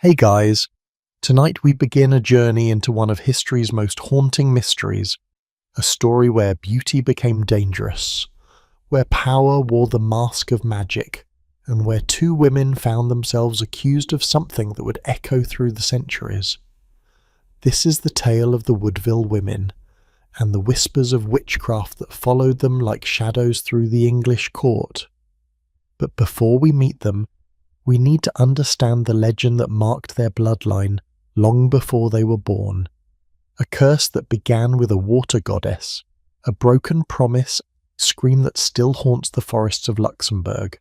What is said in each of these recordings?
Hey guys, tonight we begin a journey into one of history's most haunting mysteries, a story where beauty became dangerous, where power wore the mask of magic, and where two women found themselves accused of something that would echo through the centuries. This is the tale of the Woodville women, and the whispers of witchcraft that followed them like shadows through the English court. But before we meet them, we need to understand the legend that marked their bloodline long before they were born. A curse that began with a water goddess, a broken promise, a scream that still haunts the forests of Luxembourg.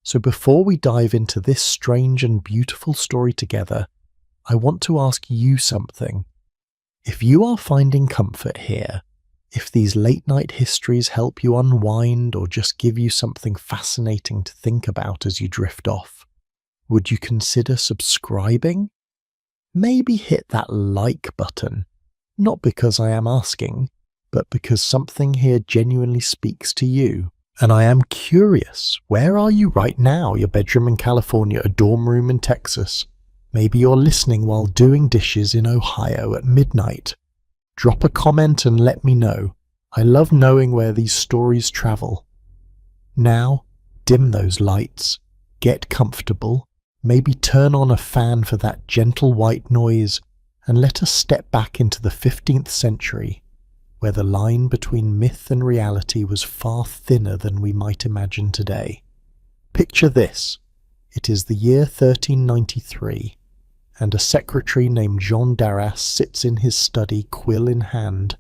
So before we dive into this strange and beautiful story together, I want to ask you something. If you are finding comfort here, if these late-night histories help you unwind or just give you something fascinating to think about as you drift off, would you consider subscribing? Maybe hit that like button, not because I am asking, but because something here genuinely speaks to you. And I am curious, where are you right now? Your bedroom in California, a dorm room in Texas. Maybe you're listening while doing dishes in Ohio at midnight. Drop a comment and let me know. I love knowing where these stories travel. Now, dim those lights, get comfortable, maybe turn on a fan for that gentle white noise, and let us step back into the 15th century, where the line between myth and reality was far thinner than we might imagine today. Picture this. It is the year 1393, and a secretary named Jean d'Arras sits in his study, quill in hand,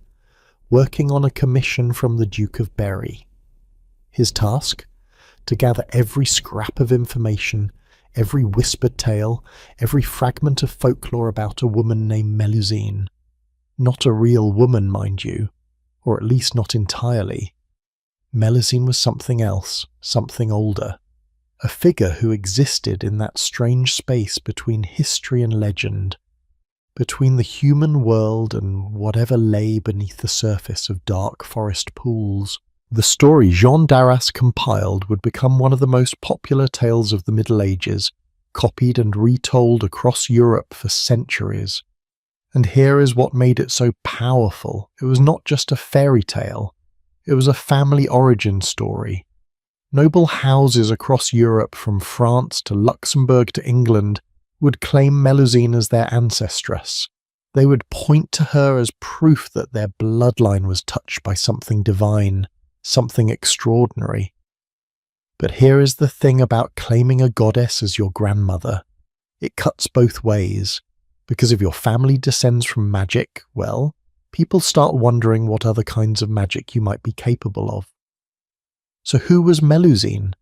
working on a commission from the Duke of Berry. His task? To gather every scrap of information, every whispered tale, every fragment of folklore about a woman named Melusine. Not a real woman, mind you, or at least not entirely. Melusine was something else, something older. A figure who existed in that strange space between history and legend, between the human world and whatever lay beneath the surface of dark forest pools. The story Jean d'Arras compiled would become one of the most popular tales of the Middle Ages, copied and retold across Europe for centuries. And here is what made it so powerful. It was not just a fairy tale. It was a family origin story. Noble houses across Europe, from France to Luxembourg to England, would claim Melusine as their ancestress. They would point to her as proof that their bloodline was touched by something divine, something extraordinary. But here is the thing about claiming a goddess as your grandmother. It cuts both ways, because if your family descends from magic, well, people start wondering what other kinds of magic you might be capable of. So who was Melusine?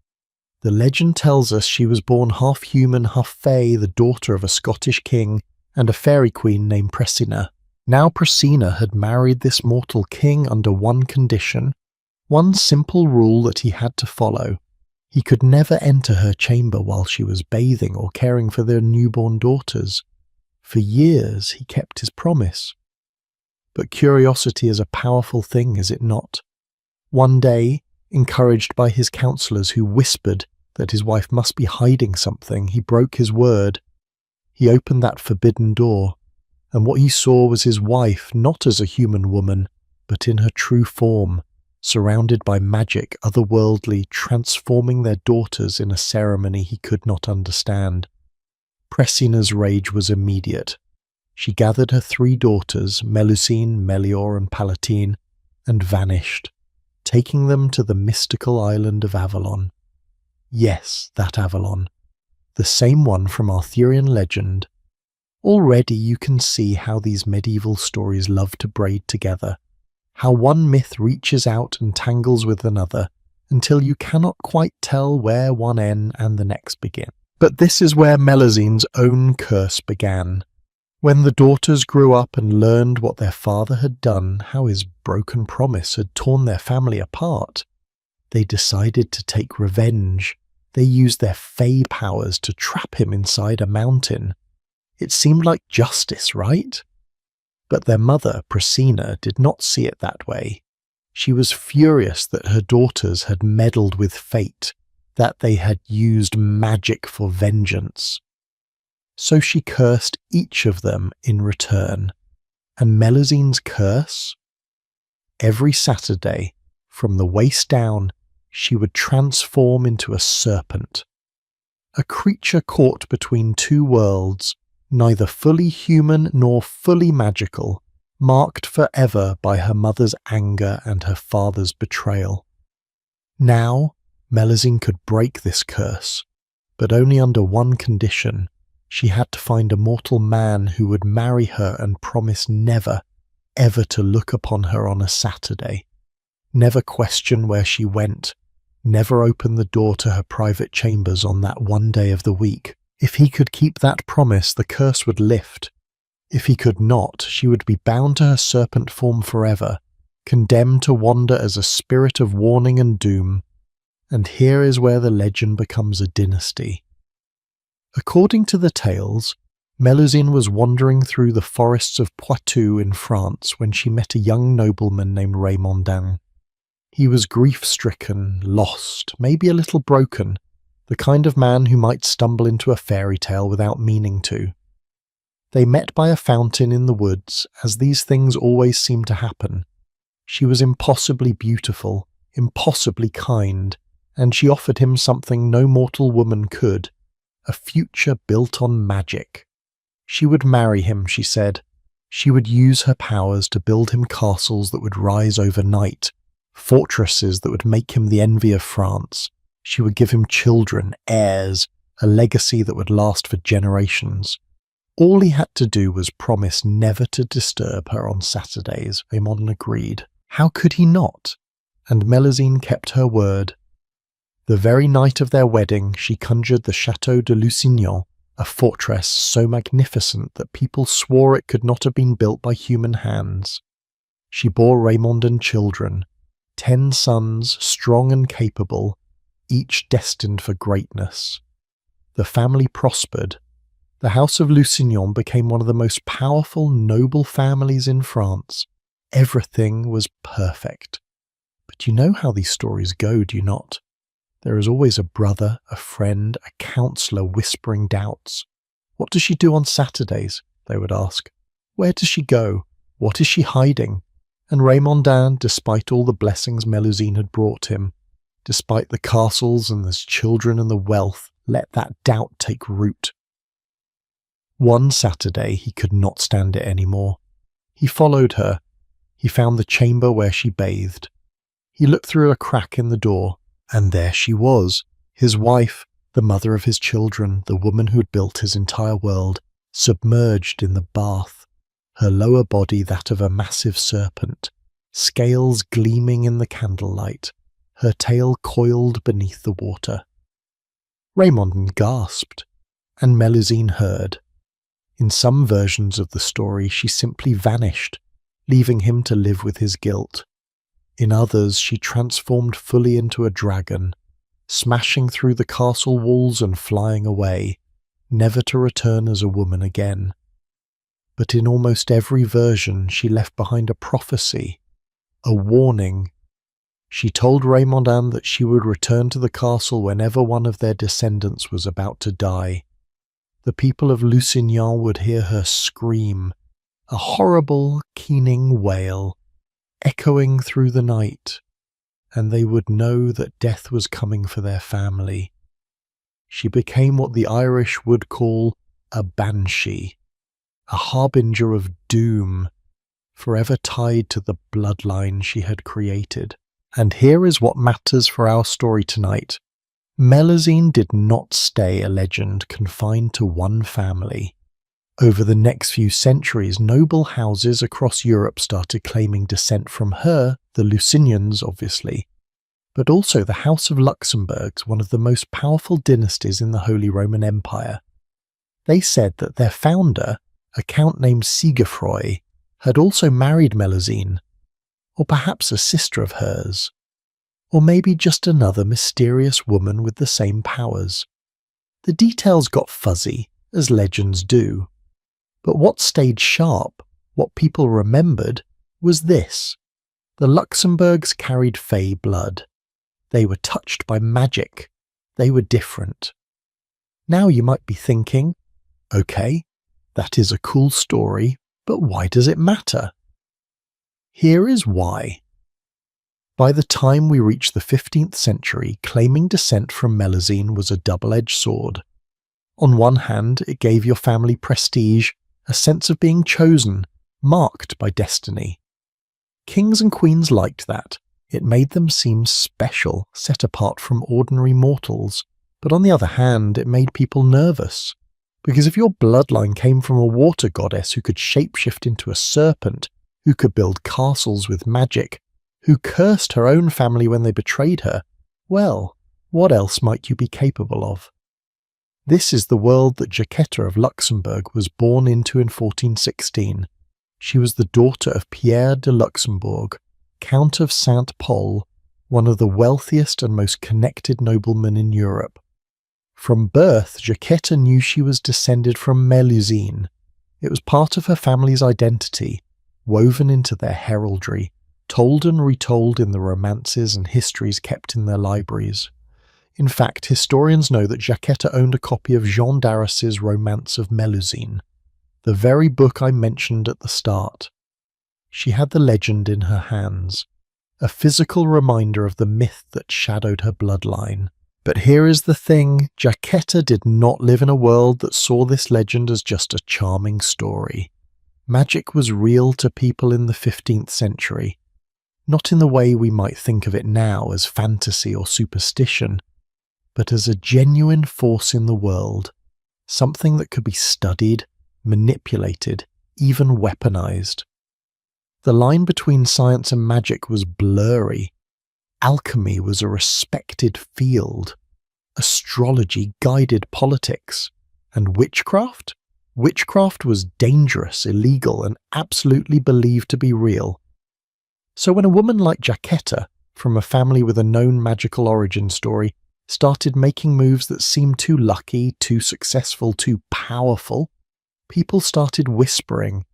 The legend tells us she was born half human, half fae, the daughter of a Scottish king and a fairy queen named Presina. Now Presina had married this mortal king under one condition, one simple rule that he had to follow. He could never enter her chamber while she was bathing or caring for their newborn daughters. For years he kept his promise. But curiosity is a powerful thing, is it not? One day, encouraged by his counselors who whispered that his wife must be hiding something, he broke his word. He opened that forbidden door, and what he saw was his wife not as a human woman, but in her true form, surrounded by magic, otherworldly, transforming their daughters in a ceremony he could not understand. Presina's rage was immediate. She gathered her 3 daughters, Melusine, Melior, and Palatine, and vanished, taking them to the mystical island of Avalon. Yes, that Avalon. The same one from Arthurian legend. Already you can see how these medieval stories love to braid together, how one myth reaches out and tangles with another, until you cannot quite tell where one end and the next begin. But this is where Melusine's own curse began. When the daughters grew up and learned what their father had done, how his broken promise had torn their family apart, they decided to take revenge. They used their fae powers to trap him inside a mountain. It seemed like justice, right? But their mother, Presina, did not see it that way. She was furious that her daughters had meddled with fate, that they had used magic for vengeance. So she cursed each of them in return. And Melusine's curse? Every Saturday, from the waist down, she would transform into a serpent. A creature caught between two worlds, neither fully human nor fully magical, marked forever by her mother's anger and her father's betrayal. Now, Melusine could break this curse, but only under one condition. She had to find a mortal man who would marry her and promise never, ever to look upon her on a Saturday, never question where she went, never open the door to her private chambers on that one day of the week. If he could keep that promise, the curse would lift. If he could not, she would be bound to her serpent form forever, condemned to wander as a spirit of warning and doom. And here is where the legend becomes a dynasty. According to the tales, Melusine was wandering through the forests of Poitou in France when she met a young nobleman named Raymondin. He was grief-stricken, lost, maybe a little broken, the kind of man who might stumble into a fairy tale without meaning to. They met by a fountain in the woods, as these things always seem to happen. She was impossibly beautiful, impossibly kind, and she offered him something no mortal woman could, a future built on magic. She would marry him, she said. She would use her powers to build him castles that would rise overnight, fortresses that would make him the envy of France. She would give him children, heirs, a legacy that would last for generations. All he had to do was promise never to disturb her on Saturdays. Raymond agreed. How could he not? And Melusine kept her word. The very night of their wedding, she conjured the Château de Lusignan, a fortress so magnificent that people swore it could not have been built by human hands. She bore Raymondin children, 10 sons, strong and capable, each destined for greatness. The family prospered. The House of Lusignan became one of the most powerful, noble families in France. Everything was perfect. But you know how these stories go, do you not? There is always a brother, a friend, a counsellor whispering doubts. What does she do on Saturdays? They would ask. Where does she go? What is she hiding? And Raymondin, despite all the blessings Melusine had brought him, despite the castles and the children and the wealth, let that doubt take root. One Saturday he could not stand it any more. He followed her. He found the chamber where she bathed. He looked through a crack in the door, and there she was, his wife, the mother of his children, the woman who had built his entire world, submerged in the bath, her lower body that of a massive serpent, scales gleaming in the candlelight, her tail coiled beneath the water. Raymondin gasped, and Melusine heard. In some versions of the story she simply vanished, leaving him to live with his guilt. In others she transformed fully into a dragon, smashing through the castle walls and flying away, never to return as a woman again. But in almost every version she left behind a prophecy, a warning. She told Raymondin that she would return to the castle whenever one of their descendants was about to die. The people of Lusignan would hear her scream, a horrible, keening wail, echoing through the night, and they would know that death was coming for their family. She became what the Irish would call a banshee, a harbinger of doom, forever tied to the bloodline she had created. And here is what matters for our story tonight. Melusine did not stay a legend confined to one family. Over the next few centuries, noble houses across Europe started claiming descent from her, the Lusignans obviously, but also the House of Luxembourg, one of the most powerful dynasties in the Holy Roman Empire. They said that their founder, a count named Sigefroi, had also married Melusine, or perhaps a sister of hers, or maybe just another mysterious woman with the same powers. The details got fuzzy, as legends do. But what stayed sharp, what people remembered, was this. The Luxembourgs carried fey blood. They were touched by magic. They were different. Now you might be thinking, Okay, that is a cool story, but why does it matter? Here is why. By the time we reach the 15th century, claiming descent from Melusine was a double-edged sword. On one hand, it gave your family prestige, a sense of being chosen, marked by destiny. Kings and queens liked that. It made them seem special, set apart from ordinary mortals. But on the other hand, it made people nervous. Because if your bloodline came from a water goddess who could shapeshift into a serpent, who could build castles with magic, who cursed her own family when they betrayed her, well, what else might you be capable of? This is the world that Jacquetta of Luxembourg was born into in 1416. She was the daughter of Pierre de Luxembourg, Count of Saint-Pol, one of the wealthiest and most connected noblemen in Europe. From birth, Jacquetta knew she was descended from Melusine. It was part of her family's identity, woven into their heraldry, told and retold in the romances and histories kept in their libraries. In fact, historians know that Jacquetta owned a copy of Jean d'Arc's Romance of Melusine, the very book I mentioned at the start. She had the legend in her hands, a physical reminder of the myth that shadowed her bloodline. But here is the thing, Jacquetta did not live in a world that saw this legend as just a charming story. Magic was real to people in the 15th century, not in the way we might think of it now as fantasy or superstition, but as a genuine force in the world, something that could be studied, manipulated, even weaponized. The line between science and magic was blurry. Alchemy was a respected field. Astrology guided politics. And witchcraft? Witchcraft was dangerous, illegal, and absolutely believed to be real. So when a woman like Jacquetta, from a family with a known magical origin story, started making moves that seemed too lucky, too successful, too powerful, people started whispering.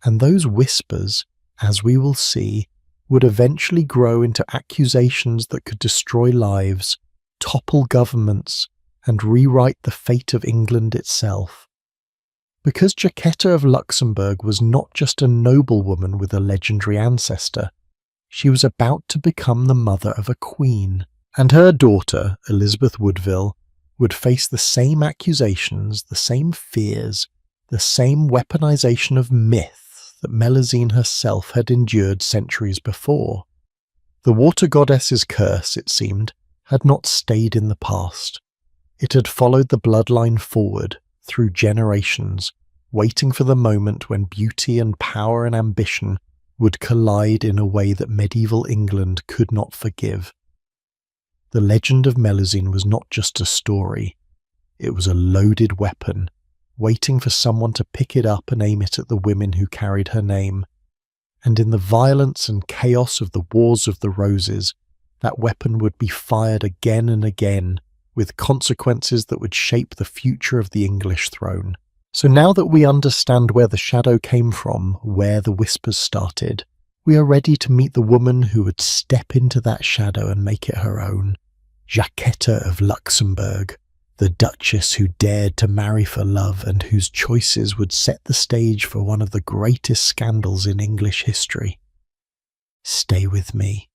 And those whispers, as we will see, would eventually grow into accusations that could destroy lives, topple governments, and rewrite the fate of England itself. Because Jacquetta of Luxembourg was not just a noblewoman with a legendary ancestor, she was about to become the mother of a queen, and her daughter, Elizabeth Woodville, would face the same accusations, the same fears, the same weaponization of myth that Melusine herself had endured centuries before. The water goddess's curse, it seemed, had not stayed in the past. It had followed the bloodline forward, through generations, waiting for the moment when beauty and power and ambition would collide in a way that medieval England could not forgive. The legend of Melusine was not just a story, it was a loaded weapon, waiting for someone to pick it up and aim it at the women who carried her name. And in the violence and chaos of the Wars of the Roses, that weapon would be fired again and again, with consequences that would shape the future of the English throne. So now that we understand where the shadow came from, where the whispers started, we are ready to meet the woman who would step into that shadow and make it her own. Jacquetta of Luxembourg, the Duchess who dared to marry for love and whose choices would set the stage for one of the greatest scandals in English history. Stay with me.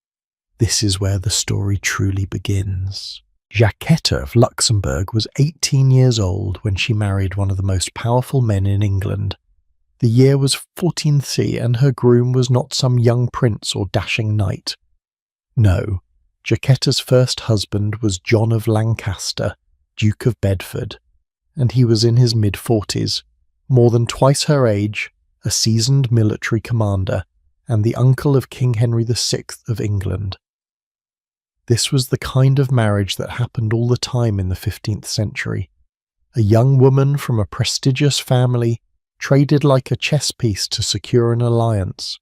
This is where the story truly begins. Jacquetta of Luxembourg was 18 years old when she married one of the most powerful men in England. The year was 1430 and her groom was not some young prince or dashing knight. No, Jacquetta's first husband was John of Lancaster, Duke of Bedford, and he was in his mid-40s, more than twice her age, a seasoned military commander, and the uncle of King Henry VI of England. This was the kind of marriage that happened all the time in the 15th century. A young woman from a prestigious family traded like a chess piece to secure an alliance.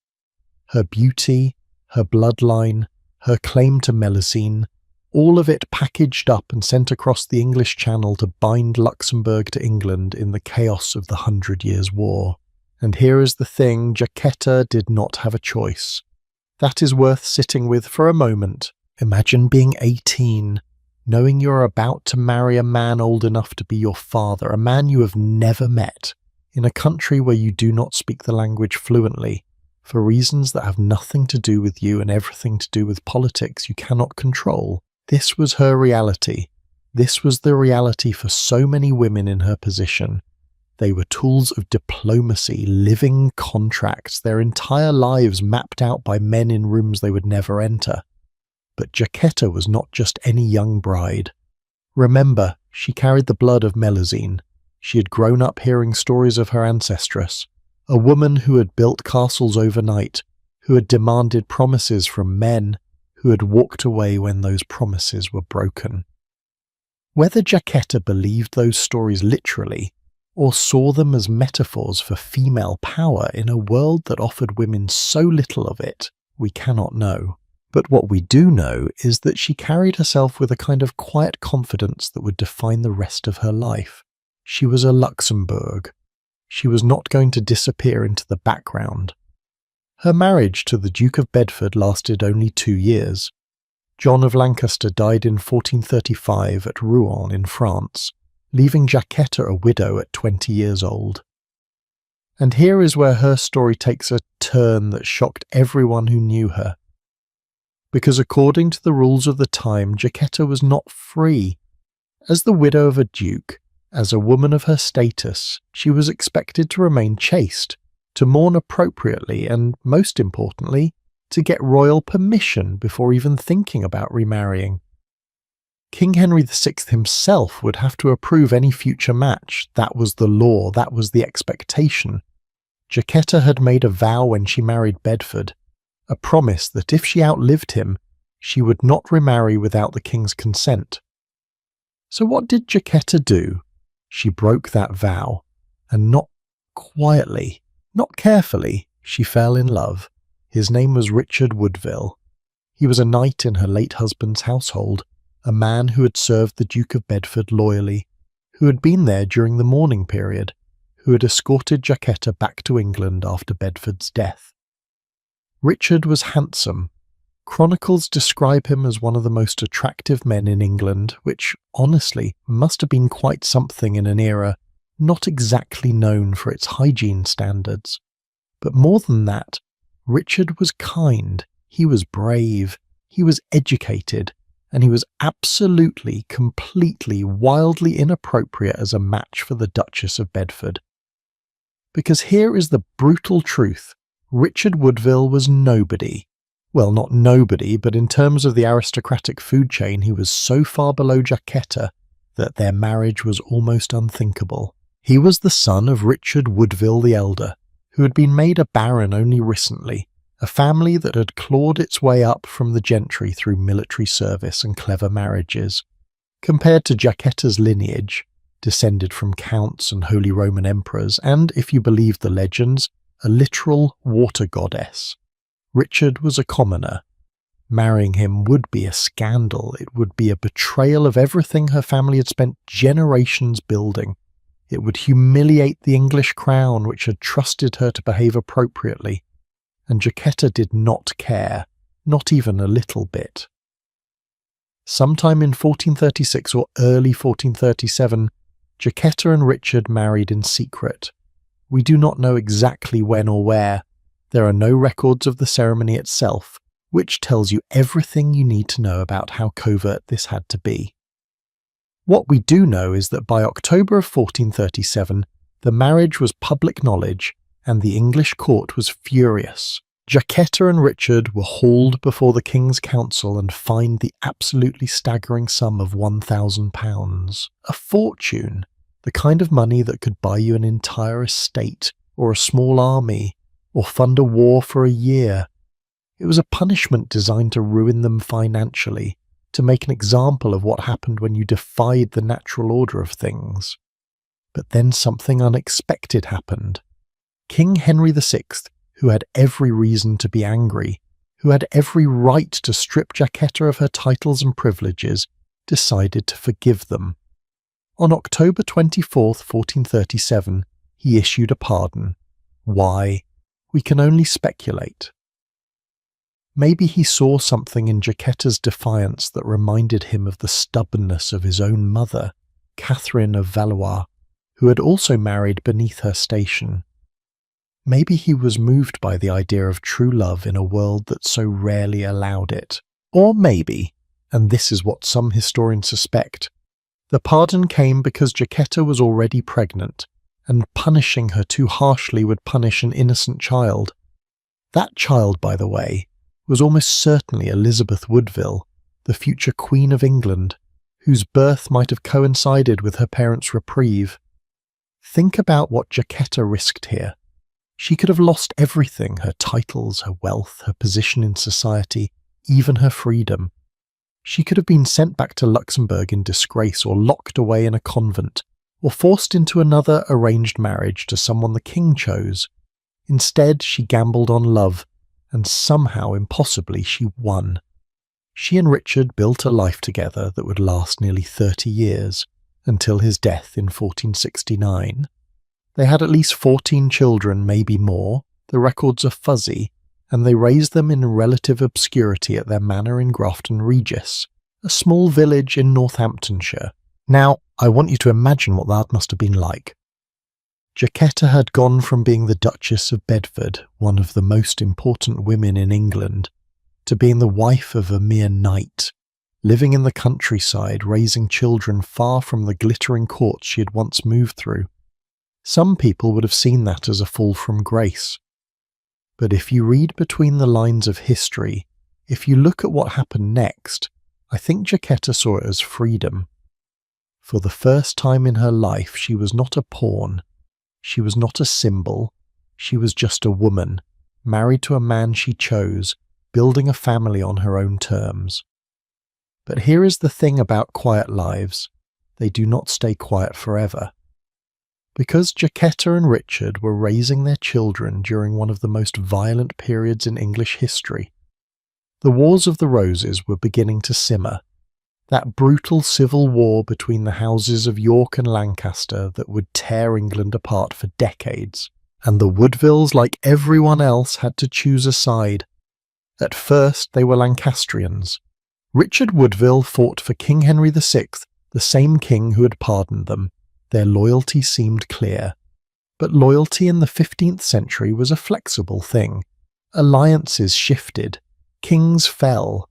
Her beauty, her bloodline, her claim to Melusine, all of it packaged up and sent across the English Channel to bind Luxembourg to England in the chaos of the 100 Years' War. And here is the thing, Jacquetta did not have a choice. That is worth sitting with for a moment. Imagine being 18, knowing you're about to marry a man old enough to be your father, a man you have never met, in a country where you do not speak the language fluently, for reasons that have nothing to do with you and everything to do with politics you cannot control. This was her reality. This was the reality for so many women in her position. They were tools of diplomacy, living contracts, their entire lives mapped out by men in rooms they would never enter. But Jacquetta was not just any young bride. Remember, she carried the blood of Melusine. She had grown up hearing stories of her ancestress, a woman who had built castles overnight, who had demanded promises from men, who had walked away when those promises were broken. Whether Jacquetta believed those stories literally, or saw them as metaphors for female power in a world that offered women so little of it, we cannot know. But what we do know is that she carried herself with a kind of quiet confidence that would define the rest of her life. She was a Luxembourg. She was not going to disappear into the background. Her marriage to the Duke of Bedford lasted only 2 years. John of Lancaster died in 1435 at Rouen in France, leaving Jacquetta a widow at 20 years old. And here is where her story takes a turn that shocked everyone who knew her. Because according to the rules of the time, Jacquetta was not free. As the widow of a duke, as a woman of her status, she was expected to remain chaste, to mourn appropriately, and, most importantly, to get royal permission before even thinking about remarrying. King Henry VI himself would have to approve any future match. That was the law, that was the expectation. Jacquetta had made a vow when she married Bedford, a promise that if she outlived him, she would not remarry without the king's consent. So what did Jacquetta do? She broke that vow, and not quietly, not carefully, she fell in love. His name was Richard Woodville. He was a knight in her late husband's household, a man who had served the Duke of Bedford loyally, who had been there during the mourning period, who had escorted Jacquetta back to England after Bedford's death. Richard was handsome. Chronicles describe him as one of the most attractive men in England, which, honestly, must have been quite something in an era not exactly known for its hygiene standards. But more than that, Richard was kind, he was brave, he was educated, and he was absolutely, completely, wildly inappropriate as a match for the Duchess of Bedford. Because here is the brutal truth. Richard Woodville was nobody. Well, not nobody, but in terms of the aristocratic food chain, he was so far below Jacquetta that their marriage was almost unthinkable. He was the son of Richard Woodville the Elder, who had been made a baron only recently, a family that had clawed its way up from the gentry through military service and clever marriages. Compared to Jacquetta's lineage, descended from counts and Holy Roman emperors, and, if you believe the legends, a literal water goddess, Richard was a commoner. Marrying him would be a scandal. It would be a betrayal of everything her family had spent generations building. It would humiliate the English crown, which had trusted her to behave appropriately. And Jacquetta did not care, not even a little bit. Sometime in 1436 or early 1437, Jacquetta and Richard married in secret. We do not know exactly when or where. There are no records of the ceremony itself, which tells you everything you need to know about how covert this had to be. What we do know is that by October of 1437, the marriage was public knowledge, and the English court was furious. Jacquetta and Richard were hauled before the King's Council and fined the absolutely staggering sum of £1,000. A fortune, the kind of money that could buy you an entire estate, or a small army, or fund a war for a year. It was a punishment designed to ruin them financially, to make an example of what happened when you defied the natural order of things. But then something unexpected happened. King Henry VI, who had every reason to be angry, who had every right to strip Jacquetta of her titles and privileges, decided to forgive them. On October 24, 1437, he issued a pardon. Why? We can only speculate. Maybe he saw something in Jacquetta's defiance that reminded him of the stubbornness of his own mother, Catherine of Valois, who had also married beneath her station. Maybe he was moved by the idea of true love in a world that so rarely allowed it. Or maybe, and this is what some historians suspect, the pardon came because Jacquetta was already pregnant, and punishing her too harshly would punish an innocent child. That child, by the way, was almost certainly Elizabeth Woodville, the future Queen of England, whose birth might have coincided with her parents' reprieve. Think about what Jacquetta risked here. She could have lost everything: her titles, her wealth, her position in society, even her freedom. She could have been sent back to Luxembourg in disgrace, or locked away in a convent, or forced into another arranged marriage to someone the king chose. Instead, she gambled on love, and somehow, impossibly, she won. She and Richard built a life together that would last nearly 30 years, until his death in 1469. They had at least 14 children, maybe more. The records are fuzzy, and they raised them in relative obscurity at their manor in Grafton Regis, a small village in Northamptonshire. Now, I want you to imagine what that must have been like. Jacquetta had gone from being the Duchess of Bedford, one of the most important women in England, to being the wife of a mere knight, living in the countryside, raising children far from the glittering courts she had once moved through. Some people would have seen that as a fall from grace. But if you read between the lines of history, if you look at what happened next, I think Jacquetta saw it as freedom. For the first time in her life, she was not a pawn. She was not a symbol. She was just a woman, married to a man she chose, building a family on her own terms. But here is the thing about quiet lives: they do not stay quiet forever. Because Jacquetta and Richard were raising their children during one of the most violent periods in English history, the Wars of the Roses were beginning to simmer, that brutal civil war between the houses of York and Lancaster that would tear England apart for decades, and the Woodvilles, like everyone else, had to choose a side. At first they were Lancastrians. Richard Woodville fought for King Henry VI, the same king who had pardoned them. Their loyalty seemed clear. But loyalty in the 15th century was a flexible thing. Alliances shifted, kings fell,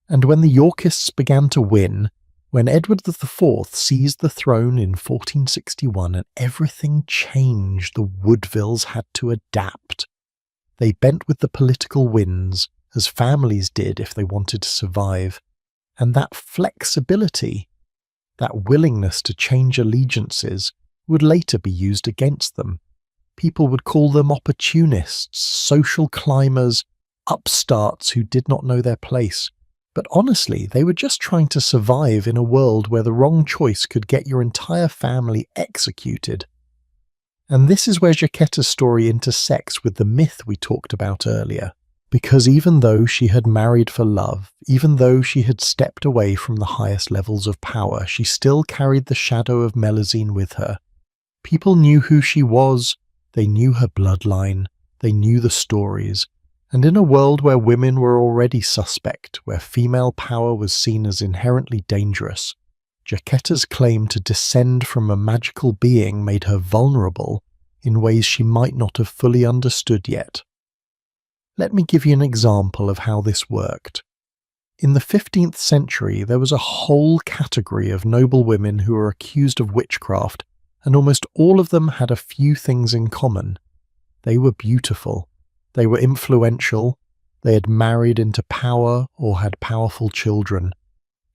and when the Yorkists began to win, when Edward IV seized the throne in 1461 and everything changed, the Woodvilles had to adapt. They bent with the political winds, as families did if they wanted to survive, and that flexibility, that willingness to change allegiances, would later be used against them. People would call them opportunists, social climbers, upstarts who did not know their place. But honestly, they were just trying to survive in a world where the wrong choice could get your entire family executed. And this is where Jacquetta's story intersects with the myth we talked about earlier. Because even though she had married for love, even though she had stepped away from the highest levels of power, she still carried the shadow of Melusine with her. People knew who she was, they knew her bloodline, they knew the stories, and in a world where women were already suspect, where female power was seen as inherently dangerous, Jacquetta's claim to descend from a magical being made her vulnerable in ways she might not have fully understood yet. Let me give you an example of how this worked. In the 15th century, there was a whole category of noble women who were accused of witchcraft, and almost all of them had a few things in common. They were beautiful, they were influential, they had married into power or had powerful children,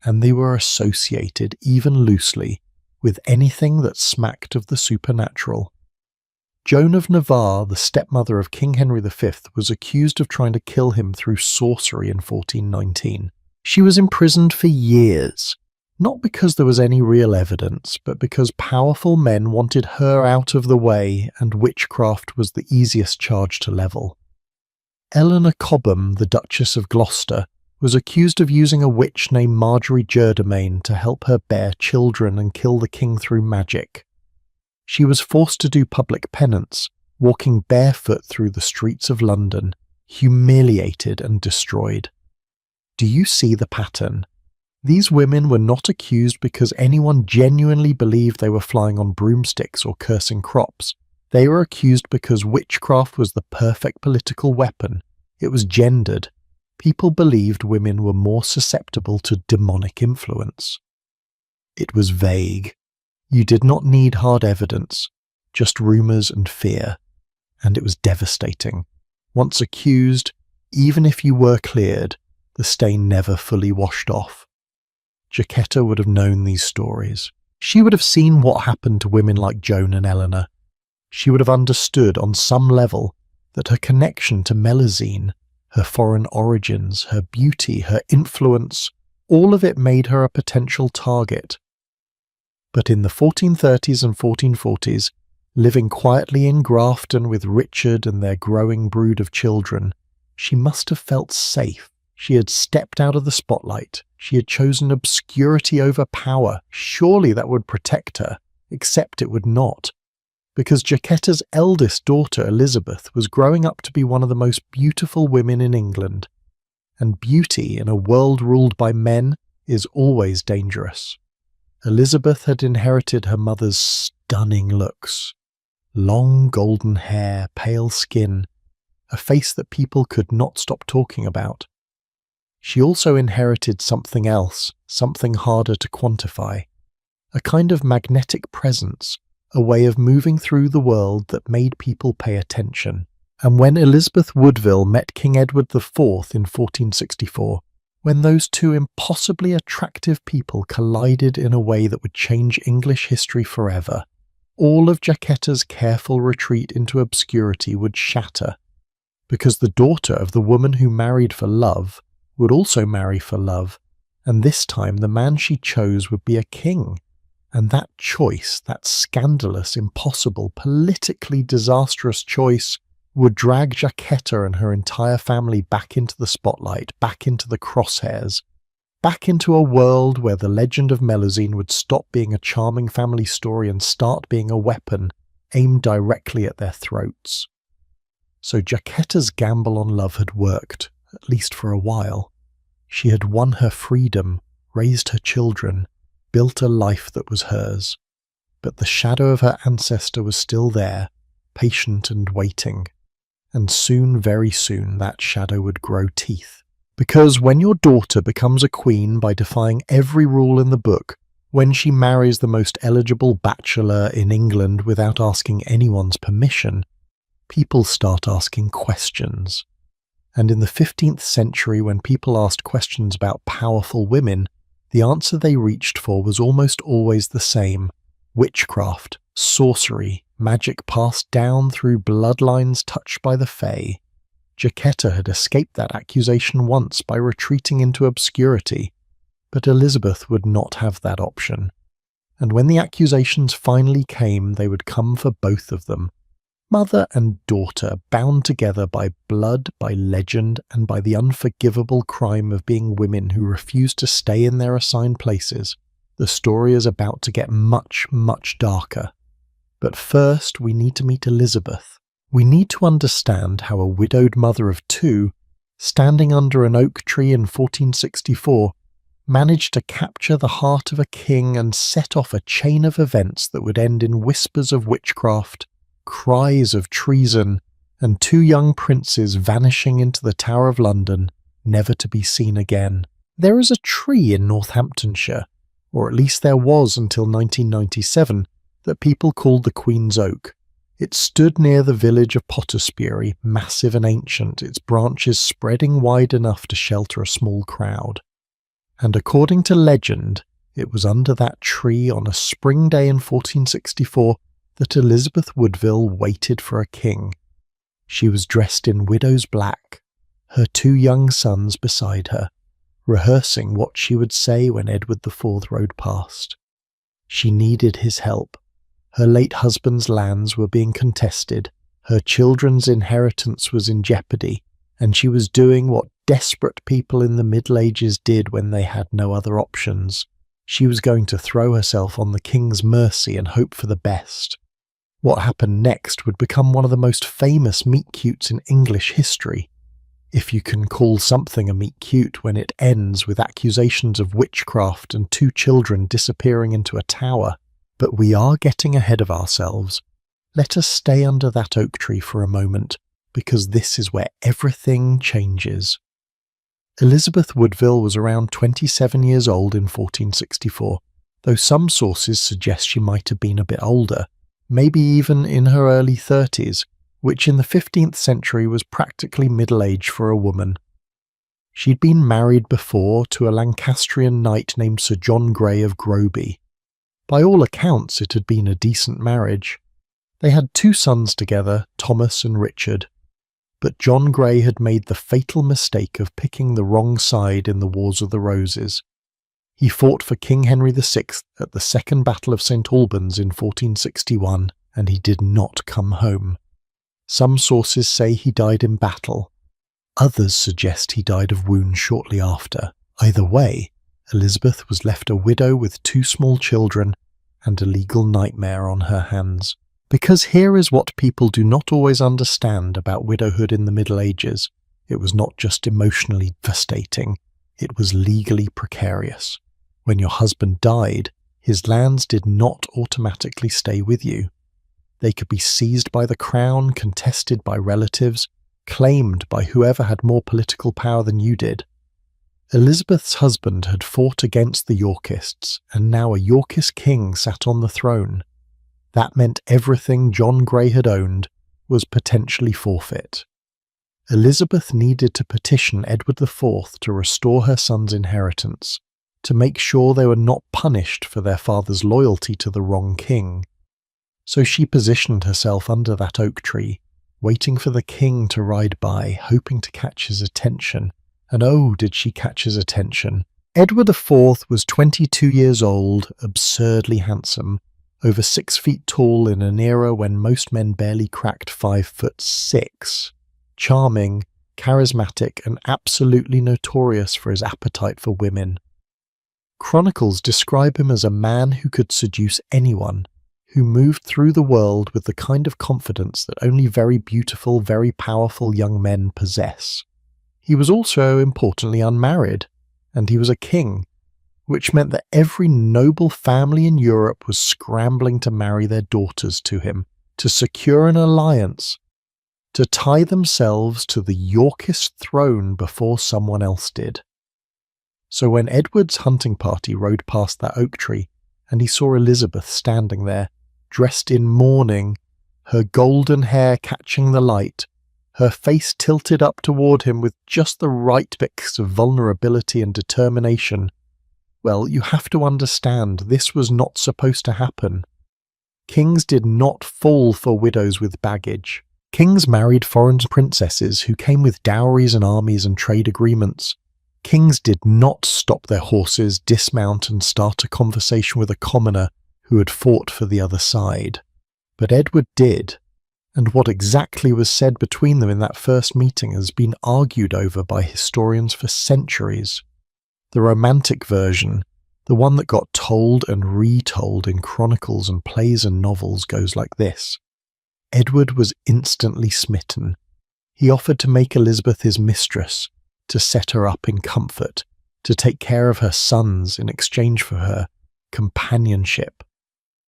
and they were associated, even loosely, with anything that smacked of the supernatural. Joan of Navarre, the stepmother of King Henry V, was accused of trying to kill him through sorcery in 1419. She was imprisoned for years, not because there was any real evidence, but because powerful men wanted her out of the way and witchcraft was the easiest charge to level. Eleanor Cobham, the Duchess of Gloucester, was accused of using a witch named Marjorie Germain to help her bear children and kill the king through magic. She was forced to do public penance, walking barefoot through the streets of London, humiliated and destroyed. Do you see the pattern? These women were not accused because anyone genuinely believed they were flying on broomsticks or cursing crops. They were accused because witchcraft was the perfect political weapon. It was gendered. People believed women were more susceptible to demonic influence. It was vague. You did not need hard evidence, just rumours and fear. And it was devastating. Once accused, even if you were cleared, the stain never fully washed off. Jacquetta would have known these stories. She would have seen what happened to women like Joan and Eleanor. She would have understood on some level that her connection to Melusine, her foreign origins, her beauty, her influence, all of it made her a potential target. But in the 1430s and 1440s, living quietly in Grafton with Richard and their growing brood of children, she must have felt safe. She had stepped out of the spotlight. She had chosen obscurity over power. Surely that would protect her, except it would not. Because Jacquetta's eldest daughter, Elizabeth, was growing up to be one of the most beautiful women in England. And beauty in a world ruled by men is always dangerous. Elizabeth had inherited her mother's stunning looks. Long golden hair, pale skin, a face that people could not stop talking about. She also inherited something else, something harder to quantify. A kind of magnetic presence, a way of moving through the world that made people pay attention. And when Elizabeth Woodville met King Edward IV in 1464, when those two impossibly attractive people collided in a way that would change English history forever, all of Jacquetta's careful retreat into obscurity would shatter, because the daughter of the woman who married for love would also marry for love, and this time the man she chose would be a king. And that choice, that scandalous, impossible, politically disastrous choice, would drag Jacquetta and her entire family back into the spotlight, back into the crosshairs, back into a world where the legend of Melusine would stop being a charming family story and start being a weapon aimed directly at their throats. So Jacquetta's gamble on love had worked, at least for a while. She had won her freedom, raised her children, built a life that was hers. But the shadow of her ancestor was still there, patient and waiting. And soon, very soon, that shadow would grow teeth. Because when your daughter becomes a queen by defying every rule in the book, when she marries the most eligible bachelor in England without asking anyone's permission, people start asking questions. And in the 15th century, when people asked questions about powerful women, the answer they reached for was almost always the same: witchcraft, sorcery, magic passed down through bloodlines touched by the Fae. Jacquetta had escaped that accusation once by retreating into obscurity, but Elizabeth would not have that option. And when the accusations finally came, they would come for both of them. Mother and daughter, bound together by blood, by legend, and by the unforgivable crime of being women who refused to stay in their assigned places. The story is about to get much, much darker. But first, we need to meet Elizabeth. We need to understand how a widowed mother of two, standing under an oak tree in 1464, managed to capture the heart of a king and set off a chain of events that would end in whispers of witchcraft, cries of treason, and two young princes vanishing into the Tower of London, never to be seen again. There is a tree in Northamptonshire, or at least there was until 1997, that people called the Queen's Oak. It stood near the village of Pottersbury, massive and ancient, its branches spreading wide enough to shelter a small crowd. And according to legend, it was under that tree on a spring day in 1464 that Elizabeth Woodville waited for a king. She was dressed in widow's black, her two young sons beside her, rehearsing what she would say when Edward IV rode past. She needed his help. Her late husband's lands were being contested, her children's inheritance was in jeopardy, and she was doing what desperate people in the Middle Ages did when they had no other options. She was going to throw herself on the king's mercy and hope for the best. What happened next would become one of the most famous meet-cutes in English history. If you can call something a meet cute when it ends with accusations of witchcraft and 2 children disappearing into a tower. But we are getting ahead of ourselves. Let us stay under that oak tree for a moment, because this is where everything changes. Elizabeth Woodville was around 27 years old in 1464, though some sources suggest she might have been a bit older, maybe even in her early 30s, which in the 15th century was practically middle age for a woman. She'd been married before to a Lancastrian knight named Sir John Grey of Groby. By all accounts, it had been a decent marriage. They had 2 sons together, Thomas and Richard. But John Grey had made the fatal mistake of picking the wrong side in the Wars of the Roses. He fought for King Henry VI at the Second Battle of St Albans in 1461, and he did not come home. Some sources say he died in battle. Others suggest he died of wounds shortly after. Either way, Elizabeth was left a widow with 2 small children and a legal nightmare on her hands. Because here is what people do not always understand about widowhood in the Middle Ages. It was not just emotionally devastating, it was legally precarious. When your husband died, his lands did not automatically stay with you. They could be seized by the crown, contested by relatives, claimed by whoever had more political power than you did. Elizabeth's husband had fought against the Yorkists, and now a Yorkist king sat on the throne. That meant everything John Grey had owned was potentially forfeit. Elizabeth needed to petition Edward IV to restore her son's inheritance, to make sure they were not punished for their father's loyalty to the wrong king. So she positioned herself under that oak tree, waiting for the king to ride by, hoping to catch his attention. And oh, did she catch his attention. Edward IV was 22 years old, absurdly handsome, over 6 feet tall in an era when most men barely cracked 5'6", charming, charismatic, and absolutely notorious for his appetite for women. Chronicles describe him as a man who could seduce anyone, who moved through the world with the kind of confidence that only very beautiful, very powerful young men possess. He was also importantly unmarried, and he was a king, which meant that every noble family in Europe was scrambling to marry their daughters to him, to secure an alliance, to tie themselves to the Yorkist throne before someone else did. So when Edward's hunting party rode past that oak tree, and he saw Elizabeth standing there, dressed in mourning, her golden hair catching the light, her face tilted up toward him with just the right mix of vulnerability and determination, well, you have to understand this was not supposed to happen. Kings did not fall for widows with baggage. Kings married foreign princesses who came with dowries and armies and trade agreements. Kings did not stop their horses, dismount and start a conversation with a commoner who had fought for the other side. But Edward did, and what exactly was said between them in that first meeting has been argued over by historians for centuries. The romantic version, the one that got told and retold in chronicles and plays and novels, goes like this. Edward was instantly smitten. He offered to make Elizabeth his mistress, to set her up in comfort, to take care of her sons in exchange for her companionship.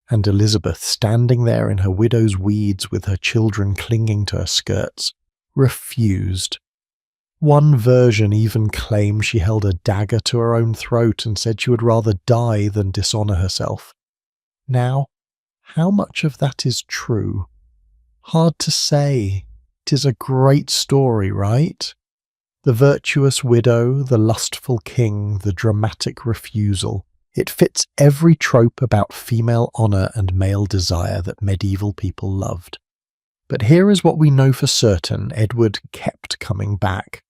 And Elizabeth, standing there in her widow's weeds with her children clinging to her skirts, refused. One version even claimed she held a dagger to her own throat and said she would rather die than dishonour herself. Now, how much of that is true? Hard to say. 'Tis a great story, right? The virtuous widow, the lustful king, the dramatic refusal. It fits every trope about female honour and male desire that medieval people loved. But here is what we know for certain: Edward kept coming back.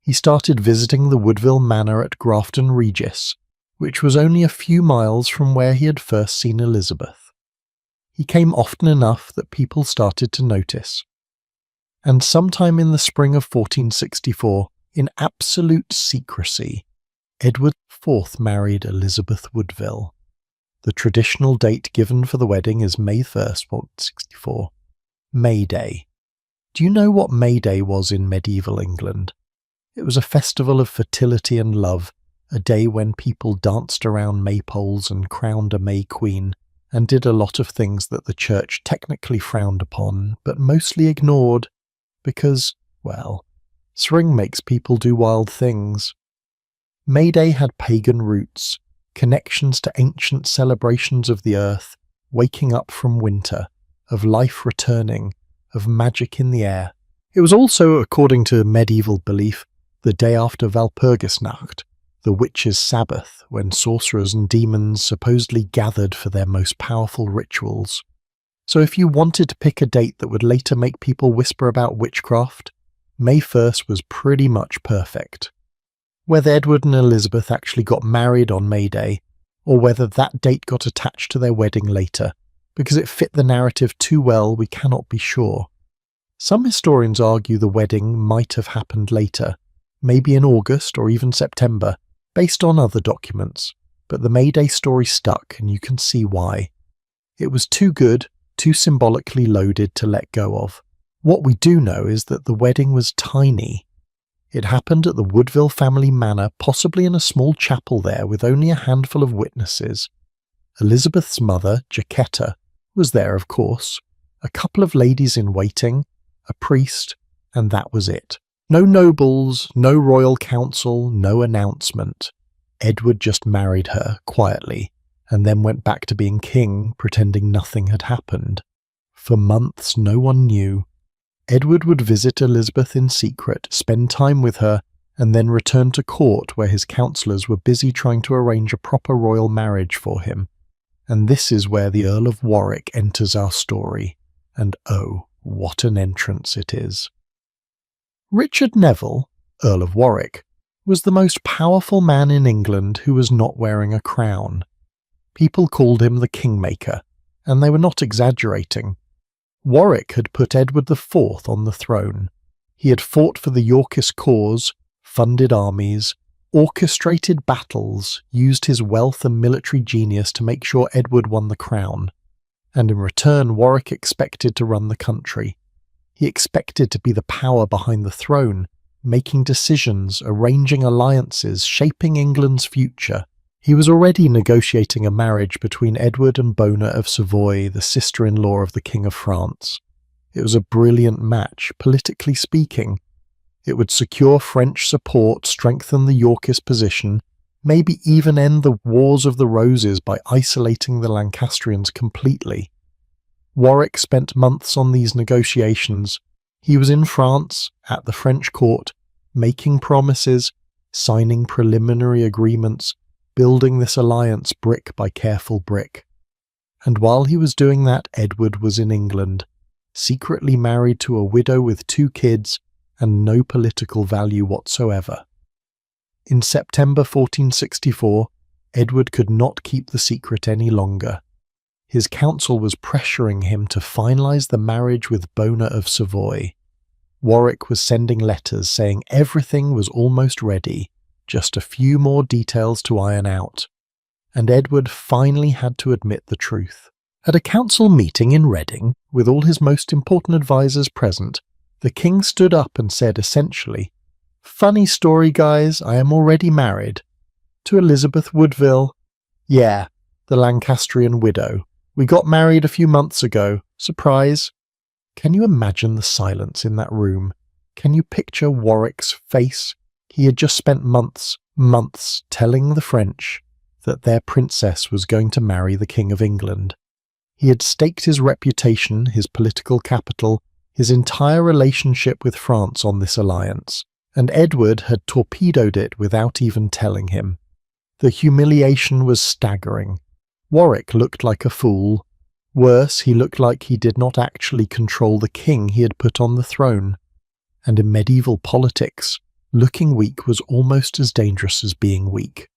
He started visiting the Woodville manor at Grafton Regis, which was only a few miles from where he had first seen Elizabeth. He came often enough that people started to notice. And sometime in the spring of 1464, in absolute secrecy, Edward IV married Elizabeth Woodville. The traditional date given for the wedding is May 1st, 1464. May Day. Do you know what May Day was in medieval England? It was a festival of fertility and love, a day when people danced around maypoles and crowned a May Queen, and did a lot of things that the church technically frowned upon, but mostly ignored, because, well, spring makes people do wild things. May Day had pagan roots, connections to ancient celebrations of the earth, waking up from winter, of life returning, of magic in the air. It was also, according to medieval belief, the day after Walpurgisnacht, the witches' Sabbath, when sorcerers and demons supposedly gathered for their most powerful rituals. So if you wanted to pick a date that would later make people whisper about witchcraft, May 1st was pretty much perfect. Whether Edward and Elizabeth actually got married on May Day, or whether that date got attached to their wedding later, because it fit the narrative too well, we cannot be sure. Some historians argue the wedding might have happened later, maybe in August or even September, based on other documents, but the May Day story stuck, and you can see why. It was too good, too symbolically loaded to let go of. What we do know is that the wedding was tiny. It happened at the Woodville family manor, possibly in a small chapel there with only a handful of witnesses. Elizabeth's mother, Jacquetta, was there, of course, a couple of ladies in waiting, a priest, and that was it. No nobles, no royal council, no announcement. Edward just married her, quietly, and then went back to being king, pretending nothing had happened. For months no one knew. Edward would visit Elizabeth in secret, spend time with her, and then return to court where his counsellors were busy trying to arrange a proper royal marriage for him. And this is where the Earl of Warwick enters our story. And oh, what an entrance it is. Richard Neville, Earl of Warwick, was the most powerful man in England who was not wearing a crown. People called him the Kingmaker, and they were not exaggerating. Warwick had put Edward IV on the throne. He had fought for the Yorkist cause, funded armies, orchestrated battles, used his wealth and military genius to make sure Edward won the crown. And in return, Warwick expected to run the country. He expected to be the power behind the throne, making decisions, arranging alliances, shaping England's future. He was already negotiating a marriage between Edward and Bona of Savoy, the sister-in-law of the King of France. It was a brilliant match, politically speaking. It would secure French support, strengthen the Yorkist position, maybe even end the Wars of the Roses by isolating the Lancastrians completely. Warwick spent months on these negotiations. He was in France, at the French court, making promises, signing preliminary agreements, building this alliance brick by careful brick. And while he was doing that, Edward was in England, secretly married to a widow with 2 kids and no political value whatsoever. In September 1464, Edward could not keep the secret any longer. His council was pressuring him to finalise the marriage with Bona of Savoy. Warwick was sending letters saying everything was almost ready, just a few more details to iron out. And Edward finally had to admit the truth. At a council meeting in Reading, with all his most important advisers present, the king stood up and said essentially, "Funny story, guys, I am already married. To Elizabeth Woodville. Yeah, the Lancastrian widow. We got married a few months ago. Surprise." Can you imagine the silence in that room? Can you picture Warwick's face? He had just spent months telling the French that their princess was going to marry the King of England. He had staked his reputation, his political capital, his entire relationship with France on this alliance, and Edward had torpedoed it without even telling him. The humiliation was staggering. Warwick looked like a fool. Worse, he looked like he did not actually control the king he had put on the throne. And in medieval politics, looking weak was almost as dangerous as being weak.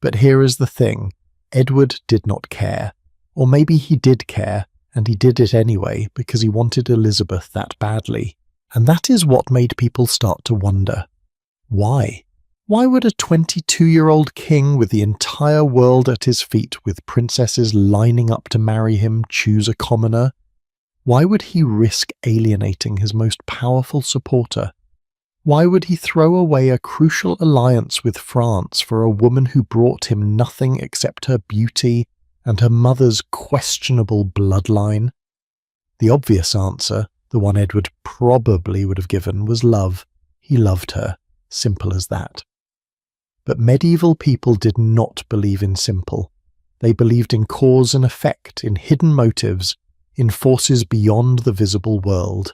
But here is the thing, Edward did not care. Or maybe he did care, and he did it anyway because he wanted Elizabeth that badly. And that is what made people start to wonder. Why? Why would a 22-year-old king with the entire world at his feet, with princesses lining up to marry him, choose a commoner? Why would he risk alienating his most powerful supporter? Why would he throw away a crucial alliance with France for a woman who brought him nothing except her beauty and her mother's questionable bloodline? The obvious answer, the one Edward probably would have given, was love. He loved her. Simple as that. But medieval people did not believe in simple. They believed in cause and effect, in hidden motives, in forces beyond the visible world.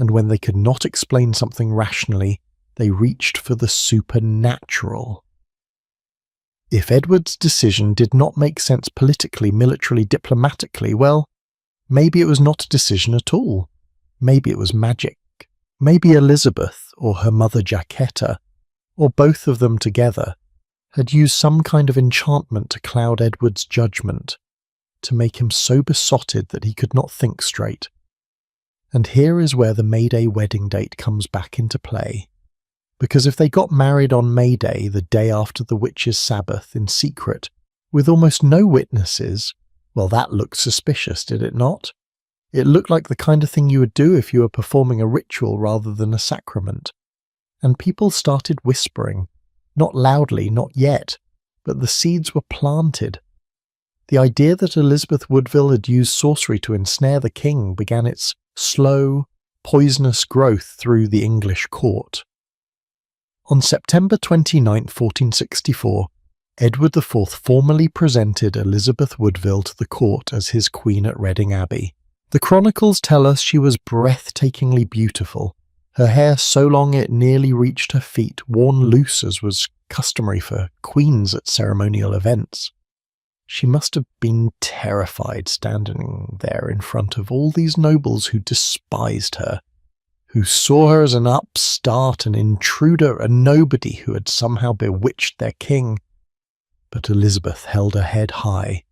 And when they could not explain something rationally, they reached for the supernatural. If Edward's decision did not make sense politically, militarily, diplomatically, well, maybe it was not a decision at all. Maybe it was magic. Maybe Elizabeth, or her mother Jacquetta, or both of them together, had used some kind of enchantment to cloud Edward's judgment, to make him so besotted that he could not think straight. And here is where the May Day wedding date comes back into play. Because if they got married on May Day, the day after the witches' Sabbath, in secret, with almost no witnesses, well, that looked suspicious, did it not? It looked like the kind of thing you would do if you were performing a ritual rather than a sacrament. And people started whispering, not loudly, not yet, but the seeds were planted. The idea that Elizabeth Woodville had used sorcery to ensnare the king began its slow, poisonous growth through the English court. On September 29, 1464, Edward IV formally presented Elizabeth Woodville to the court as his queen at Reading Abbey. The chronicles tell us she was breathtakingly beautiful, her hair so long it nearly reached her feet, worn loose as was customary for queens at ceremonial events. She must have been terrified standing there in front of all these nobles who despised her, who saw her as an upstart, an intruder, a nobody who had somehow bewitched their king. But Elizabeth held her head high.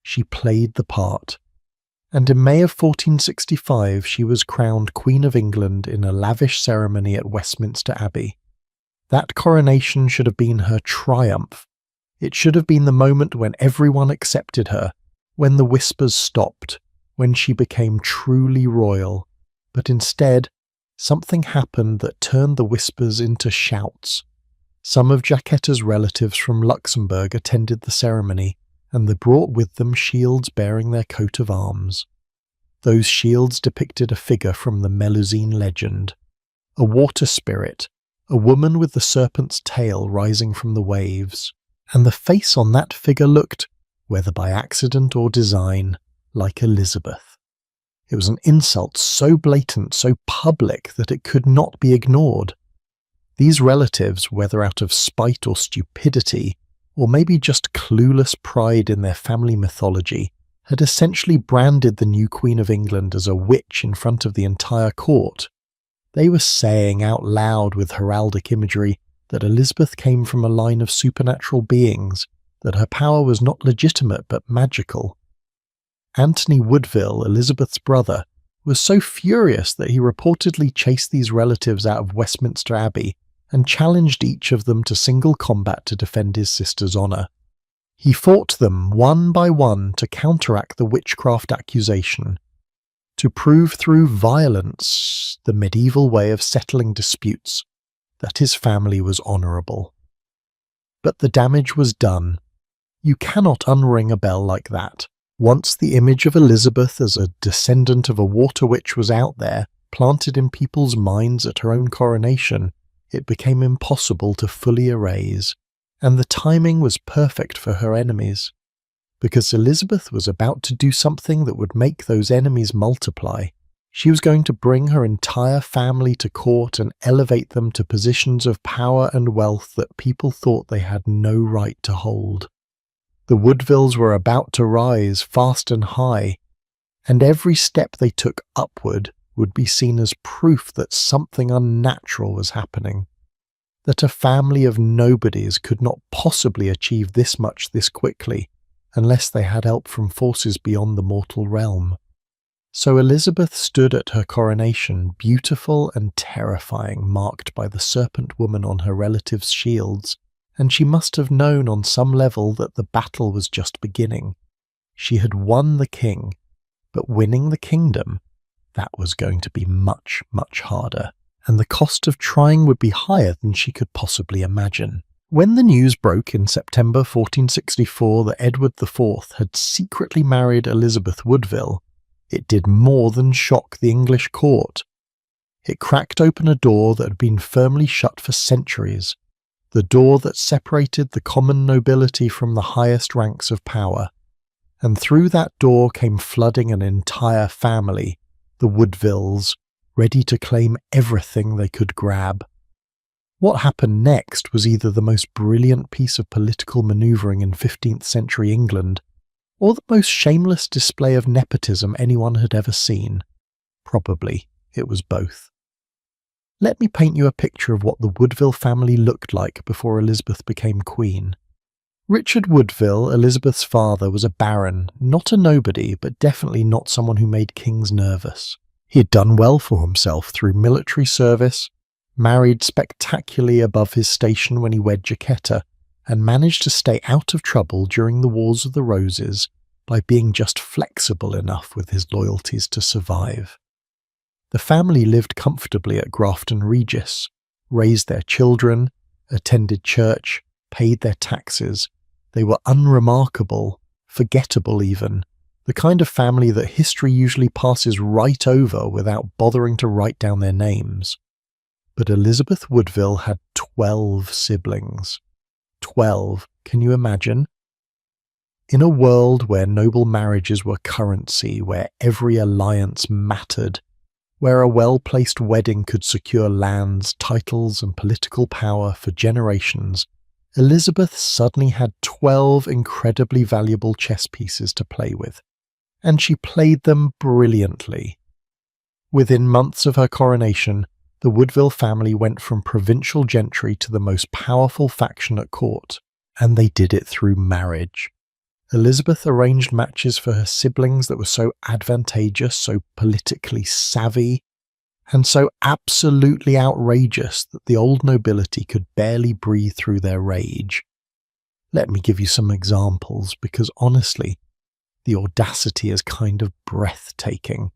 She played the part. And in May of 1465 she was crowned Queen of England in a lavish ceremony at Westminster Abbey. That coronation should have been her triumph. It should have been the moment when everyone accepted her, when the whispers stopped, when she became truly royal. But instead, something happened that turned the whispers into shouts. Some of Jacquetta's relatives from Luxembourg attended the ceremony, and they brought with them shields bearing their coat of arms. Those shields depicted a figure from the Melusine legend, a water spirit, a woman with the serpent's tail rising from the waves, and the face on that figure looked, whether by accident or design, like Elizabeth. It was an insult so blatant, so public, that it could not be ignored. These relatives, whether out of spite or stupidity, or maybe just clueless pride in their family mythology, had essentially branded the new Queen of England as a witch in front of the entire court. They were saying out loud with heraldic imagery that Elizabeth came from a line of supernatural beings, that her power was not legitimate but magical. Anthony Woodville, Elizabeth's brother, was so furious that he reportedly chased these relatives out of Westminster Abbey and challenged each of them to single combat to defend his sister's honour. He fought them one by one to counteract the witchcraft accusation, to prove through violence, the medieval way of settling disputes, that his family was honourable. But the damage was done. You cannot unring a bell like that. Once the image of Elizabeth as a descendant of a water witch was out there, planted in people's minds at her own coronation, it became impossible to fully erase, and the timing was perfect for her enemies, because Elizabeth was about to do something that would make those enemies multiply. She was going to bring her entire family to court and elevate them to positions of power and wealth that people thought they had no right to hold. The Woodvilles were about to rise fast and high, and every step they took upward would be seen as proof that something unnatural was happening, that a family of nobodies could not possibly achieve this much this quickly unless they had help from forces beyond the mortal realm. So Elizabeth stood at her coronation, beautiful and terrifying, marked by the serpent woman on her relatives' shields, and she must have known on some level that the battle was just beginning. She had won the king, but winning the kingdom, that was going to be much, much harder. and the cost of trying would be higher than she could possibly imagine. When the news broke in September 1464 that Edward IV had secretly married Elizabeth Woodville, it did more than shock the English court. It cracked open a door that had been firmly shut for centuries, the door that separated the common nobility from the highest ranks of power. And through that door came flooding an entire family, the Woodvilles, ready to claim everything they could grab. What happened next was either the most brilliant piece of political manoeuvring in 15th century England, or the most shameless display of nepotism anyone had ever seen. Probably it was both. Let me paint you a picture of what the Woodville family looked like before Elizabeth became queen. Richard Woodville, Elizabeth's father, was a baron, not a nobody, but definitely not someone who made kings nervous. He had done well for himself through military service, married spectacularly above his station when he wed Jacquetta, and managed to stay out of trouble during the Wars of the Roses by being just flexible enough with his loyalties to survive. The family lived comfortably at Grafton Regis, raised their children, attended church, paid their taxes. They were unremarkable, forgettable even, the kind of family that history usually passes right over without bothering to write down their names. But Elizabeth Woodville had 12 siblings. 12, can you imagine? In a world where noble marriages were currency, where every alliance mattered, where a well-placed wedding could secure lands, titles, and political power for generations, Elizabeth suddenly had 12 incredibly valuable chess pieces to play with, and she played them brilliantly. Within months of her coronation, the Woodville family went from provincial gentry to the most powerful faction at court, and they did it through marriage. Elizabeth arranged matches for her siblings that were so advantageous, so politically savvy, and so absolutely outrageous that the old nobility could barely breathe through their rage. Let me give you some examples, because honestly, the audacity is kind of breathtaking.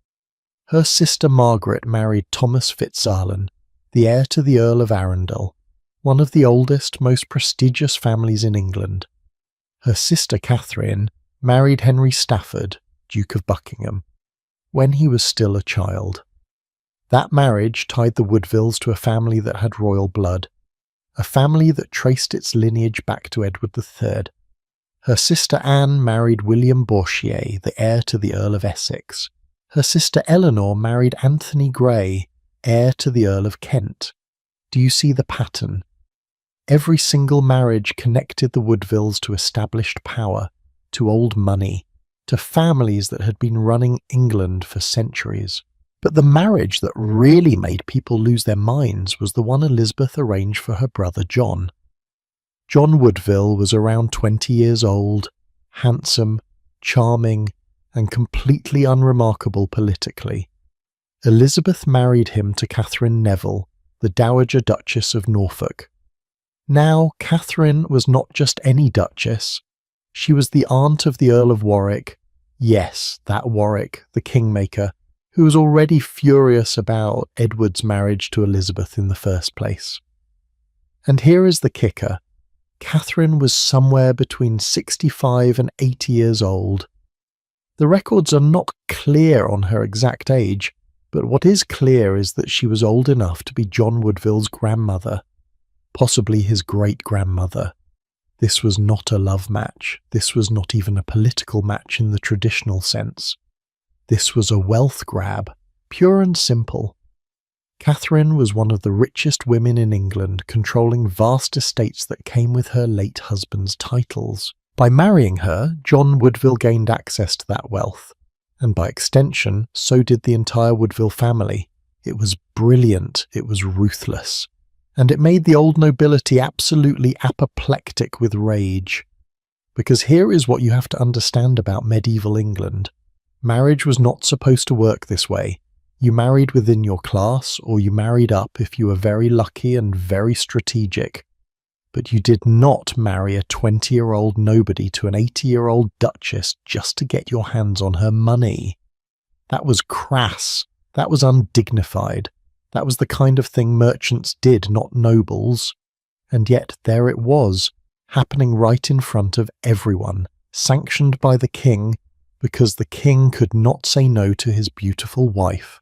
Her sister Margaret married Thomas Fitzalan, the heir to the Earl of Arundel, one of the oldest, most prestigious families in England. Her sister Catherine married Henry Stafford, Duke of Buckingham, when he was still a child. That marriage tied the Woodvilles to a family that had royal blood, a family that traced its lineage back to Edward III. Her sister Anne married William Bourchier, the heir to the Earl of Essex. Her sister Eleanor married Anthony Grey, heir to the Earl of Kent. Do you see the pattern? Every single marriage connected the Woodvilles to established power, to old money, to families that had been running England for centuries. But the marriage that really made people lose their minds was the one Elizabeth arranged for her brother John. John Woodville was around 20 years old, handsome, charming, and completely unremarkable politically. Elizabeth married him to Catherine Neville, the Dowager Duchess of Norfolk. Now, Catherine was not just any duchess. She was the aunt of the Earl of Warwick. Yes, that Warwick, the kingmaker, who was already furious about Edward's marriage to Elizabeth in the first place. And here is the kicker. Catherine was somewhere between 65 and 80 years old. The records are not clear on her exact age, but what is clear is that she was old enough to be John Woodville's grandmother, possibly his great-grandmother. This was not a love match. This was not even a political match in the traditional sense. This was a wealth grab, pure and simple. Catherine was one of the richest women in England, controlling vast estates that came with her late husband's titles. By marrying her, John Woodville gained access to that wealth, and by extension, so did the entire Woodville family. It was brilliant, it was ruthless, and it made the old nobility absolutely apoplectic with rage. Because here is what you have to understand about medieval England. Marriage was not supposed to work this way. You married within your class, or you married up if you were very lucky and very strategic. But you did not marry a 20-year-old nobody to an 80-year-old duchess just to get your hands on her money. That was crass. That was undignified. That was the kind of thing merchants did, not nobles. And yet there it was, happening right in front of everyone, sanctioned by the king, because the king could not say no to his beautiful wife.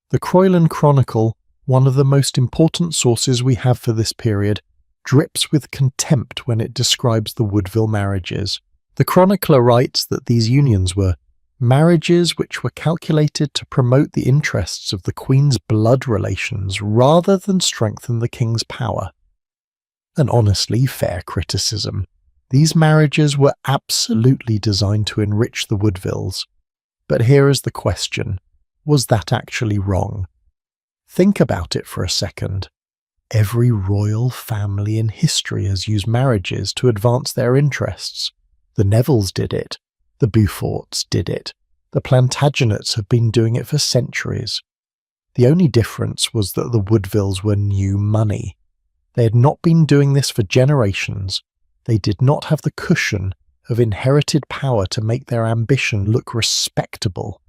The Croyland Chronicle, one of the most important sources we have for this period, drips with contempt when it describes the Woodville marriages. The chronicler writes that these unions were marriages which were calculated to promote the interests of the Queen's blood relations rather than strengthen the King's power. An honestly fair criticism. These marriages were absolutely designed to enrich the Woodvilles. But here is the question. Was that actually wrong? Think about it for a second. Every royal family in history has used marriages to advance their interests. The Nevilles did it. The Beauforts did it. The Plantagenets have been doing it for centuries. The only difference was that the Woodvilles were new money. They had not been doing this for generations. They did not have the cushion of inherited power to make their ambition look respectable.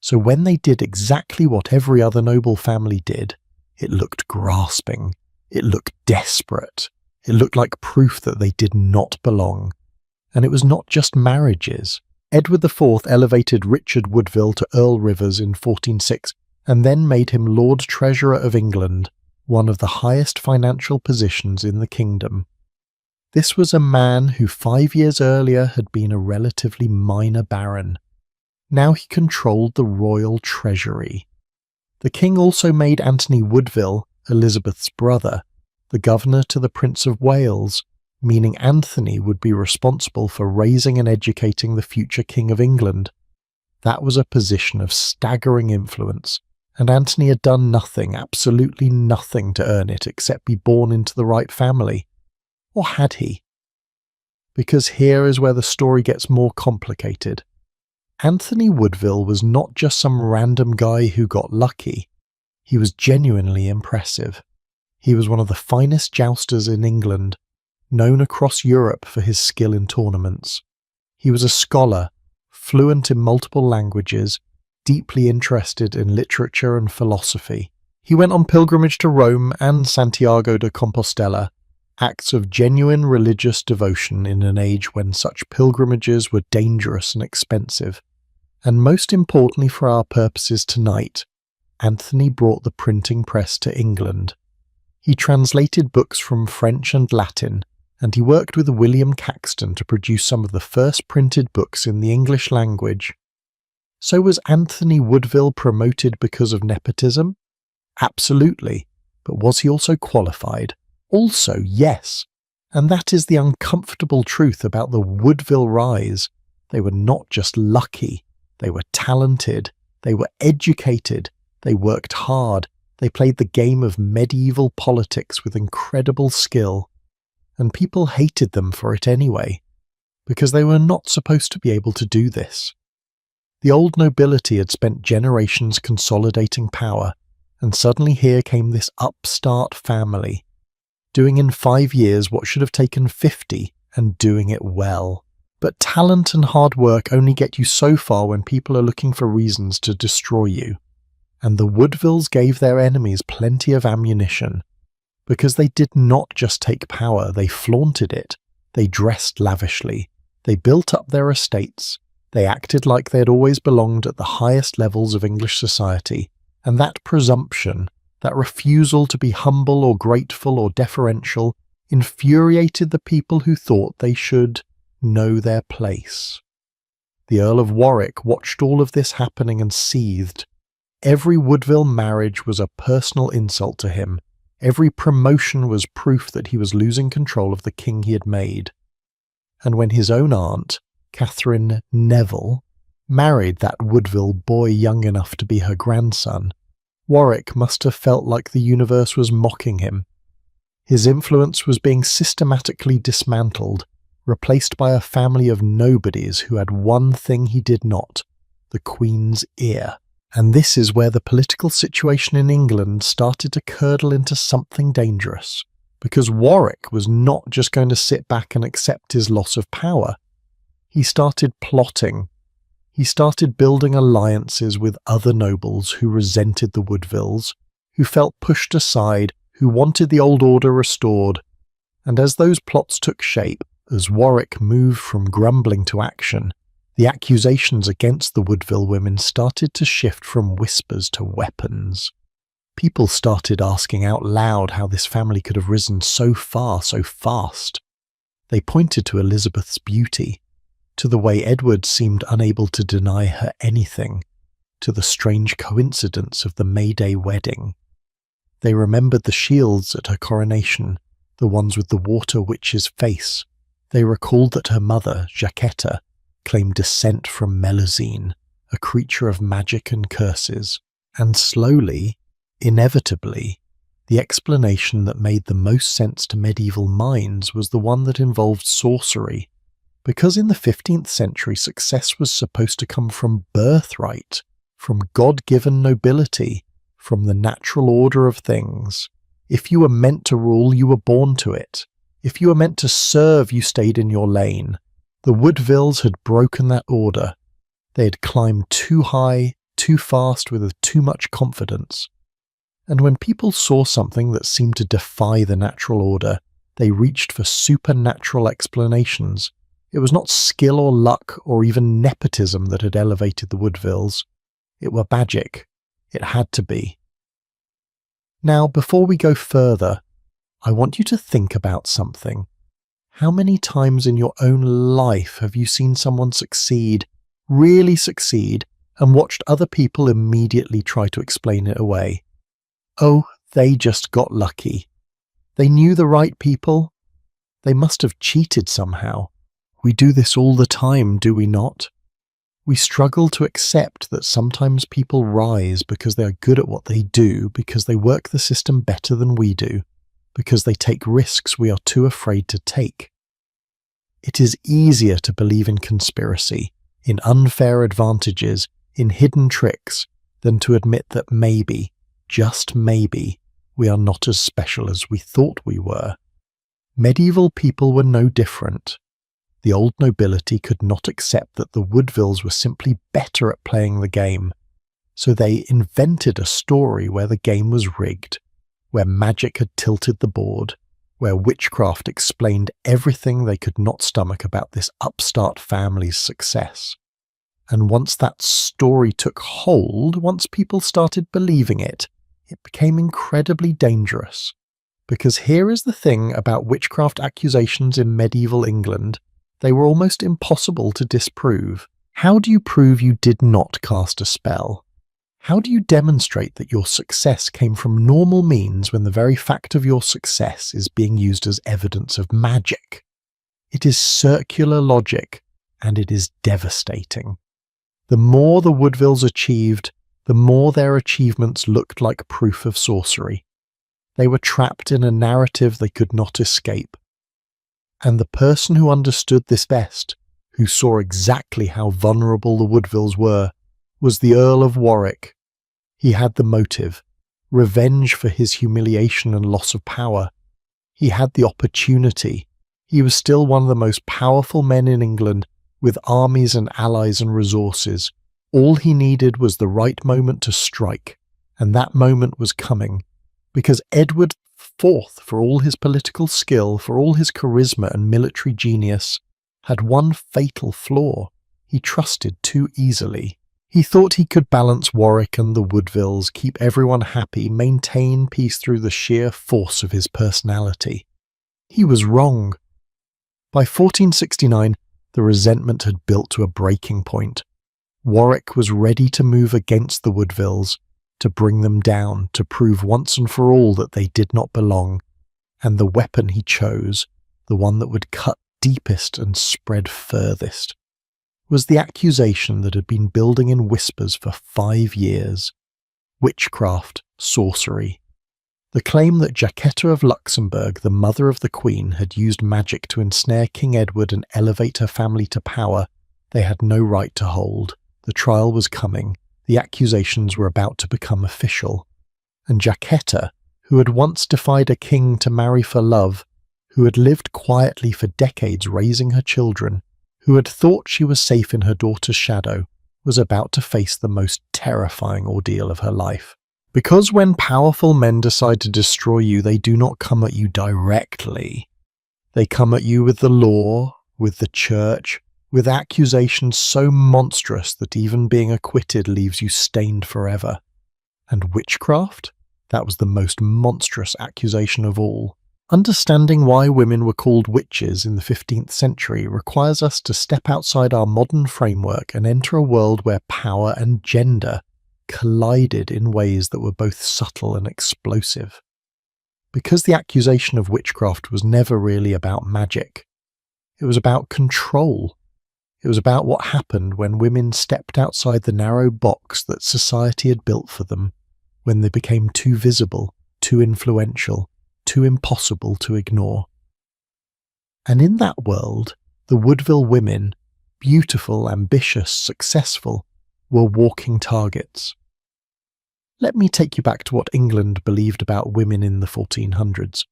So when they did exactly what every other noble family did, it looked grasping. It looked desperate. It looked like proof that they did not belong. And it was not just marriages. Edward IV elevated Richard Woodville to Earl Rivers in 1406 and then made him Lord Treasurer of England, one of the highest financial positions in the kingdom. This was a man who 5 years earlier had been a relatively minor baron. Now he controlled the royal treasury. The king also made Anthony Woodville, Elizabeth's brother, the governor to the Prince of Wales, meaning Anthony would be responsible for raising and educating the future King of England. That was a position of staggering influence, and Anthony had done nothing, absolutely nothing to earn it except be born into the right family. Or had he? Because here is where the story gets more complicated. Anthony Woodville was not just some random guy who got lucky. He was genuinely impressive. He was one of the finest jousters in England, known across Europe for his skill in tournaments. He was a scholar, fluent in multiple languages, deeply interested in literature and philosophy. He went on pilgrimage to Rome and Santiago de Compostela, acts of genuine religious devotion in an age when such pilgrimages were dangerous and expensive. And most importantly for our purposes tonight, Anthony brought the printing press to England. He translated books from French and Latin, and he worked with William Caxton to produce some of the first printed books in the English language. So was Anthony Woodville promoted because of nepotism? Absolutely. But was he also qualified? Also, yes. And that is the uncomfortable truth about the Woodville rise. They were not just lucky. They were talented. They were educated. They worked hard. They played the game of medieval politics with incredible skill. And people hated them for it anyway, because they were not supposed to be able to do this. The old nobility had spent generations consolidating power, and suddenly here came this upstart family, doing in 5 years what should have taken 50, and doing it well. But talent and hard work only get you so far when people are looking for reasons to destroy you. And the Woodvilles gave their enemies plenty of ammunition. Because they did not just take power, they flaunted it. They dressed lavishly. They built up their estates. They acted like they had always belonged at the highest levels of English society. And that presumption, that refusal to be humble or grateful or deferential, infuriated the people who thought they should know their place. The Earl of Warwick watched all of this happening and seethed. Every Woodville marriage was a personal insult to him. Every promotion was proof that he was losing control of the king he had made. And when his own aunt, Catherine Neville, married that Woodville boy young enough to be her grandson, Warwick must have felt like the universe was mocking him. His influence was being systematically dismantled, replaced by a family of nobodies who had one thing he did not, the Queen's ear. And this is where the political situation in England started to curdle into something dangerous, because Warwick was not just going to sit back and accept his loss of power. He started plotting. He started building alliances with other nobles who resented the Woodvilles, who felt pushed aside, who wanted the old order restored. And as those plots took shape, as Warwick moved from grumbling to action, the accusations against the Woodville women started to shift from whispers to weapons. People started asking out loud how this family could have risen so far so fast. They pointed to Elizabeth's beauty, to the way Edward seemed unable to deny her anything, to the strange coincidence of the May Day wedding. They remembered the shields at her coronation, the ones with the water witch's face. They recalled that her mother, Jacquetta, claimed descent from Melusine, a creature of magic and curses. And slowly, inevitably, the explanation that made the most sense to medieval minds was the one that involved sorcery, because in the 15th century success was supposed to come from birthright, from God-given nobility, from the natural order of things. If you were meant to rule, you were born to it. If you were meant to serve, you stayed in your lane. The Woodvilles had broken that order. They had climbed too high, too fast, with too much confidence. And when people saw something that seemed to defy the natural order, they reached for supernatural explanations. It was not skill or luck or even nepotism that had elevated the Woodvilles. It were magic. It had to be. Now, before we go further, I want you to think about something. How many times in your own life have you seen someone succeed, really succeed, and watched other people immediately try to explain it away? Oh, they just got lucky. They knew the right people. They must have cheated somehow. We do this all the time, do we not? We struggle to accept that sometimes people rise because they are good at what they do, because they work the system better than we do, because they take risks we are too afraid to take. It is easier to believe in conspiracy, in unfair advantages, in hidden tricks, than to admit that maybe, just maybe, we are not as special as we thought we were. Medieval people were no different. The old nobility could not accept that the Woodvilles were simply better at playing the game, so they invented a story where the game was rigged, where magic had tilted the board, where witchcraft explained everything they could not stomach about this upstart family's success. And once that story took hold, once people started believing it, it became incredibly dangerous. Because here is the thing about witchcraft accusations in medieval England. They were almost impossible to disprove. How do you prove you did not cast a spell? How do you demonstrate that your success came from normal means when the very fact of your success is being used as evidence of magic? It is circular logic, and it is devastating. The more the Woodvilles achieved, the more their achievements looked like proof of sorcery. They were trapped in a narrative they could not escape. And the person who understood this best, who saw exactly how vulnerable the Woodvilles were, was the Earl of Warwick. He had the motive, revenge for his humiliation and loss of power. He had the opportunity. He was still one of the most powerful men in England, with armies and allies and resources. All he needed was the right moment to strike, and that moment was coming, because Edward IV, for all his political skill, for all his charisma and military genius, had one fatal flaw. He trusted too easily. He thought he could balance Warwick and the Woodvilles, keep everyone happy, maintain peace through the sheer force of his personality. He was wrong. By 1469, the resentment had built to a breaking point. Warwick was ready to move against the Woodvilles, to bring them down, to prove once and for all that they did not belong. And the weapon he chose, the one that would cut deepest and spread furthest, was the accusation that had been building in whispers for 5 years. Witchcraft, sorcery. The claim that Jacquetta of Luxembourg, the mother of the Queen, had used magic to ensnare King Edward and elevate her family to power, they had no right to hold. The trial was coming. The accusations were about to become official. And Jacquetta, who had once defied a king to marry for love, who had lived quietly for decades raising her children, who had thought she was safe in her daughter's shadow, was about to face the most terrifying ordeal of her life. Because when powerful men decide to destroy you, they do not come at you directly. They come at you with the law, with the church, with accusations so monstrous that even being acquitted leaves you stained forever. And witchcraft? That was the most monstrous accusation of all. Understanding why women were called witches in the 15th century requires us to step outside our modern framework and enter a world where power and gender collided in ways that were both subtle and explosive. Because the accusation of witchcraft was never really about magic. It was about control. It was about what happened when women stepped outside the narrow box that society had built for them, when they became too visible, too influential, too impossible to ignore. And in that world, the Woodville women, beautiful, ambitious, successful, were walking targets. Let me take you back to what England believed about women in the 1400s.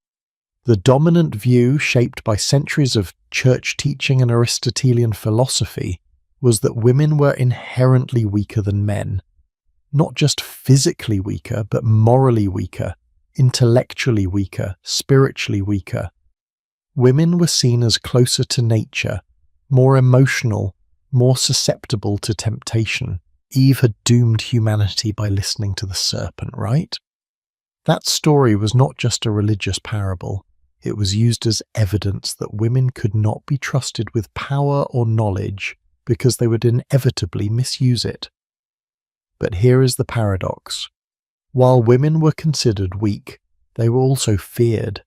The dominant view, shaped by centuries of church teaching and Aristotelian philosophy, was that women were inherently weaker than men. Not just physically weaker, but morally weaker, intellectually weaker, spiritually weaker. Women were seen as closer to nature, more emotional, more susceptible to temptation. Eve had doomed humanity by listening to the serpent, right? That story was not just a religious parable. It was used as evidence that women could not be trusted with power or knowledge because they would inevitably misuse it. But here is the paradox. While women were considered weak, they were also feared,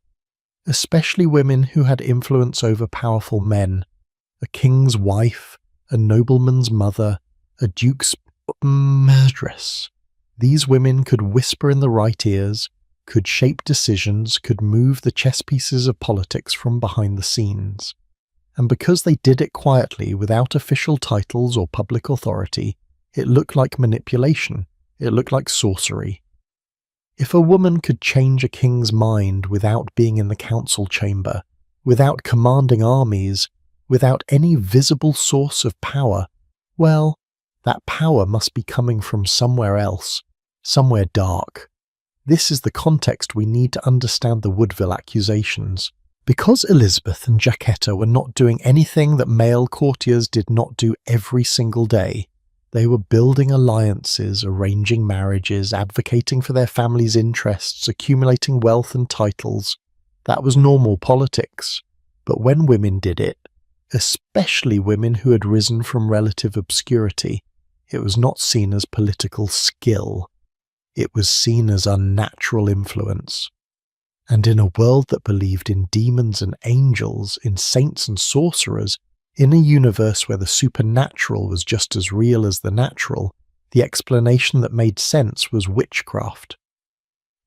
especially women who had influence over powerful men, a king's wife, a nobleman's mother, a duke's murderess. These women could whisper in the right ears, could shape decisions, could move the chess pieces of politics from behind the scenes. And because they did it quietly without official titles or public authority, it looked like manipulation, it looked like sorcery. If a woman could change a king's mind without being in the council chamber, without commanding armies, without any visible source of power, well, that power must be coming from somewhere else, somewhere dark. This is the context we need to understand the Woodville accusations. Because Elizabeth and Jacquetta were not doing anything that male courtiers did not do every single day, they were building alliances, arranging marriages, advocating for their families' interests, accumulating wealth and titles. That was normal politics. But when women did it, especially women who had risen from relative obscurity, it was not seen as political skill. It was seen as unnatural influence. And in a world that believed in demons and angels, in saints and sorcerers, in a universe where the supernatural was just as real as the natural, the explanation that made sense was witchcraft.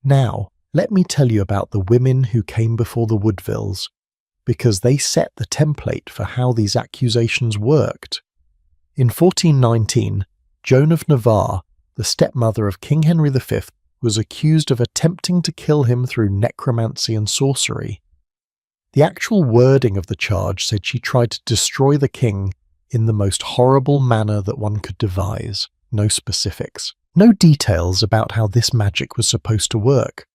Now, let me tell you about the women who came before the Woodvilles, because they set the template for how these accusations worked. In 1419, Joan of Navarre, the stepmother of King Henry V, was accused of attempting to kill him through necromancy and sorcery. The actual wording of the charge said she tried to destroy the king in the most horrible manner that one could devise. No specifics. No details about how this magic was supposed to work.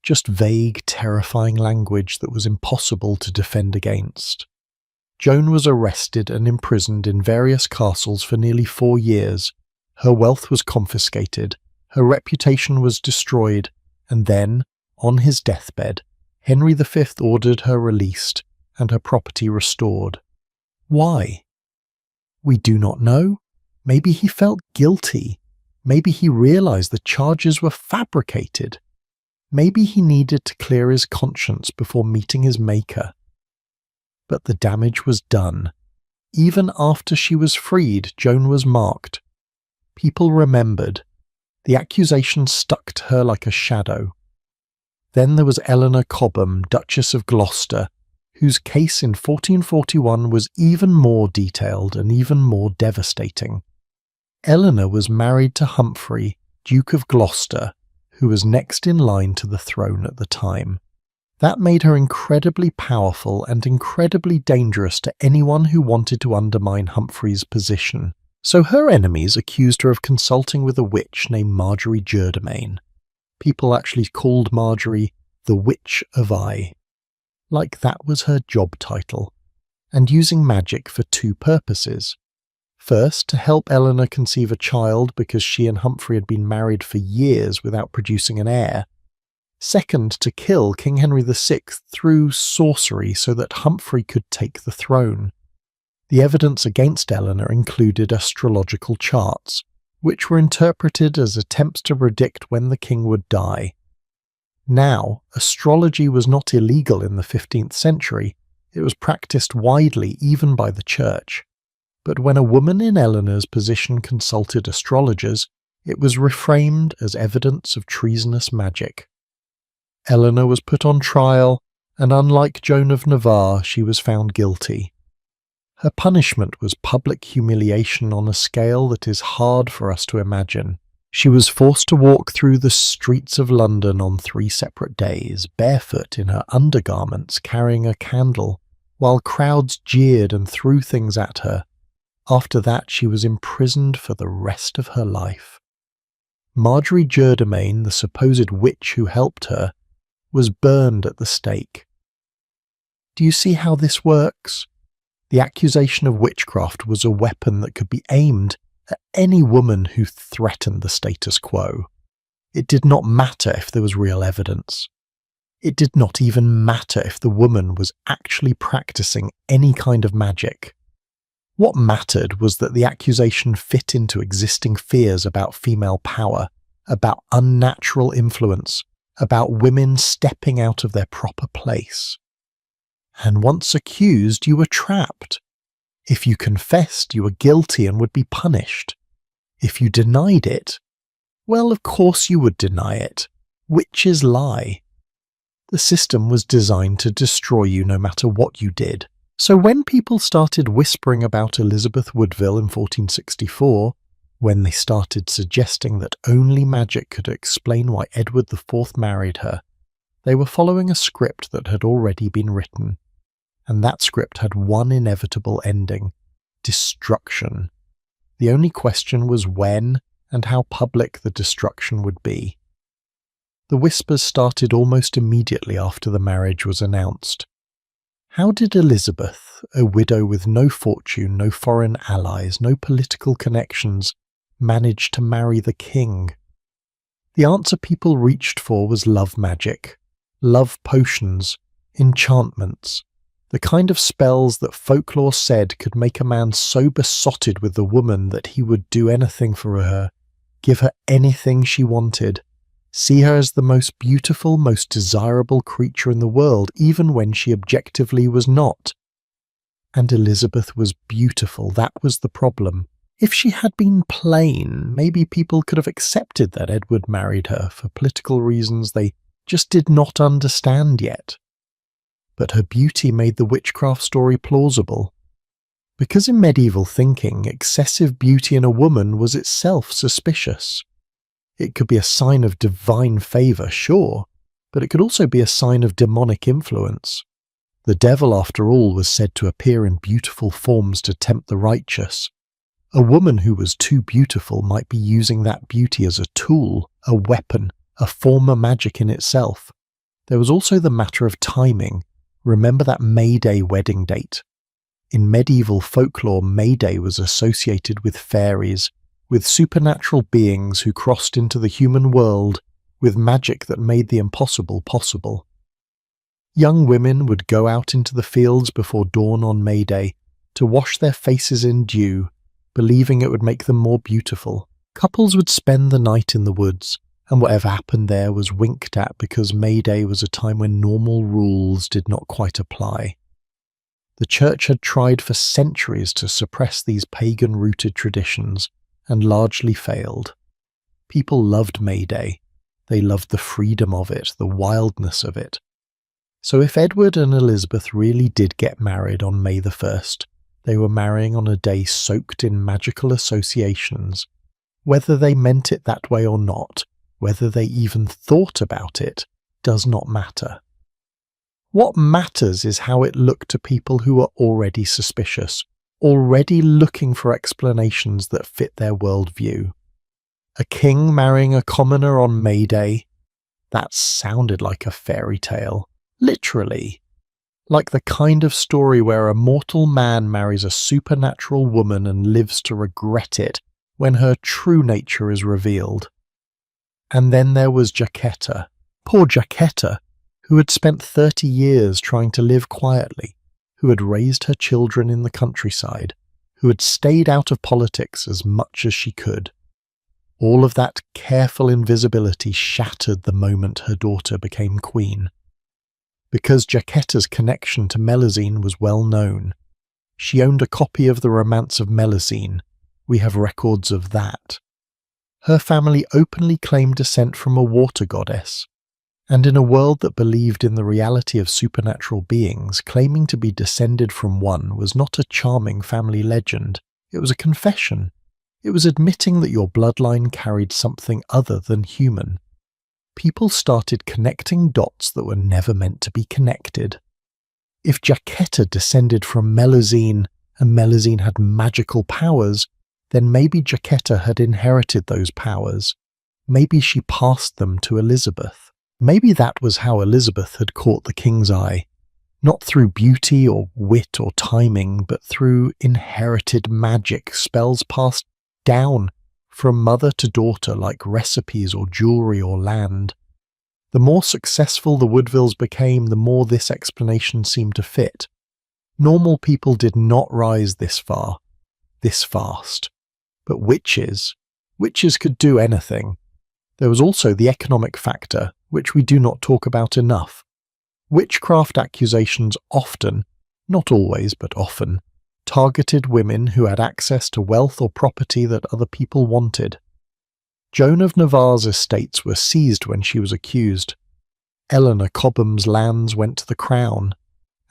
Just vague, terrifying language that was impossible to defend against. Joan was arrested and imprisoned in various castles for nearly 4 years. Her wealth was confiscated, her reputation was destroyed, and then, on his deathbed, Henry V ordered her released and her property restored. Why? We do not know. Maybe he felt guilty. Maybe he realized the charges were fabricated. Maybe he needed to clear his conscience before meeting his maker. But the damage was done. Even after she was freed, Joan was marked. People remembered. The accusation stuck to her like a shadow. Then there was Eleanor Cobham, Duchess of Gloucester, whose case in 1441 was even more detailed and even more devastating. Eleanor was married to Humphrey, Duke of Gloucester, who was next in line to the throne at the time. That made her incredibly powerful and incredibly dangerous to anyone who wanted to undermine Humphrey's position. So her enemies accused her of consulting with a witch named Marjorie Germain. People actually called Marjorie the Witch of Eye, like that was her job title, and using magic for two purposes. First, to help Eleanor conceive a child because she and Humphrey had been married for years without producing an heir. Second, to kill King Henry VI through sorcery so that Humphrey could take the throne. The evidence against Eleanor included astrological charts, which were interpreted as attempts to predict when the king would die. Now, astrology was not illegal in the 15th century. It was practiced widely even by the church. But when a woman in Eleanor's position consulted astrologers, it was reframed as evidence of treasonous magic. Eleanor was put on trial, and unlike Joan of Navarre, she was found guilty. Her punishment was public humiliation on a scale that is hard for us to imagine. She was forced to walk through the streets of London on 3 separate days, barefoot in her undergarments, carrying a candle, while crowds jeered and threw things at her. After that, she was imprisoned for the rest of her life. Marjorie Germain, the supposed witch who helped her, was burned at the stake. Do you see how this works? The accusation of witchcraft was a weapon that could be aimed at any woman who threatened the status quo. It did not matter if there was real evidence. It did not even matter if the woman was actually practicing any kind of magic. What mattered was that the accusation fit into existing fears about female power, about unnatural influence, about women stepping out of their proper place. And once accused, you were trapped. If you confessed, you were guilty and would be punished. If you denied it, well, of course you would deny it. Witches lie. The system was designed to destroy you no matter what you did. So when people started whispering about Elizabeth Woodville in 1464, when they started suggesting that only magic could explain why Edward IV married her, they were following a script that had already been written. And that script had one inevitable ending: destruction. The only question was when and how public the destruction would be. The whispers started almost immediately after the marriage was announced. How did Elizabeth, a widow with no fortune, no foreign allies, no political connections, manage to marry the king? The answer people reached for was love magic, love potions, enchantments, the kind of spells that folklore said could make a man so besotted with the woman that he would do anything for her, give her anything she wanted, see her as the most beautiful, most desirable creature in the world, even when she objectively was not. And Elizabeth was beautiful, that was the problem. If she had been plain, maybe people could have accepted that Edward married her for political reasons they just did not understand yet. But her beauty made the witchcraft story plausible. Because in medieval thinking, excessive beauty in a woman was itself suspicious. It could be a sign of divine favour, sure, but it could also be a sign of demonic influence. The devil, after all, was said to appear in beautiful forms to tempt the righteous. A woman who was too beautiful might be using that beauty as a tool, a weapon, a form of magic in itself. There was also the matter of timing. Remember that May Day wedding date. In medieval folklore, May Day was associated with fairies, with supernatural beings who crossed into the human world, with magic that made the impossible possible. Young women would go out into the fields before dawn on May Day to wash their faces in dew, believing it would make them more beautiful. Couples would spend the night in the woods, and whatever happened there was winked at because May Day was a time when normal rules did not quite apply. The church had tried for centuries to suppress these pagan-rooted traditions, and largely failed. People loved May Day. They loved the freedom of it, the wildness of it. So if Edward and Elizabeth really did get married on May the 1st, they were marrying on a day soaked in magical associations. Whether they meant it that way or not, whether they even thought about it, does not matter. What matters is how it looked to people who were already suspicious, already looking for explanations that fit their worldview. A king marrying a commoner on May Day? That sounded like a fairy tale. Literally. Like the kind of story where a mortal man marries a supernatural woman and lives to regret it when her true nature is revealed. And then there was Jacquetta. Poor Jacquetta, who had spent 30 years trying to live quietly, who had raised her children in the countryside, who had stayed out of politics as much as she could. All of that careful invisibility shattered the moment her daughter became queen. Because Jacquetta's connection to Melusine was well known. She owned a copy of the Romance of Melusine. We have records of that. Her family openly claimed descent from a water goddess. And in a world that believed in the reality of supernatural beings, claiming to be descended from one was not a charming family legend. It was a confession. It was admitting that your bloodline carried something other than human. People started connecting dots that were never meant to be connected. If Jacquetta descended from Melusine and Melusine had magical powers, then maybe Jacquetta had inherited those powers. Maybe she passed them to Elizabeth. Maybe that was how Elizabeth had caught the king's eye. Not through beauty or wit or timing, but through inherited magic, spells passed down from mother to daughter like recipes or jewelry or land. The more successful the Woodvilles became, the more this explanation seemed to fit. Normal people did not rise this far, this fast. But witches could do anything. There was also the economic factor, which we do not talk about enough. Witchcraft accusations often, not always but often, targeted women who had access to wealth or property that other people wanted. Joan of Navarre's estates were seized when she was accused. Eleanor Cobham's lands went to the crown,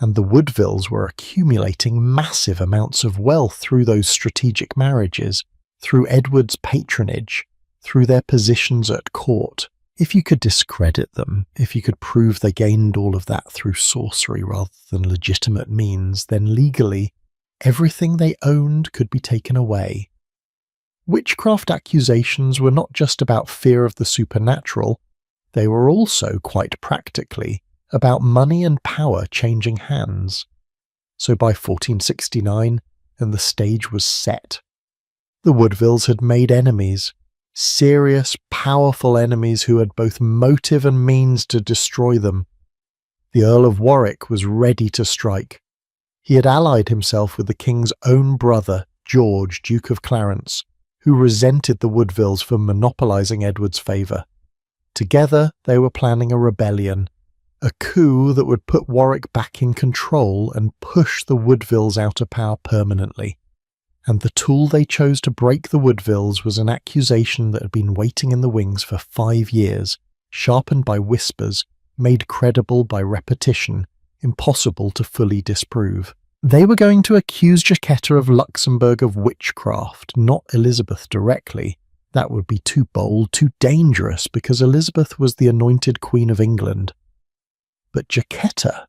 and the Woodvilles were accumulating massive amounts of wealth through those strategic marriages, through Edward's patronage, through their positions at court. If you could discredit them, if you could prove they gained all of that through sorcery rather than legitimate means, then legally, everything they owned could be taken away. Witchcraft accusations were not just about fear of the supernatural, they were also, quite practically, about money and power changing hands. So by 1469, and the stage was set. The Woodvilles had made enemies. Serious, powerful enemies who had both motive and means to destroy them. The Earl of Warwick was ready to strike. He had allied himself with the king's own brother, George, Duke of Clarence, who resented the Woodvilles for monopolising Edward's favour. Together they were planning a rebellion, a coup that would put Warwick back in control and push the Woodvilles out of power permanently. And the tool they chose to break the Woodvilles was an accusation that had been waiting in the wings for 5 years, sharpened by whispers, made credible by repetition, impossible to fully disprove. They were going to accuse Jacquetta of Luxembourg of witchcraft, not Elizabeth directly. That would be too bold, too dangerous, because Elizabeth was the anointed Queen of England. But Jacquetta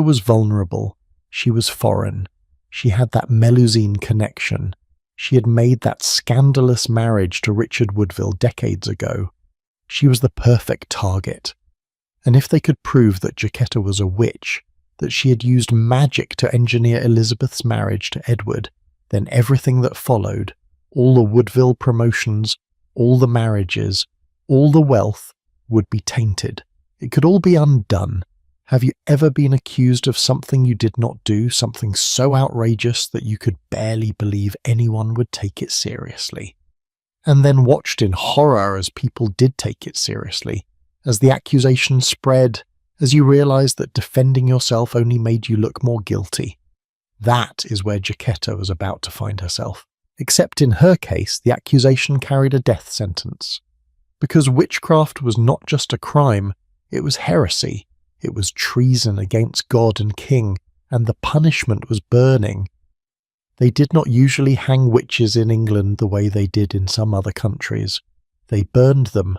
was vulnerable. She was foreign. She had that Melusine connection. She had made that scandalous marriage to Richard Woodville decades ago. She was the perfect target. And if they could prove that Jacquetta was a witch, that she had used magic to engineer Elizabeth's marriage to Edward, then everything that followed, all the Woodville promotions, all the marriages, all the wealth, would be tainted. It could all be undone. Have you ever been accused of something you did not do, something so outrageous that you could barely believe anyone would take it seriously? And then watched in horror as people did take it seriously, as the accusation spread, as you realised that defending yourself only made you look more guilty. That is where Jacquetta was about to find herself. Except in her case, the accusation carried a death sentence. Because witchcraft was not just a crime, it was heresy. It was treason against God and king, and the punishment was burning. They did not usually hang witches in England the way they did in some other countries. They burned them,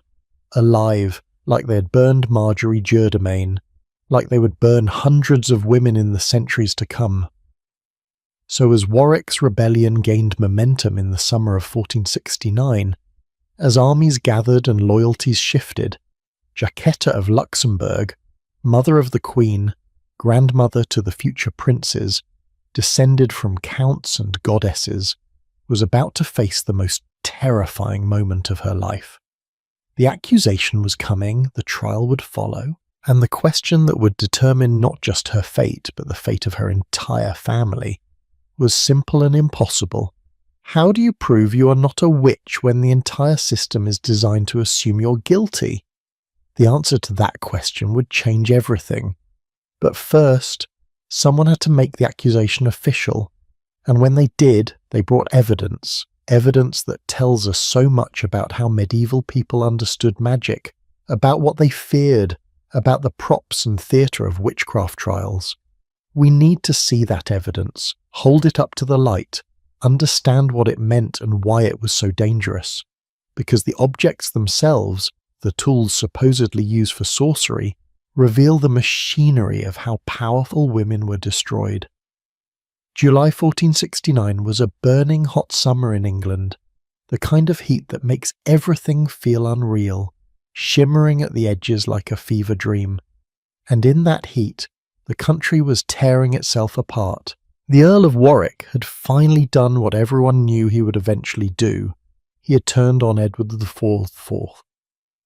alive, like they had burned Marjorie Germain, like they would burn hundreds of women in the centuries to come. So as Warwick's rebellion gained momentum in the summer of 1469, as armies gathered and loyalties shifted, Jacquetta of Luxembourg, mother of the Queen, grandmother to the future princes, descended from counts and goddesses, was about to face the most terrifying moment of her life. The accusation was coming, the trial would follow, and the question that would determine not just her fate, but the fate of her entire family, was simple and impossible. How do you prove you are not a witch when the entire system is designed to assume you're guilty? The answer to that question would change everything. But first, someone had to make the accusation official, and when they did, they brought evidence that tells us so much about how medieval people understood magic, about what they feared, about the props and theatre of witchcraft trials. We need to see that evidence, hold it up to the light, understand what it meant and why it was so dangerous. Because the objects themselves, the tools supposedly used for sorcery, reveal the machinery of how powerful women were destroyed. July 1469 was a burning hot summer in England, the kind of heat that makes everything feel unreal, shimmering at the edges like a fever dream. And in that heat, the country was tearing itself apart. The Earl of Warwick had finally done what everyone knew he would eventually do. He had turned on Edward IV.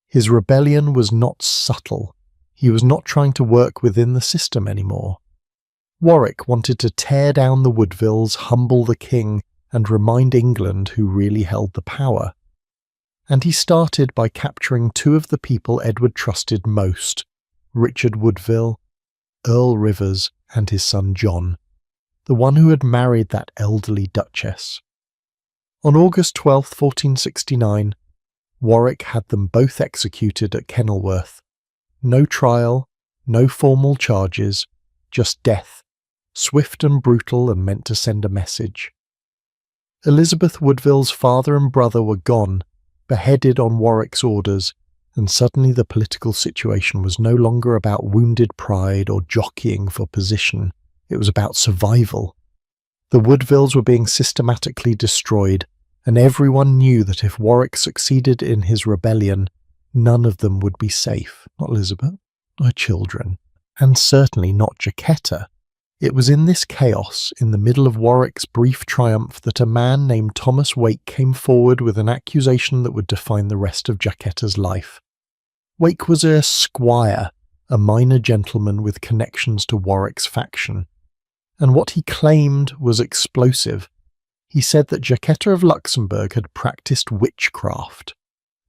His rebellion was not subtle. He was not trying to work within the system anymore. Warwick wanted to tear down the Woodvilles, humble the king, and remind England who really held the power. And he started by capturing two of the people Edward trusted most, Richard Woodville, Earl Rivers, and his son John, the one who had married that elderly duchess. On August 12, 1469, Warwick had them both executed at Kenilworth. No trial, no formal charges, just death, swift and brutal and meant to send a message. Elizabeth Woodville's father and brother were gone, beheaded on Warwick's orders, and suddenly the political situation was no longer about wounded pride or jockeying for position. It was about survival. The Woodvilles were being systematically destroyed, and everyone knew that if Warwick succeeded in his rebellion, none of them would be safe. Not Elizabeth, not her children, and certainly not Jacquetta. It was in this chaos, in the middle of Warwick's brief triumph, that a man named Thomas Wake came forward with an accusation that would define the rest of Jacquetta's life. Wake was a squire, a minor gentleman with connections to Warwick's faction, and what he claimed was explosive. He said that Jacquetta of Luxembourg had practiced witchcraft.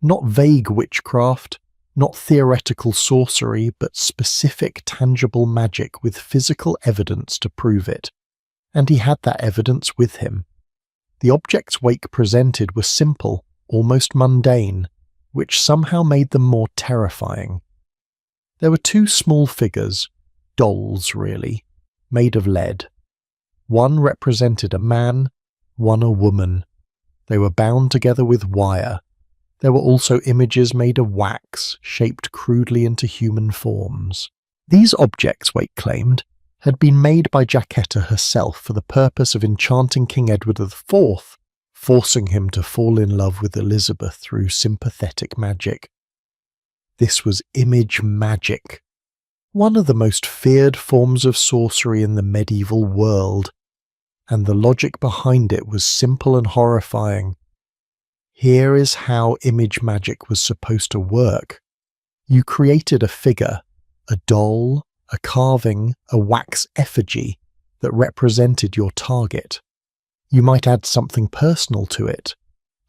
Not vague witchcraft, not theoretical sorcery, but specific tangible magic with physical evidence to prove it. And he had that evidence with him. The objects Wake presented were simple, almost mundane, which somehow made them more terrifying. There were two small figures, dolls really, made of lead. One represented a man, one a woman. They were bound together with wire. There were also images made of wax, shaped crudely into human forms. These objects, Wake claimed, had been made by Jacquetta herself for the purpose of enchanting King Edward IV, forcing him to fall in love with Elizabeth through sympathetic magic. This was image magic, one of the most feared forms of sorcery in the medieval world, and the logic behind it was simple and horrifying. Here is how image magic was supposed to work. You created a figure, a doll, a carving, a wax effigy that represented your target. You might add something personal to it,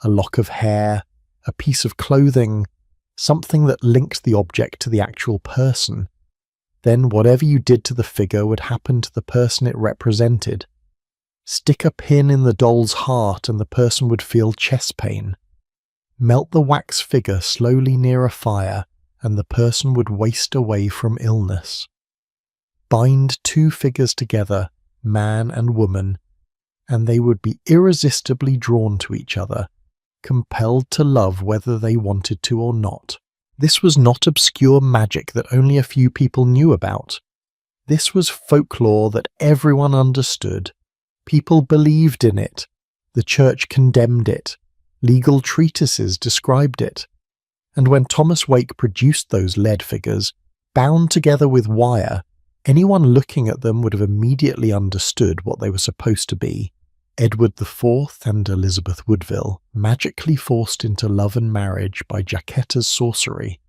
a lock of hair, a piece of clothing, something that linked the object to the actual person. Then whatever you did to the figure would happen to the person it represented. Stick a pin in the doll's heart and the person would feel chest pain. Melt the wax figure slowly near a fire and the person would waste away from illness. Bind two figures together, man and woman, and they would be irresistibly drawn to each other, compelled to love whether they wanted to or not. This was not obscure magic that only a few people knew about. This was folklore that everyone understood, People believed in it. The church condemned it. Legal treatises described it. And when Thomas Wake produced those lead figures, bound together with wire, anyone looking at them would have immediately understood what they were supposed to be. Edward IV and Elizabeth Woodville, magically forced into love and marriage by Jacquetta's sorcery.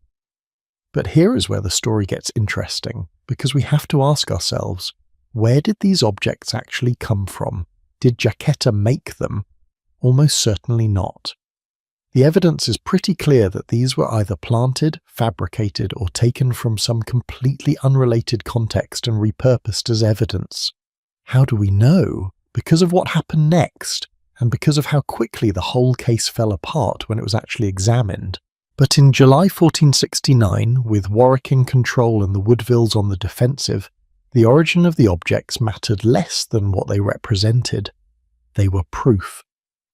But here is where the story gets interesting, because we have to ask ourselves, where did these objects actually come from? Did Jacquetta make them? Almost certainly not. The evidence is pretty clear that these were either planted, fabricated, or taken from some completely unrelated context and repurposed as evidence. How do we know? Because of what happened next, and because of how quickly the whole case fell apart when it was actually examined. But in July 1469, with Warwick in control and the Woodvilles on the defensive, the origin of the objects mattered less than what they represented. They were proof.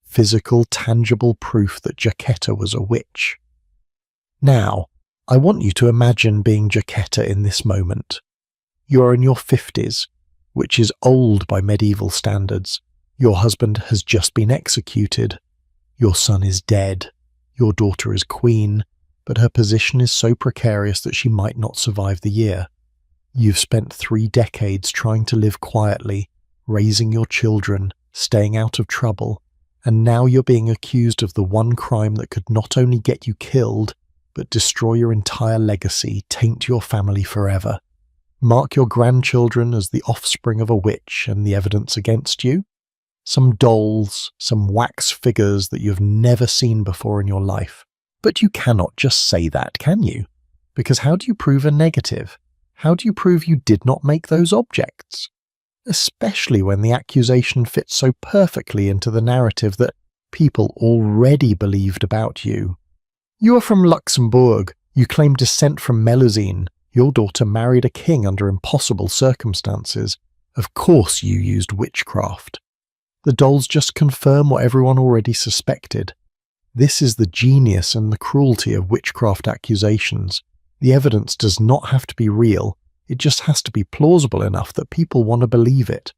Physical, tangible proof that Jacquetta was a witch. Now, I want you to imagine being Jacquetta in this moment. You are in your 50s, which is old by medieval standards. Your husband has just been executed. Your son is dead. Your daughter is queen, but her position is so precarious that she might not survive the year. You've spent 3 decades trying to live quietly, raising your children, staying out of trouble, and now you're being accused of the one crime that could not only get you killed, but destroy your entire legacy, taint your family forever. Mark your grandchildren as the offspring of a witch and the evidence against you. Some dolls, some wax figures that you've never seen before in your life. But you cannot just say that, can you? Because how do you prove a negative? How do you prove you did not make those objects? Especially when the accusation fits so perfectly into the narrative that people already believed about you. You are from Luxembourg. You claim descent from Melusine. Your daughter married a king under impossible circumstances. Of course you used witchcraft. The dolls just confirm what everyone already suspected. This is the genius and the cruelty of witchcraft accusations. The evidence does not have to be real. It just has to be plausible enough that people want to believe it.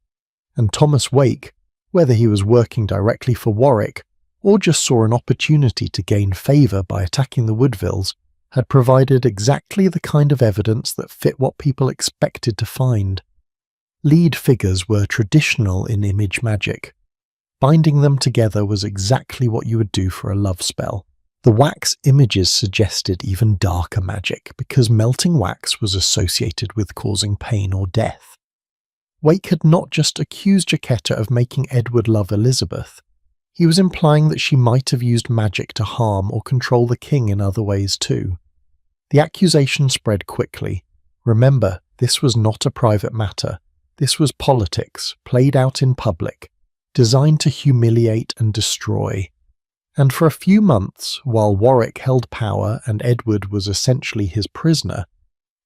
And Thomas Wake, whether he was working directly for Warwick or just saw an opportunity to gain favour by attacking the Woodvilles, had provided exactly the kind of evidence that fit what people expected to find. Lead figures were traditional in image magic. Binding them together was exactly what you would do for a love spell. The wax images suggested even darker magic because melting wax was associated with causing pain or death. Wake had not just accused Jacquetta of making Edward love Elizabeth. He was implying that she might have used magic to harm or control the king in other ways too. The accusation spread quickly. Remember, this was not a private matter. This was politics, played out in public, designed to humiliate and destroy. And for a few months, while Warwick held power and Edward was essentially his prisoner,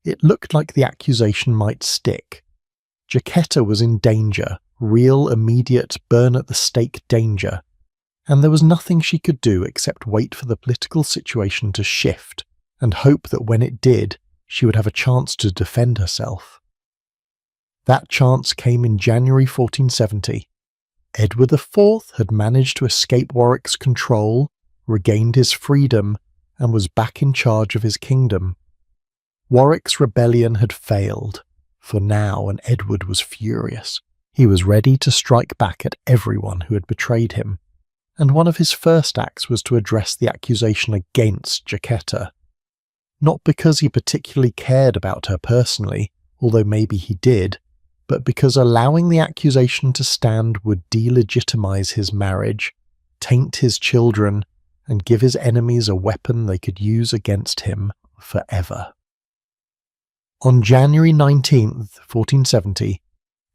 it looked like the accusation might stick. Jacquetta was in danger, real, immediate, burn-at-the-stake danger, and there was nothing she could do except wait for the political situation to shift and hope that when it did, she would have a chance to defend herself. That chance came in January 1470. Edward IV had managed to escape Warwick's control, regained his freedom, and was back in charge of his kingdom. Warwick's rebellion had failed, for now, and Edward was furious. He was ready to strike back at everyone who had betrayed him, and one of his first acts was to address the accusation against Jacquetta. Not because he particularly cared about her personally, although maybe he did, but because allowing the accusation to stand would delegitimize his marriage, taint his children, and give his enemies a weapon they could use against him forever. On January 19th, 1470,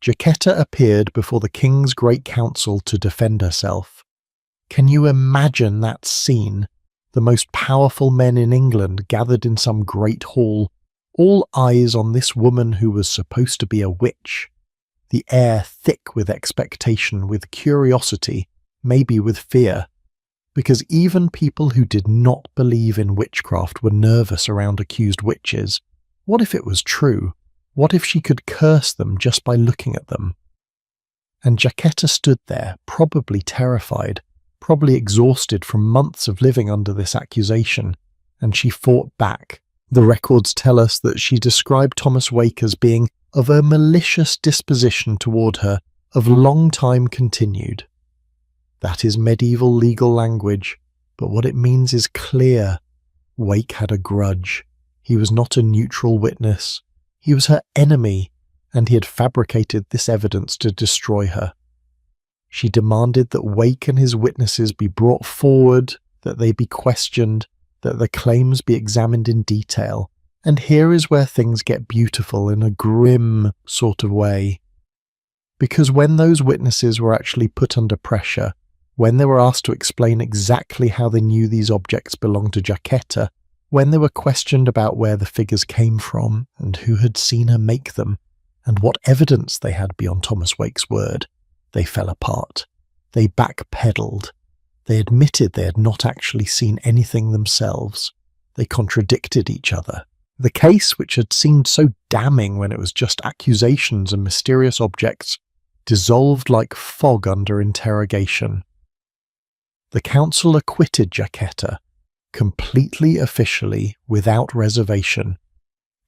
Jacquetta appeared before the King's Great Council to defend herself. Can you imagine that scene? The most powerful men in England gathered in some great hall, all eyes on this woman who was supposed to be a witch. The air thick with expectation, with curiosity, maybe with fear, because even people who did not believe in witchcraft were nervous around accused witches. What if it was true? What if she could curse them just by looking at them? And Jacquetta stood there, probably terrified, probably exhausted from months of living under this accusation, and she fought back. The records tell us that she described Thomas Wake as being of a malicious disposition toward her, of long time continued. That is medieval legal language, but what it means is clear. Wake had a grudge. He was not a neutral witness. He was her enemy, and he had fabricated this evidence to destroy her. She demanded that Wake and his witnesses be brought forward, that they be questioned, that the claims be examined in detail. And here is where things get beautiful in a grim sort of way. Because when those witnesses were actually put under pressure, when they were asked to explain exactly how they knew these objects belonged to Jacquetta, when they were questioned about where the figures came from and who had seen her make them, and what evidence they had beyond Thomas Wake's word, they fell apart. They backpedaled. They admitted they had not actually seen anything themselves. They contradicted each other. The case, which had seemed so damning when it was just accusations and mysterious objects, dissolved like fog under interrogation. The council acquitted Jacquetta, completely officially, without reservation.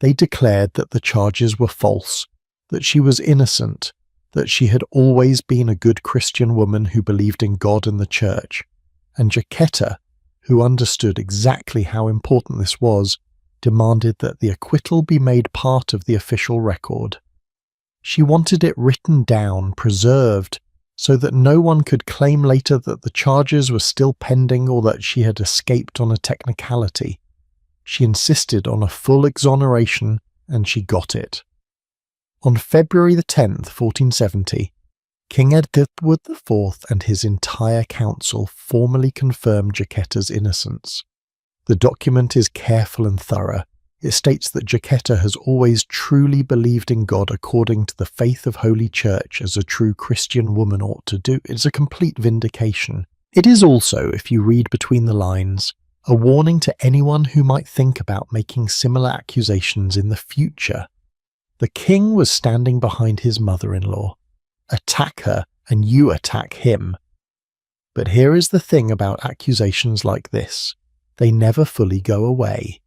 They declared that the charges were false, that she was innocent, that she had always been a good Christian woman who believed in God and the Church. And Jacquetta, who understood exactly how important this was, demanded that the acquittal be made part of the official record. She wanted it written down, preserved, so that no one could claim later that the charges were still pending or that she had escaped on a technicality. She insisted on a full exoneration, and she got it. On February the 10th, 1470, King Edward IV and his entire council formally confirmed Jacquetta's innocence. The document is careful and thorough. It states that Jacquetta has always truly believed in God according to the faith of Holy Church as a true Christian woman ought to do. It's a complete vindication. It is also, if you read between the lines, a warning to anyone who might think about making similar accusations in the future. The king was standing behind his mother-in-law. Attack her, and you attack him. But here is the thing about accusations like this. They never fully go away.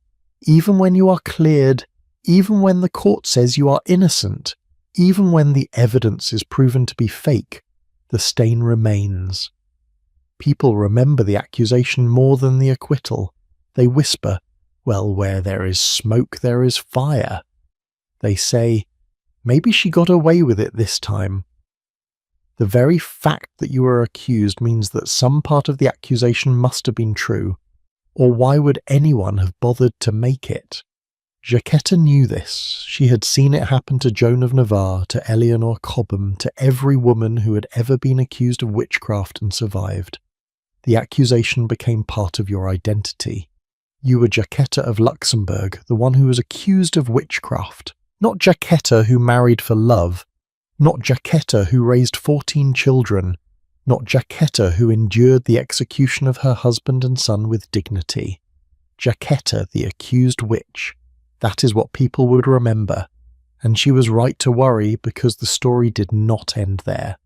Even when you are cleared, even when the court says you are innocent, even when the evidence is proven to be fake, the stain remains. People remember the accusation more than the acquittal. They whisper, well, where there is smoke, there is fire. They say, maybe she got away with it this time. The very fact that you are accused means that some part of the accusation must have been true. Or why would anyone have bothered to make it? Jacquetta knew this. She had seen it happen to Joan of Navarre, to Eleanor Cobham, to every woman who had ever been accused of witchcraft and survived. The accusation became part of your identity. You were Jacquetta of Luxembourg, the one who was accused of witchcraft. Not Jacquetta who married for love. Not Jacquetta who raised 14 children. Not Jacquetta who endured the execution of her husband and son with dignity. Jacquetta, the accused witch. That is what people would remember. And she was right to worry because the story did not end there.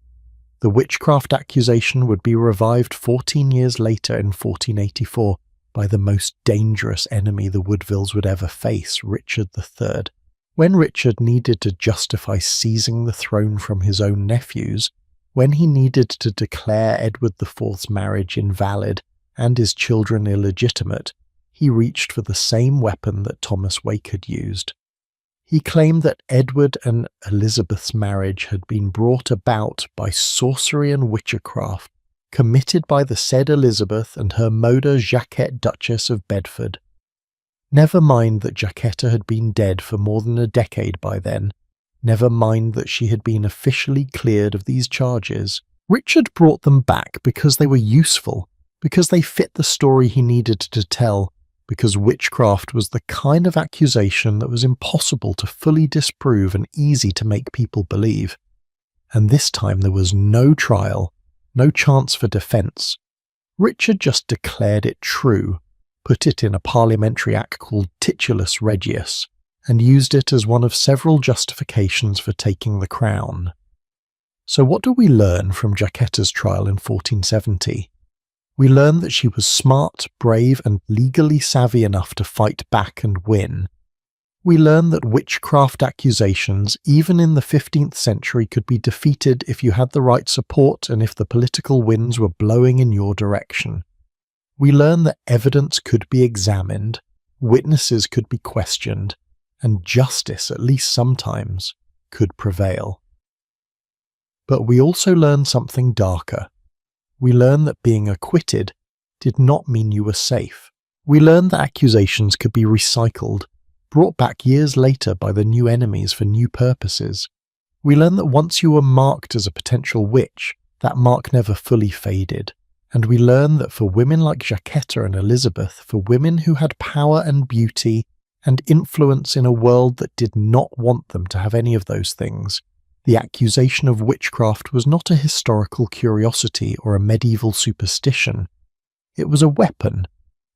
The witchcraft accusation would be revived 14 years later in 1484 by the most dangerous enemy the Woodvilles would ever face, Richard III. When Richard needed to justify seizing the throne from his own nephews, when he needed to declare Edward IV's marriage invalid and his children illegitimate, he reached for the same weapon that Thomas Wake had used. He claimed that Edward and Elizabeth's marriage had been brought about by sorcery and witchcraft, committed by the said Elizabeth and her moder Jacquette, Duchess of Bedford. Never mind that Jacquetta had been dead for more than a decade by then. Never mind that she had been officially cleared of these charges. Richard brought them back because they were useful, because they fit the story he needed to tell, because witchcraft was the kind of accusation that was impossible to fully disprove and easy to make people believe. And this time there was no trial, no chance for defence. Richard just declared it true, put it in a parliamentary act called Titulus Regius, and used it as one of several justifications for taking the crown. So what do we learn from Jacquetta's trial in 1470? We learn that she was smart, brave, and legally savvy enough to fight back and win. We learn that witchcraft accusations, even in the 15th century, could be defeated if you had the right support and if the political winds were blowing in your direction. We learn that evidence could be examined, witnesses could be questioned, and justice, at least sometimes, could prevail. But we also learn something darker. We learn that being acquitted did not mean you were safe. We learn that accusations could be recycled, brought back years later by the new enemies for new purposes. We learn that once you were marked as a potential witch, that mark never fully faded. And we learn that for women like Jacquetta and Elizabeth, for women who had power and beauty and influence in a world that did not want them to have any of those things, the accusation of witchcraft was not a historical curiosity or a medieval superstition. It was a weapon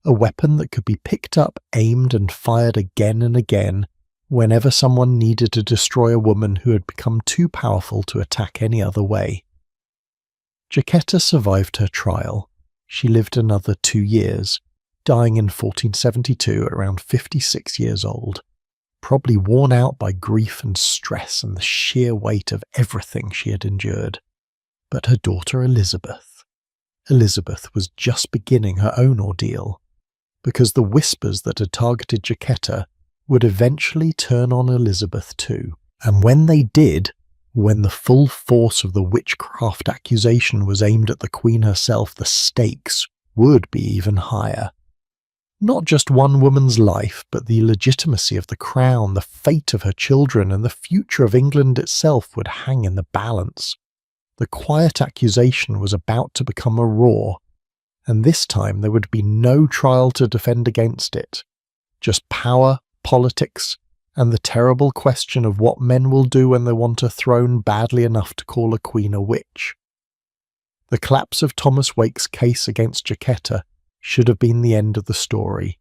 that could be picked up, aimed, and fired again and again whenever someone needed to destroy a woman who had become too powerful to attack any other way. Jacquetta survived her trial. She lived another 2 years, dying in 1472 at around 56 years old, probably worn out by grief and stress and the sheer weight of everything she had endured. But her daughter Elizabeth was just beginning her own ordeal, because the whispers that had targeted Jacquetta would eventually turn on Elizabeth too. And when they did, when the full force of the witchcraft accusation was aimed at the Queen herself, the stakes would be even higher. Not just one woman's life, but the legitimacy of the crown, the fate of her children, and the future of England itself would hang in the balance. The quiet accusation was about to become a roar, and this time there would be no trial to defend against it. Just power, politics, and the terrible question of what men will do when they want a throne badly enough to call a queen a witch. The collapse of Thomas Wake's case against Jacquetta should have been the end of the story.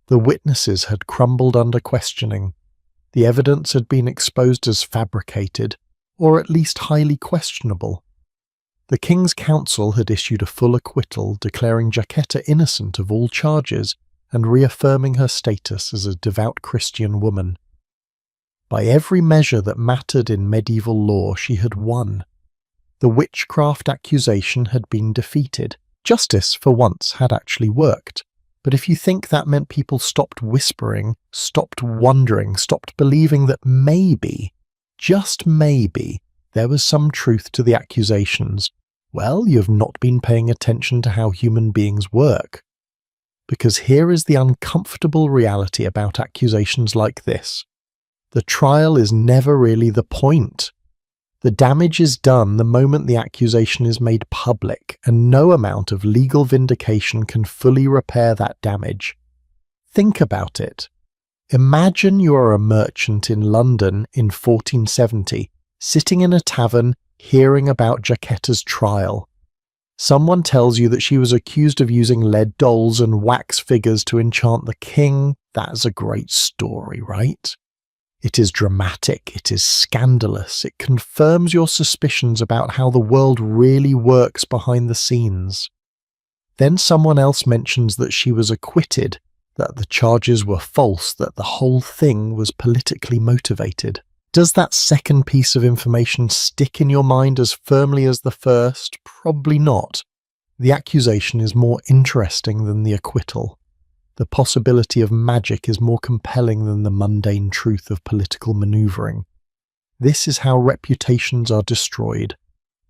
The witnesses had crumbled under questioning. The evidence had been exposed as fabricated, or at least highly questionable. The King's Council had issued a full acquittal, declaring Jacquetta innocent of all charges and reaffirming her status as a devout Christian woman. By every measure that mattered in medieval law, she had won. The witchcraft accusation had been defeated. Justice, for once, had actually worked. But if you think that meant people stopped whispering, stopped wondering, stopped believing that maybe, just maybe, there was some truth to the accusations, well, you've not been paying attention to how human beings work. Because here is the uncomfortable reality about accusations like this. The trial is never really the point. The damage is done the moment the accusation is made public, and no amount of legal vindication can fully repair that damage. Think about it. Imagine you are a merchant in London in 1470, sitting in a tavern, hearing about Jacquetta's trial. Someone tells you that she was accused of using lead dolls and wax figures to enchant the king. That's a great story, right? It is dramatic, it is scandalous, it confirms your suspicions about how the world really works behind the scenes. Then someone else mentions that she was acquitted, that the charges were false, that the whole thing was politically motivated. Does that second piece of information stick in your mind as firmly as the first? Probably not. The accusation is more interesting than the acquittal. The possibility of magic is more compelling than the mundane truth of political maneuvering. This is how reputations are destroyed,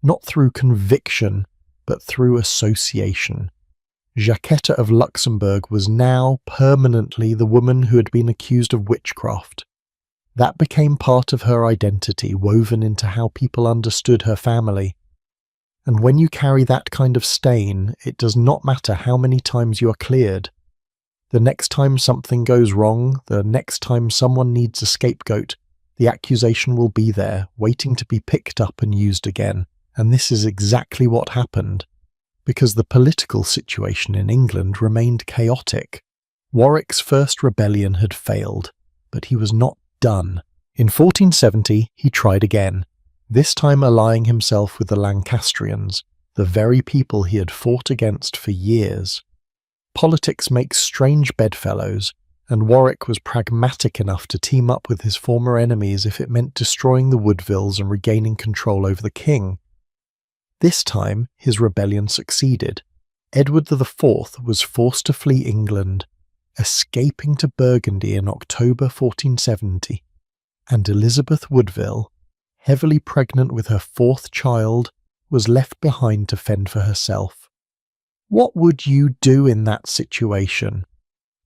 not through conviction, but through association. Jacquetta of Luxembourg was now permanently the woman who had been accused of witchcraft. That became part of her identity, woven into how people understood her family. And when you carry that kind of stain, it does not matter how many times you are cleared. The next time something goes wrong, the next time someone needs a scapegoat, the accusation will be there, waiting to be picked up and used again. And this is exactly what happened, because the political situation in England remained chaotic. Warwick's first rebellion had failed, but he was not done. In 1470, he tried again. this time allying himself with the Lancastrians, the very people he had fought against for years. Politics makes strange bedfellows, and Warwick was pragmatic enough to team up with his former enemies if it meant destroying the Woodvilles and regaining control over the king. This time, his rebellion succeeded. Edward IV was forced to flee England, escaping to Burgundy in October 1470, and Elizabeth Woodville, heavily pregnant with her fourth child, was left behind to fend for herself. What would you do in that situation?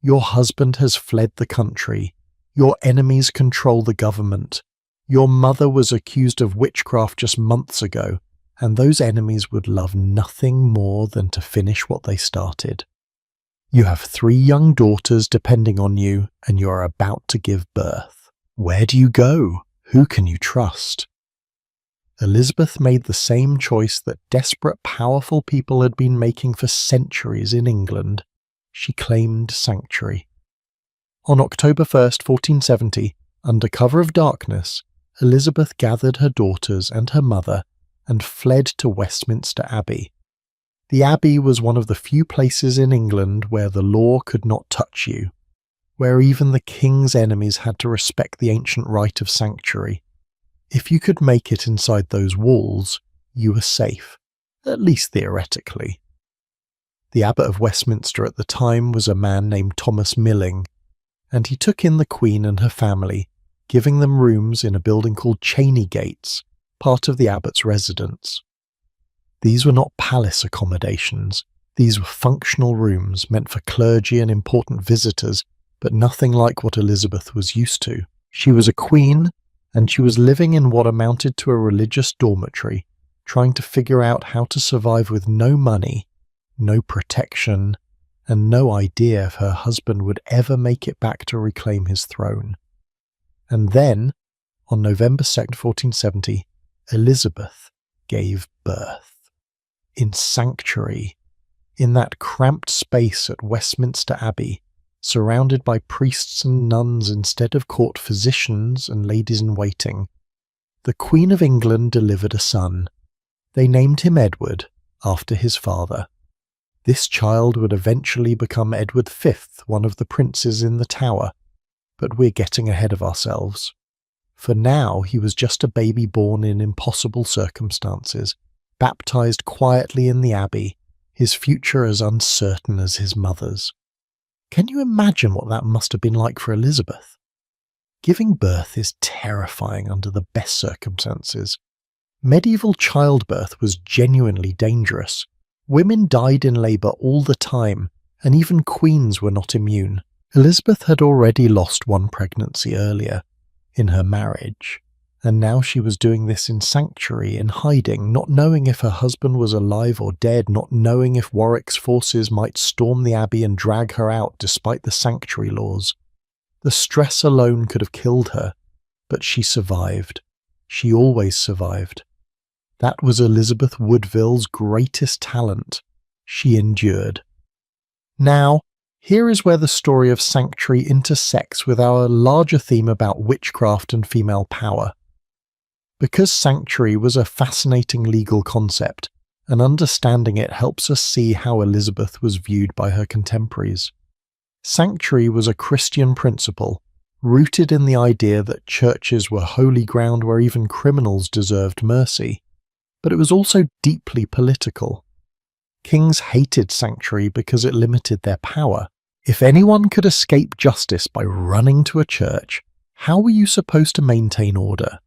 Your husband has fled the country. Your enemies control the government. Your mother was accused of witchcraft just months ago, and those enemies would love nothing more than to finish what they started. You have 3 young daughters depending on you, and you are about to give birth. Where do you go? Who can you trust? Elizabeth made the same choice that desperate, powerful people had been making for centuries in England. She claimed sanctuary. On October 1st, 1470, under cover of darkness, Elizabeth gathered her daughters and her mother and fled to Westminster Abbey. The Abbey was one of the few places in England where the law could not touch you, where even the king's enemies had to respect the ancient right of sanctuary. If you could make it inside those walls, you were safe, at least theoretically. The Abbot of Westminster at the time was a man named Thomas Milling, and he took in the Queen and her family, giving them rooms in a building called Cheney Gates, part of the abbot's residence. These were not palace accommodations. These were functional rooms meant for clergy and important visitors, but nothing like what Elizabeth was used to. She was a queen, and she was living in what amounted to a religious dormitory, trying to figure out how to survive with no money, no protection, and no idea if her husband would ever make it back to reclaim his throne. And then, on November 2nd, 1470, Elizabeth gave birth. In sanctuary, in that cramped space at Westminster Abbey, surrounded by priests and nuns instead of court physicians and ladies-in-waiting, the Queen of England delivered a son. They named him Edward, after his father. This child would eventually become Edward V, one of the princes in the Tower, but we're getting ahead of ourselves. For now, he was just a baby born in impossible circumstances, baptized quietly in the Abbey, his future as uncertain as his mother's. Can you imagine what that must have been like for Elizabeth? Giving birth is terrifying under the best circumstances. Medieval childbirth was genuinely dangerous. Women died in labour all the time, and even queens were not immune. Elizabeth had already lost one pregnancy earlier, in her marriage, and now she was doing this in sanctuary, in hiding, not knowing if her husband was alive or dead, not knowing if Warwick's forces might storm the abbey and drag her out despite the sanctuary laws. The stress alone could have killed her, but she survived. She always survived. That was Elizabeth Woodville's greatest talent. She endured. Now, here is where the story of sanctuary intersects with our larger theme about witchcraft and female power. Because sanctuary was a fascinating legal concept, and understanding it helps us see how Elizabeth was viewed by her contemporaries. Sanctuary was a Christian principle, rooted in the idea that churches were holy ground where even criminals deserved mercy. But it was also deeply political. Kings hated sanctuary because it limited their power. If anyone could escape justice by running to a church, how were you supposed to maintain order?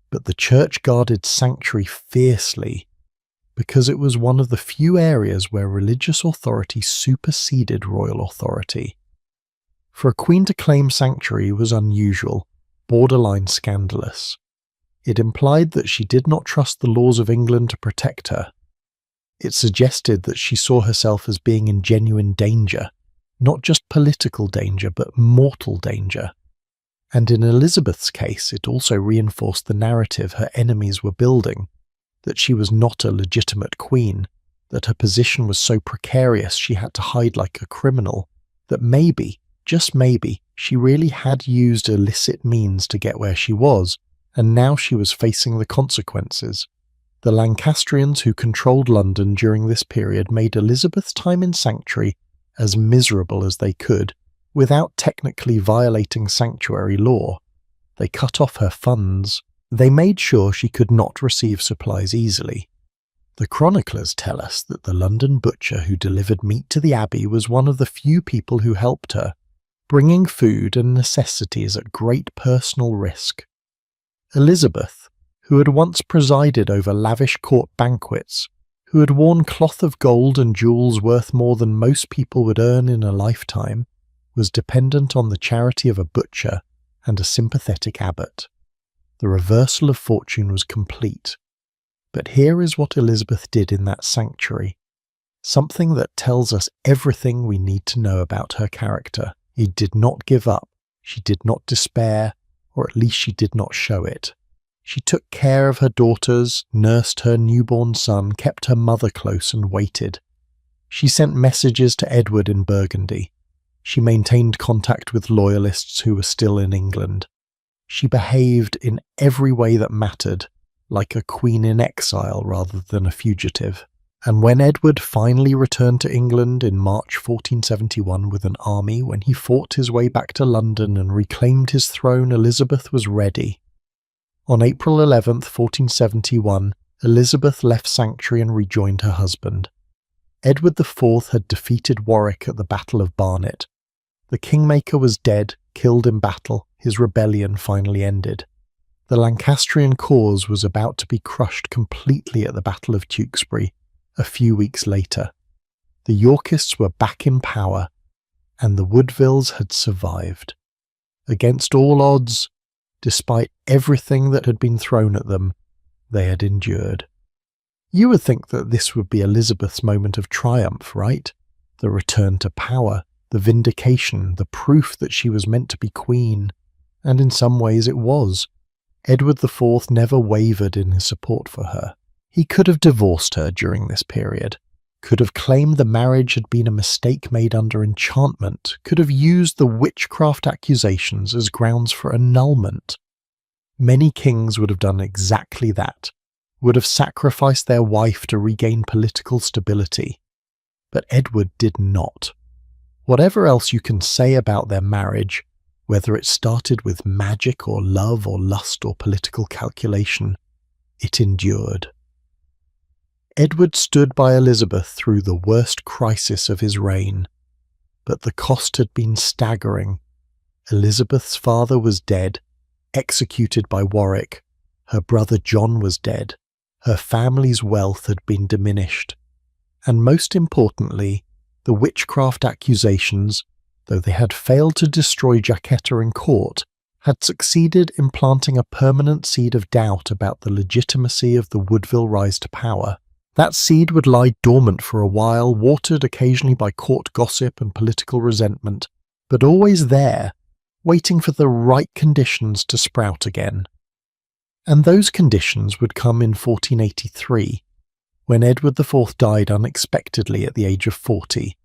But the church guarded sanctuary fiercely because it was one of the few areas where religious authority superseded royal authority. For a queen to claim sanctuary was unusual, borderline scandalous. It implied that she did not trust the laws of England to protect her. It suggested that she saw herself as being in genuine danger, not just political danger, but mortal danger. And in Elizabeth's case, it also reinforced the narrative her enemies were building, that she was not a legitimate queen, that her position was so precarious she had to hide like a criminal, that maybe, just maybe, she really had used illicit means to get where she was, and now she was facing the consequences. The Lancastrians who controlled London during this period made Elizabeth's time in sanctuary as miserable as they could, without technically violating sanctuary law. They cut off her funds. They made sure she could not receive supplies easily. The chroniclers tell us that the London butcher who delivered meat to the abbey was one of the few people who helped her, bringing food and necessities at great personal risk. Elizabeth, who had once presided over lavish court banquets, who had worn cloth of gold and jewels worth more than most people would earn in a lifetime, was dependent on the charity of a butcher and a sympathetic abbot. The reversal of fortune was complete. But here is what Elizabeth did in that sanctuary, something that tells us everything we need to know about her character. She did not give up, she did not despair, or at least she did not show it. She took care of her daughters, nursed her newborn son, kept her mother close and waited. She sent messages to Edward in Burgundy. She maintained contact with loyalists who were still in England. She behaved in every way that mattered, like a queen in exile rather than a fugitive. And when Edward finally returned to England in March 1471 with an army, when he fought his way back to London and reclaimed his throne, Elizabeth was ready. On April 11th, 1471, Elizabeth left sanctuary and rejoined her husband. Edward IV had defeated Warwick at the Battle of Barnet. The Kingmaker was dead, killed in battle. His rebellion finally ended. The Lancastrian cause was about to be crushed completely at the Battle of Tewkesbury a few weeks later. The Yorkists were back in power, and the Woodvilles had survived. Against all odds, despite everything that had been thrown at them, they had endured. You would think that this would be Elizabeth's moment of triumph, right? The return to power, the vindication, the proof that she was meant to be queen. And in some ways it was. Edward IV never wavered in his support for her. He could have divorced her during this period, could have claimed the marriage had been a mistake made under enchantment, could have used the witchcraft accusations as grounds for annulment. Many kings would have done exactly that, would have sacrificed their wife to regain political stability. But Edward did not. Whatever else you can say about their marriage, whether it started with magic or love or lust or political calculation, it endured. Edward stood by Elizabeth through the worst crisis of his reign, but the cost had been staggering. Elizabeth's father was dead, executed by Warwick. Her brother John was dead. Her family's wealth had been diminished. And most importantly, the witchcraft accusations, though they had failed to destroy Jacquetta in court, had succeeded in planting a permanent seed of doubt about the legitimacy of the Woodville rise to power. That seed would lie dormant for a while, watered occasionally by court gossip and political resentment, but always there, waiting for the right conditions to sprout again. And those conditions would come in 1483, when Edward IV died unexpectedly at the age of 40,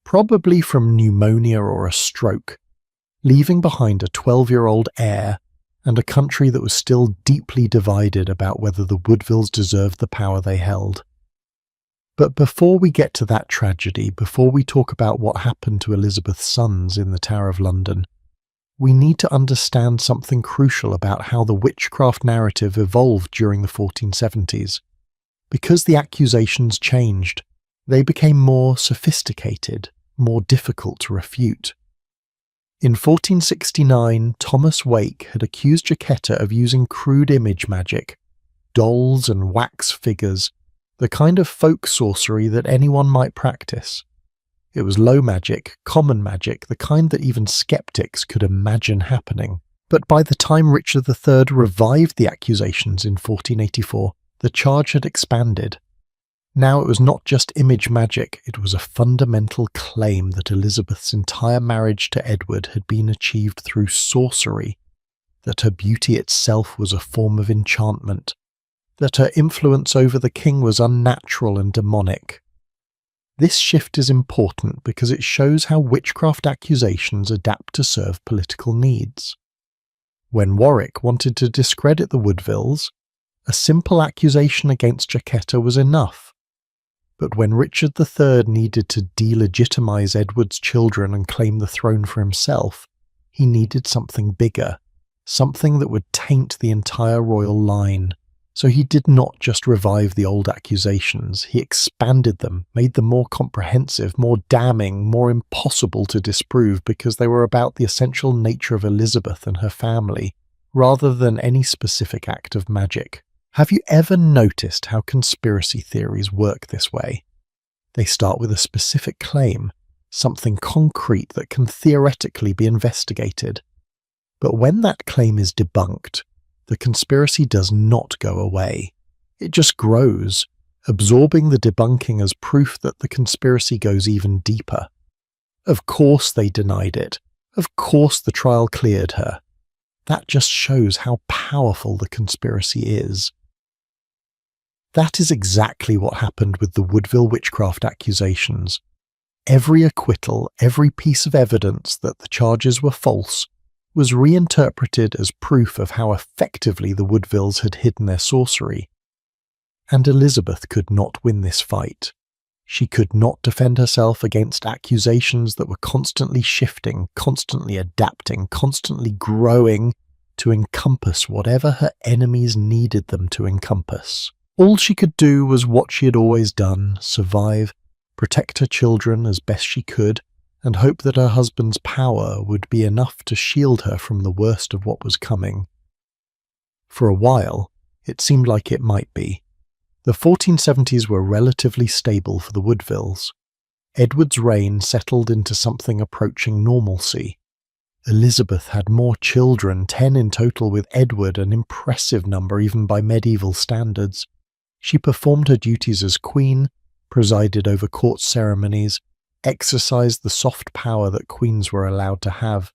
probably from pneumonia or a stroke, leaving behind a 12-year-old heir and a country that was still deeply divided about whether the Woodvilles deserved the power they held. But before we get to that tragedy, before we talk about what happened to Elizabeth's sons in the Tower of London, we need to understand something crucial about how the witchcraft narrative evolved during the 1470s. Because the accusations changed, they became more sophisticated, more difficult to refute. In 1469, Thomas Wake had accused Jacquetta of using crude image magic, dolls and wax figures, the kind of folk sorcery that anyone might practice. It was low magic, common magic, the kind that even skeptics could imagine happening. But by the time Richard III revived the accusations in 1484, the charge had expanded. Now it was not just image magic, it was a fundamental claim that Elizabeth's entire marriage to Edward had been achieved through sorcery, that her beauty itself was a form of enchantment, that her influence over the king was unnatural and demonic. This shift is important because it shows how witchcraft accusations adapt to serve political needs. When Warwick wanted to discredit the Woodvilles, a simple accusation against Jacquetta was enough. But when Richard III needed to delegitimize Edward's children and claim the throne for himself, he needed something bigger, something that would taint the entire royal line. So he did not just revive the old accusations, he expanded them, made them more comprehensive, more damning, more impossible to disprove because they were about the essential nature of Elizabeth and her family, rather than any specific act of magic. Have you ever noticed how conspiracy theories work this way? They start with a specific claim, something concrete that can theoretically be investigated. But when that claim is debunked, the conspiracy does not go away. It just grows, absorbing the debunking as proof that the conspiracy goes even deeper. Of course they denied it. Of course the trial cleared her. That just shows how powerful the conspiracy is. That is exactly what happened with the Woodville witchcraft accusations. Every acquittal, every piece of evidence that the charges were false, was reinterpreted as proof of how effectively the Woodvilles had hidden their sorcery. And Elizabeth could not win this fight. She could not defend herself against accusations that were constantly shifting, constantly adapting, constantly growing to encompass whatever her enemies needed them to encompass. All she could do was what she had always done, survive, protect her children as best she could, and hope that her husband's power would be enough to shield her from the worst of what was coming. For a while, it seemed like it might be. The 1470s were relatively stable for the Woodvilles. Edward's reign settled into something approaching normalcy. Elizabeth had more children, 10 in total, with Edward, an impressive number even by medieval standards. She performed her duties as queen, presided over court ceremonies, exercised the soft power that queens were allowed to have.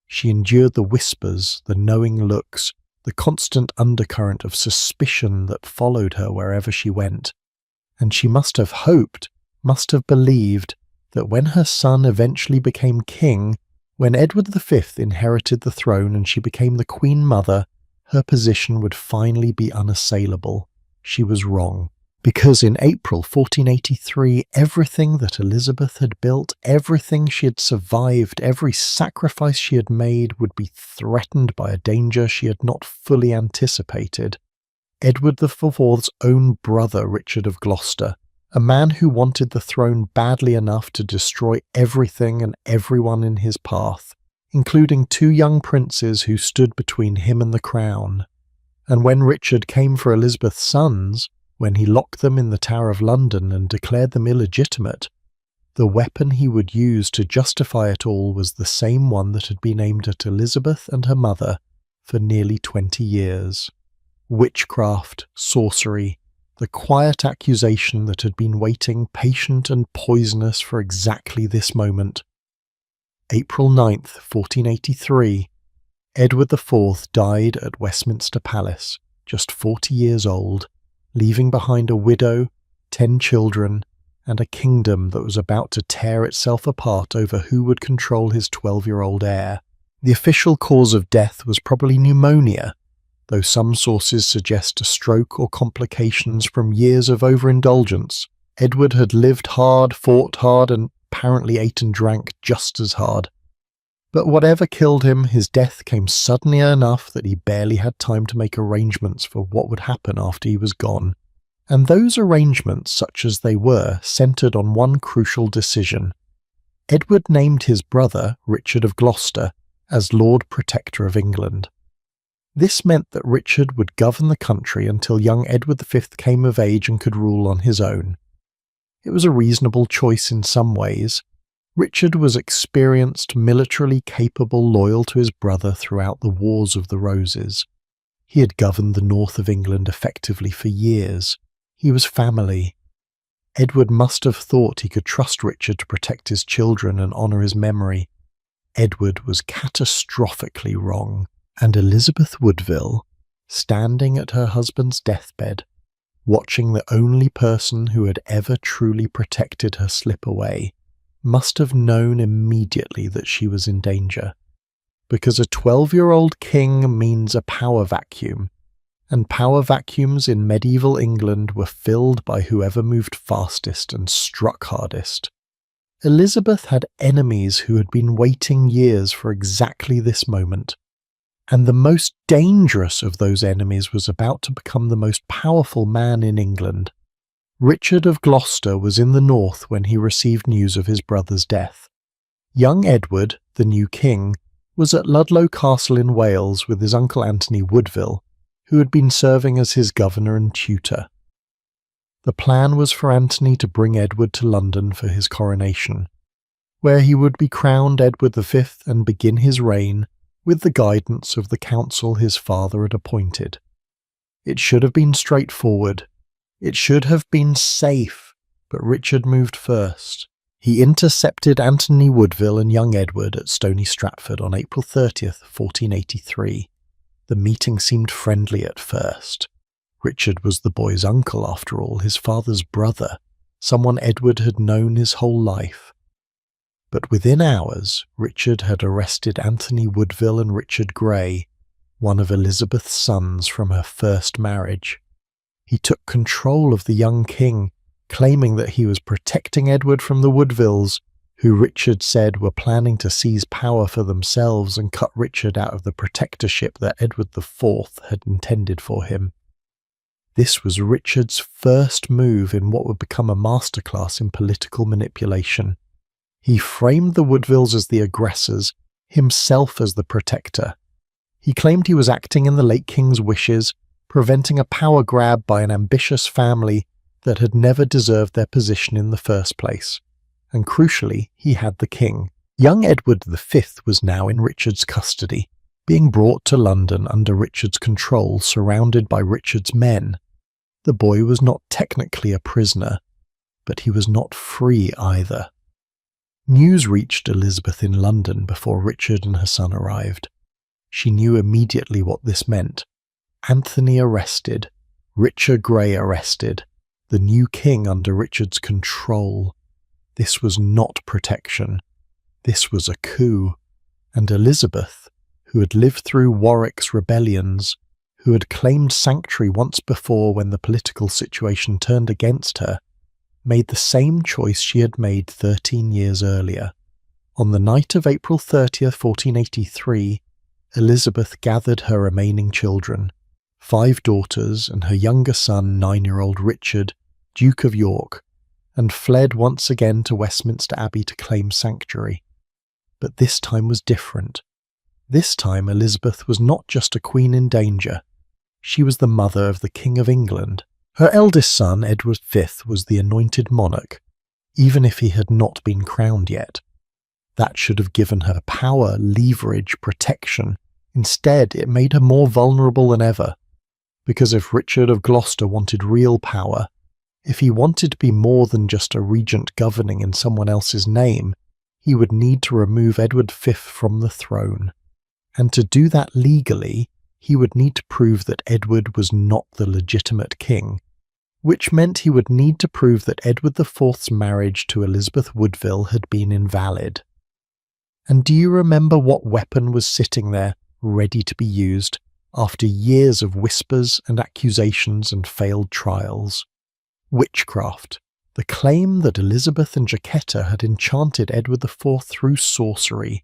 She endured the whispers, the knowing looks, the constant undercurrent of suspicion that followed her wherever she went. And she must have hoped, must have believed, that when her son eventually became king, when Edward V inherited the throne and she became the Queen Mother, her position would finally be unassailable. She was wrong. Because in April 1483, everything that Elizabeth had built, everything she had survived, every sacrifice she had made would be threatened by a danger she had not fully anticipated. Edward IV's own brother, Richard of Gloucester, a man who wanted the throne badly enough to destroy everything and everyone in his path, including 2 young princes who stood between him and the crown. And when Richard came for Elizabeth's sons, when he locked them in the Tower of London and declared them illegitimate, the weapon he would use to justify it all was the same one that had been aimed at Elizabeth and her mother for nearly 20 years. Witchcraft, sorcery, the quiet accusation that had been waiting patient and poisonous for exactly this moment. April 9th, 1483, Edward IV died at Westminster Palace, just 40 years old, leaving behind a widow, 10 children, and a kingdom that was about to tear itself apart over who would control his 12-year-old heir. The official cause of death was probably pneumonia, though some sources suggest a stroke or complications from years of overindulgence. Edward had lived hard, fought hard, and apparently ate and drank just as hard. But whatever killed him, his death came suddenly enough that he barely had time to make arrangements for what would happen after he was gone. And those arrangements, such as they were, centred on one crucial decision. Edward named his brother, Richard of Gloucester, as Lord Protector of England. This meant that Richard would govern the country until young Edward V came of age and could rule on his own. It was a reasonable choice in some ways. Richard was experienced, militarily capable, loyal to his brother throughout the Wars of the Roses. He had governed the north of England effectively for years. He was family. Edward must have thought he could trust Richard to protect his children and honour his memory. Edward was catastrophically wrong, and Elizabeth Woodville, standing at her husband's deathbed, watching the only person who had ever truly protected her slip away, must have known immediately that she was in danger. because a 12-year-old king means a power vacuum, and power vacuums in medieval England were filled by whoever moved fastest and struck hardest. Elizabeth had enemies who had been waiting years for exactly this moment, and the most dangerous of those enemies was about to become the most powerful man in England. Richard of Gloucester was in the north when he received news of his brother's death. Young Edward, the new king, was at Ludlow Castle in Wales with his uncle Anthony Woodville, who had been serving as his governor and tutor. The plan was for Anthony to bring Edward to London for his coronation, where he would be crowned Edward V and begin his reign with the guidance of the council his father had appointed. It should have been straightforward. It should have been safe, but Richard moved first. He intercepted Anthony Woodville and young Edward at Stony Stratford on April 30th, 1483. The meeting seemed friendly at first. Richard was the boy's uncle, after all, his father's brother, someone Edward had known his whole life. But within hours, Richard had arrested Anthony Woodville and Richard Grey, one of Elizabeth's sons from her first marriage. He took control of the young king, claiming that he was protecting Edward from the Woodvilles, who Richard said were planning to seize power for themselves and cut Richard out of the protectorship that Edward IV had intended for him. This was Richard's first move in what would become a masterclass in political manipulation. He framed the Woodvilles as the aggressors, himself as the protector. He claimed he was acting in the late king's wishes, preventing a power grab by an ambitious family that had never deserved their position in the first place. And crucially, he had the king. Young Edward V was now in Richard's custody, being brought to London under Richard's control, surrounded by Richard's men. The boy was not technically a prisoner, but he was not free either. News reached Elizabeth in London before Richard and her son arrived. She knew immediately what this meant. Anthony arrested, Richard Grey arrested, the new king under Richard's control. This was not protection. This was a coup. And Elizabeth, who had lived through Warwick's rebellions, who had claimed sanctuary once before when the political situation turned against her, made the same choice she had made 13 years earlier. On the night of April 30th, 1483, Elizabeth gathered her remaining children, 5 daughters and her younger son, 9-year-old Richard, Duke of York, and fled once again to Westminster Abbey to claim sanctuary. But this time was different. This time Elizabeth was not just a queen in danger. She was the mother of the King of England. Her eldest son, Edward V, was the anointed monarch, even if he had not been crowned yet. That should have given her power, leverage, protection. Instead, it made her more vulnerable than ever. Because if Richard of Gloucester wanted real power, if he wanted to be more than just a regent governing in someone else's name, he would need to remove Edward V from the throne. And to do that legally, he would need to prove that Edward was not the legitimate king, which meant he would need to prove that Edward IV's marriage to Elizabeth Woodville had been invalid. And do you remember what weapon was sitting there, ready to be used, after years of whispers and accusations and failed trials? Witchcraft, the claim that Elizabeth and Jacquetta had enchanted Edward IV through sorcery,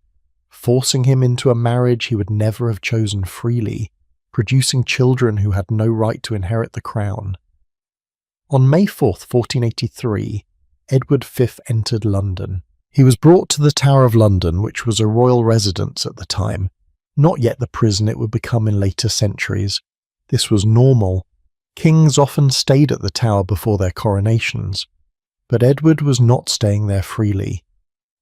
forcing him into a marriage he would never have chosen freely, producing children who had no right to inherit the crown. On May 4th, 1483, Edward V entered London. He was brought to the Tower of London, which was a royal residence at the time, not yet the prison it would become in later centuries. This was normal. Kings often stayed at the Tower before their coronations, but Edward was not staying there freely.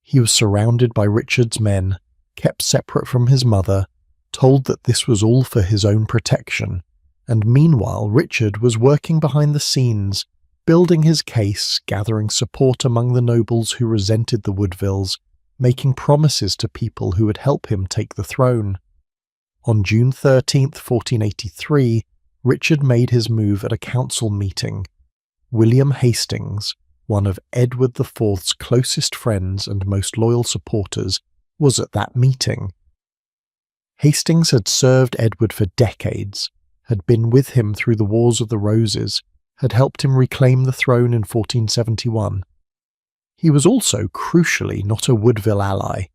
He was surrounded by Richard's men, kept separate from his mother, told that this was all for his own protection, and meanwhile Richard was working behind the scenes, building his case, gathering support among the nobles who resented the Woodvilles, making promises to people who would help him take the throne. On June 13th, 1483, Richard made his move at a council meeting. William Hastings, one of Edward IV's closest friends and most loyal supporters, was at that meeting. Hastings had served Edward for decades, had been with him through the Wars of the Roses, had helped him reclaim the throne in 1471. He was also, crucially, not a Woodville ally,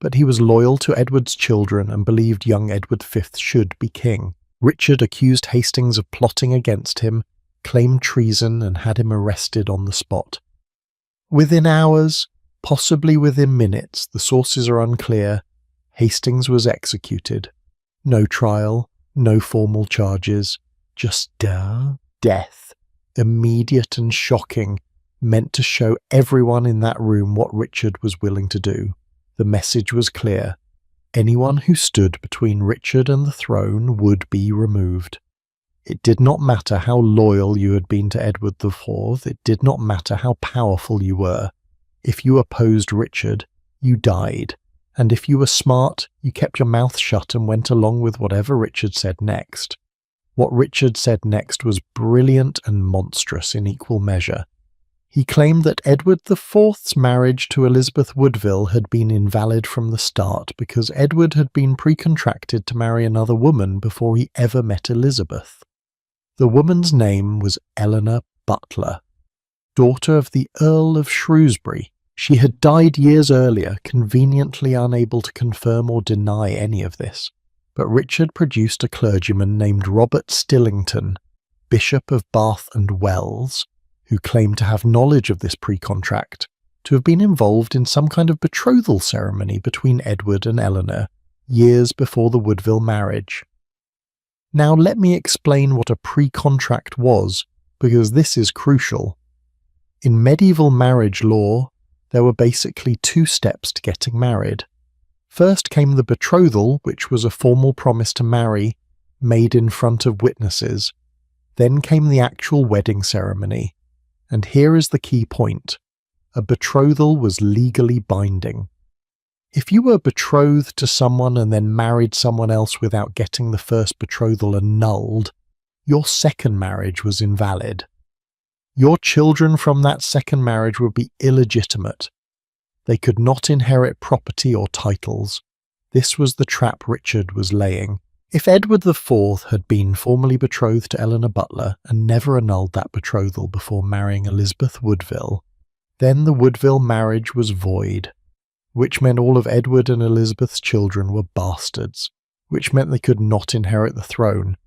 but he was loyal to Edward's children and believed young Edward V should be king. Richard accused Hastings of plotting against him, claimed treason, and had him arrested on the spot. Within hours, possibly within minutes, the sources are unclear, Hastings was executed. No trial, no formal charges, just death, immediate and shocking, meant to show everyone in that room what Richard was willing to do. The message was clear. Anyone who stood between Richard and the throne would be removed. It did not matter how loyal you had been to Edward IV, it did not matter how powerful you were. If you opposed Richard, you died. And if you were smart, you kept your mouth shut and went along with whatever Richard said next. What Richard said next was brilliant and monstrous in equal measure. He claimed that Edward IV's marriage to Elizabeth Woodville had been invalid from the start because Edward had been pre-contracted to marry another woman before he ever met Elizabeth. The woman's name was Eleanor Butler, daughter of the Earl of Shrewsbury. She had died years earlier, conveniently unable to confirm or deny any of this, but Richard produced a clergyman named Robert Stillington, Bishop of Bath and Wells, who claimed to have knowledge of this pre-contract, to have been involved in some kind of betrothal ceremony between Edward and Eleanor years before the Woodville marriage. Now let me explain what a pre-contract was, because this is crucial. In medieval marriage law, there were basically two steps to getting married. First came the betrothal, which was a formal promise to marry, made in front of witnesses. Then came the actual wedding ceremony. And here is the key point. A betrothal was legally binding. If you were betrothed to someone and then married someone else without getting the first betrothal annulled, your second marriage was invalid. Your children from that second marriage would be illegitimate. They could not inherit property or titles. This was the trap Richard was laying. If Edward IV had been formally betrothed to Eleanor Butler and never annulled that betrothal before marrying Elizabeth Woodville, then the Woodville marriage was void, which meant all of Edward and Elizabeth's children were bastards, which meant they could not inherit the throne,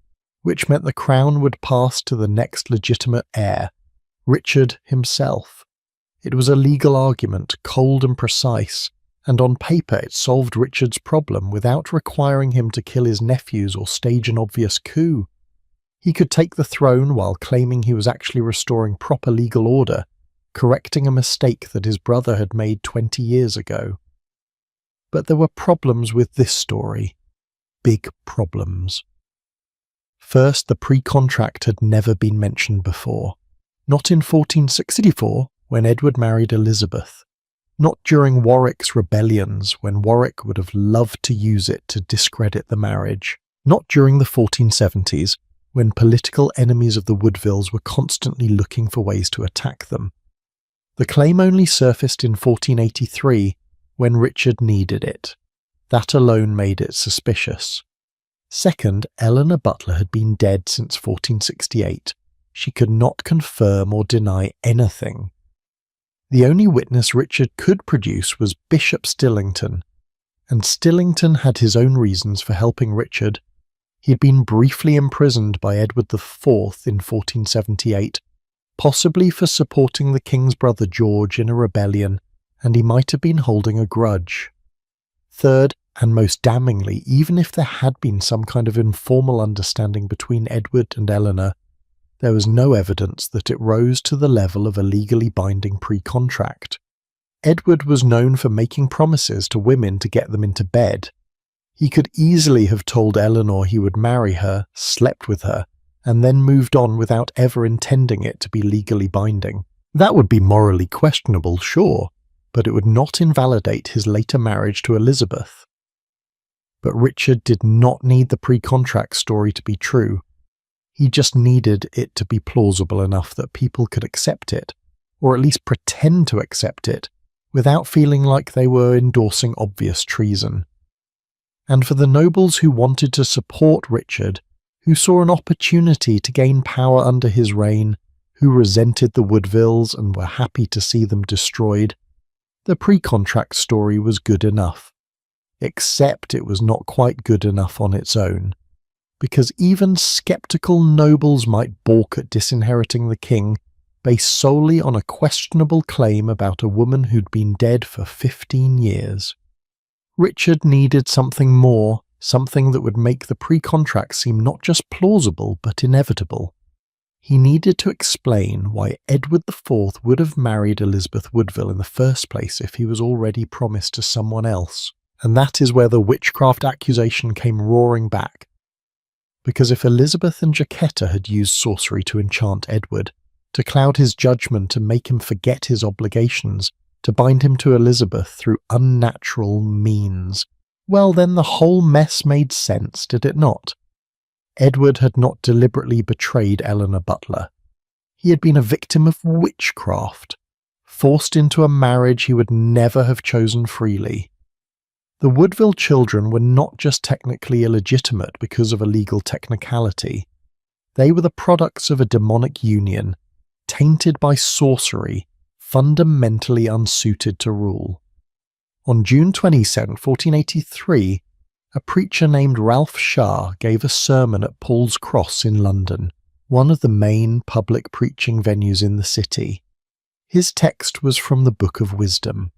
which meant the crown would pass to the next legitimate heir, Richard himself. It was a legal argument, cold and precise, and on paper it solved Richard's problem without requiring him to kill his nephews or stage an obvious coup. He could take the throne while claiming he was actually restoring proper legal order, correcting a mistake that his brother had made 20 years ago. But there were problems with this story. Big problems. First, the pre-contract had never been mentioned before. Not in 1464, when Edward married Elizabeth. Not during Warwick's rebellions, when Warwick would have loved to use it to discredit the marriage. Not during the 1470s, when political enemies of the Woodvilles were constantly looking for ways to attack them. The claim only surfaced in 1483, when Richard needed it. That alone made it suspicious. Second, Eleanor Butler had been dead since 1468. She could not confirm or deny anything. The only witness Richard could produce was Bishop Stillington, and Stillington had his own reasons for helping Richard. He had been briefly imprisoned by Edward IV in 1478, possibly for supporting the king's brother George in a rebellion, and he might have been holding a grudge. Third, and most damningly, even if there had been some kind of informal understanding between Edward and Eleanor, there was no evidence that it rose to the level of a legally binding pre-contract. Edward was known for making promises to women to get them into bed. He could easily have told Eleanor he would marry her, slept with her, and then moved on without ever intending it to be legally binding. That would be morally questionable, sure, but it would not invalidate his later marriage to Elizabeth. But Richard did not need the pre-contract story to be true. He just needed it to be plausible enough that people could accept it, or at least pretend to accept it, without feeling like they were endorsing obvious treason. and for the nobles who wanted to support Richard, who saw an opportunity to gain power under his reign, who resented the Woodvilles and were happy to see them destroyed, the pre-contract story was good enough. Except it was not quite good enough on its own, because even sceptical nobles might balk at disinheriting the king based solely on a questionable claim about a woman who'd been dead for 15 years. Richard needed something more, something that would make the pre-contract seem not just plausible but inevitable. He needed to explain why Edward IV would have married Elizabeth Woodville in the first place if he was already promised to someone else. And that is where the witchcraft accusation came roaring back. Because if Elizabeth and Jacquetta had used sorcery to enchant Edward, to cloud his judgment and make him forget his obligations, to bind him to Elizabeth through unnatural means, well then the whole mess made sense, did it not? Edward had not deliberately betrayed Eleanor Butler. He had been a victim of witchcraft, forced into a marriage he would never have chosen freely. The Woodville children were not just technically illegitimate because of a legal technicality. They were the products of a demonic union, tainted by sorcery, fundamentally unsuited to rule. On June 27, 1483, a preacher named Ralph Shah gave a sermon at Paul's Cross in London, one of the main public preaching venues in the city. His text was from the Book of Wisdom.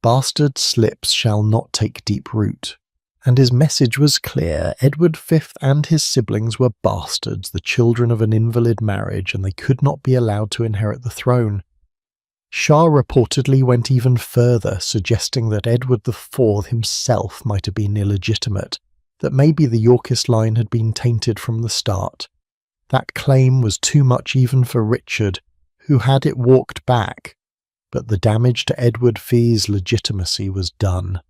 Bastard slips shall not take deep root. And his message was clear. Edward V and his siblings were bastards, the children of an invalid marriage, and they could not be allowed to inherit the throne. Shah reportedly went even further, suggesting that Edward IV himself might have been illegitimate, that maybe the Yorkist line had been tainted from the start. That claim was too much even for Richard, who had it walked back. But the damage to Edward V's legitimacy was done.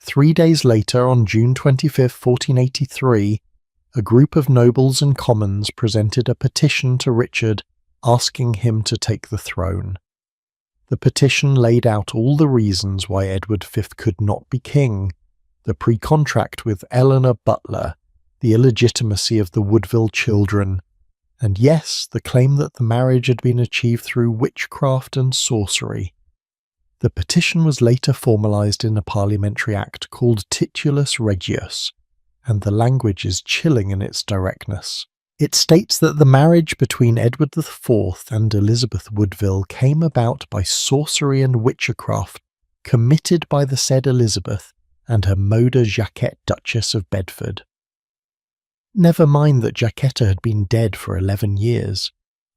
3 days later, on June 25, 1483, a group of nobles and commons presented a petition to Richard asking him to take the throne. The petition laid out all the reasons why Edward V could not be king, the pre-contract with Eleanor Butler, the illegitimacy of the Woodville children, and yes, the claim that the marriage had been achieved through witchcraft and sorcery. The petition was later formalised in a parliamentary act called Titulus Regius, and the language is chilling in its directness. It states that the marriage between Edward IV and Elizabeth Woodville came about by sorcery and witchcraft committed by the said Elizabeth and her moder Jacquette, Duchess of Bedford. Never mind that Jacquetta had been dead for 11 years.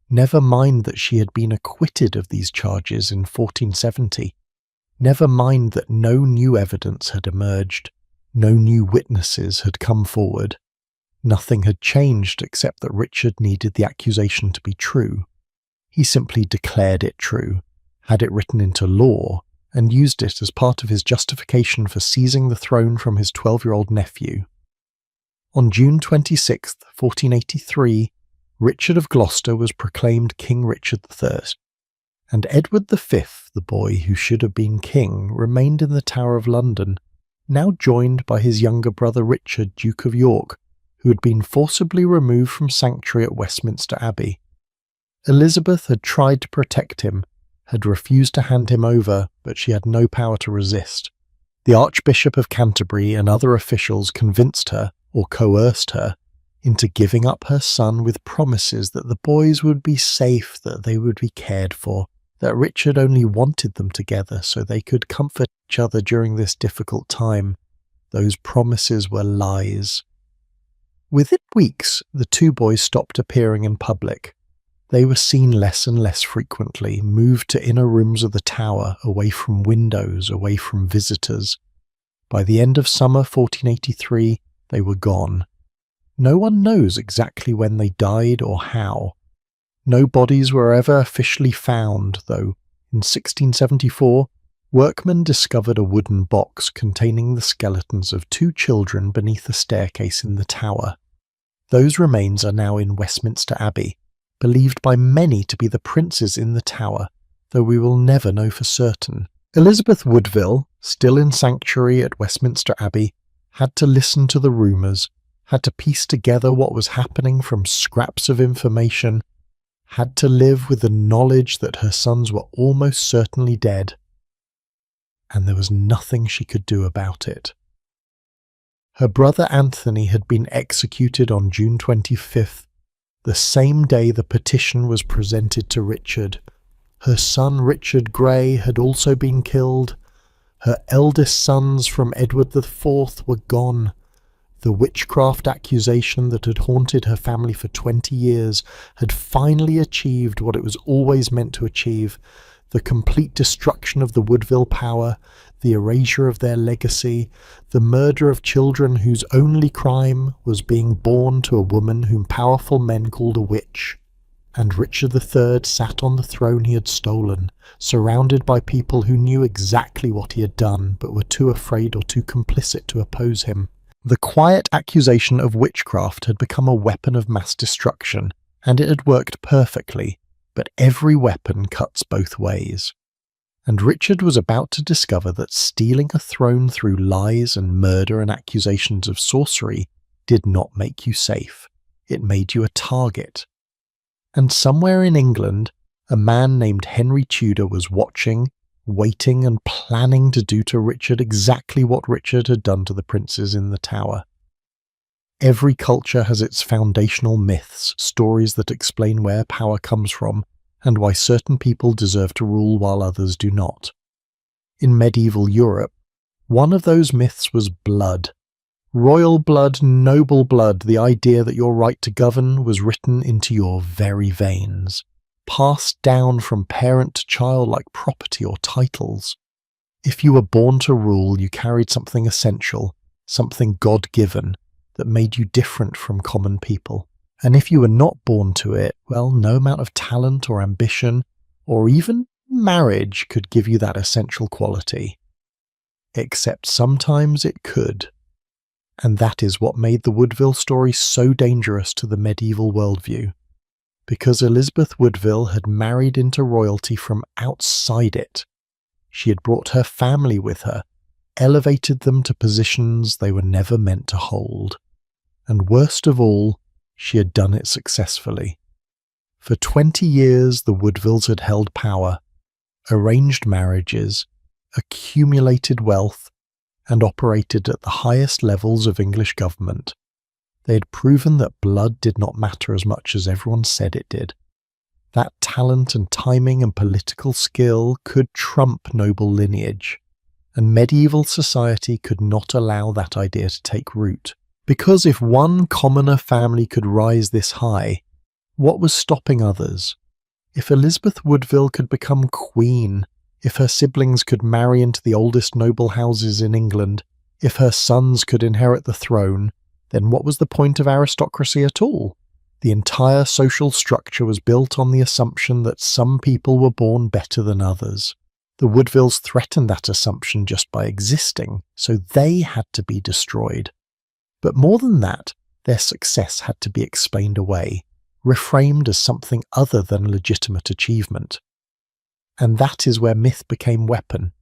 Never mind that she had been acquitted of these charges in 1470. Never mind that no new evidence had emerged. No new witnesses had come forward. Nothing had changed except that Richard needed the accusation to be true. He simply declared it true, had it written into law, and used it as part of his justification for seizing the throne from his 12-year-old nephew. On June 26, 1483, Richard of Gloucester was proclaimed King Richard III, and Edward V, the boy who should have been king, remained in the Tower of London, now joined by his younger brother Richard, Duke of York, who had been forcibly removed from sanctuary at Westminster Abbey. Elizabeth had tried to protect him, had refused to hand him over, but she had no power to resist. The Archbishop of Canterbury and other officials convinced her, or coerced her, into giving up her son with promises that the boys would be safe, that they would be cared for, that Richard only wanted them together so they could comfort each other during this difficult time. Those promises were lies. Within weeks, the two boys stopped appearing in public. They were seen less and less frequently, moved to inner rooms of the tower, away from windows, away from visitors. By the end of summer 1483, they were gone. No one knows exactly when they died or how. No bodies were ever officially found, though in 1674, workmen discovered a wooden box containing the skeletons of 2 children beneath a staircase in the tower. Those remains are now in Westminster Abbey, believed by many to be the princes in the tower, though we will never know for certain. Elizabeth Woodville, still in sanctuary at Westminster Abbey, had to listen to the rumours, had to piece together what was happening from scraps of information, had to live with the knowledge that her sons were almost certainly dead, and there was nothing she could do about it. Her brother Anthony had been executed on June 25th, the same day the petition was presented to Richard. Her son Richard Grey had also been killed. Her eldest sons from Edward IV were gone. The witchcraft accusation that had haunted her family for 20 years had finally achieved what it was always meant to achieve: the complete destruction of the Woodville power, the erasure of their legacy, the murder of children whose only crime was being born to a woman whom powerful men called a witch. And Richard III sat on the throne he had stolen, surrounded by people who knew exactly what he had done but were too afraid or too complicit to oppose him. The quiet accusation of witchcraft had become a weapon of mass destruction, and it had worked perfectly, but every weapon cuts both ways. And Richard was about to discover that stealing a throne through lies and murder and accusations of sorcery did not make you safe. It made you a target. And somewhere in England, a man named Henry Tudor was watching, waiting and planning to do to Richard exactly what Richard had done to the princes in the Tower. Every culture has its foundational myths, stories that explain where power comes from and why certain people deserve to rule while others do not. In medieval Europe, one of those myths was blood. Royal blood, noble blood, the idea that your right to govern was written into your very veins, passed down from parent to child like property or titles. If you were born to rule, you carried something essential, something God-given, that made you different from common people. And if you were not born to it, well, no amount of talent or ambition, or even marriage could give you that essential quality. Except sometimes it could. And that is what made the Woodville story so dangerous to the medieval worldview. Because Elizabeth Woodville had married into royalty from outside it. She had brought her family with her, elevated them to positions they were never meant to hold. And worst of all, she had done it successfully. For 20 years the Woodvilles had held power, arranged marriages, accumulated wealth, and operated at the highest levels of English government. They had proven that blood did not matter as much as everyone said it did. That talent and timing and political skill could trump noble lineage, and medieval society could not allow that idea to take root. Because if one commoner family could rise this high, what was stopping others? If Elizabeth Woodville could become queen, if her siblings could marry into the oldest noble houses in England, if her sons could inherit the throne, then what was the point of aristocracy at all? The entire social structure was built on the assumption that some people were born better than others. The Woodvilles threatened that assumption just by existing, so they had to be destroyed. But more than that, their success had to be explained away, reframed as something other than legitimate achievement. And that is where myth became weapon.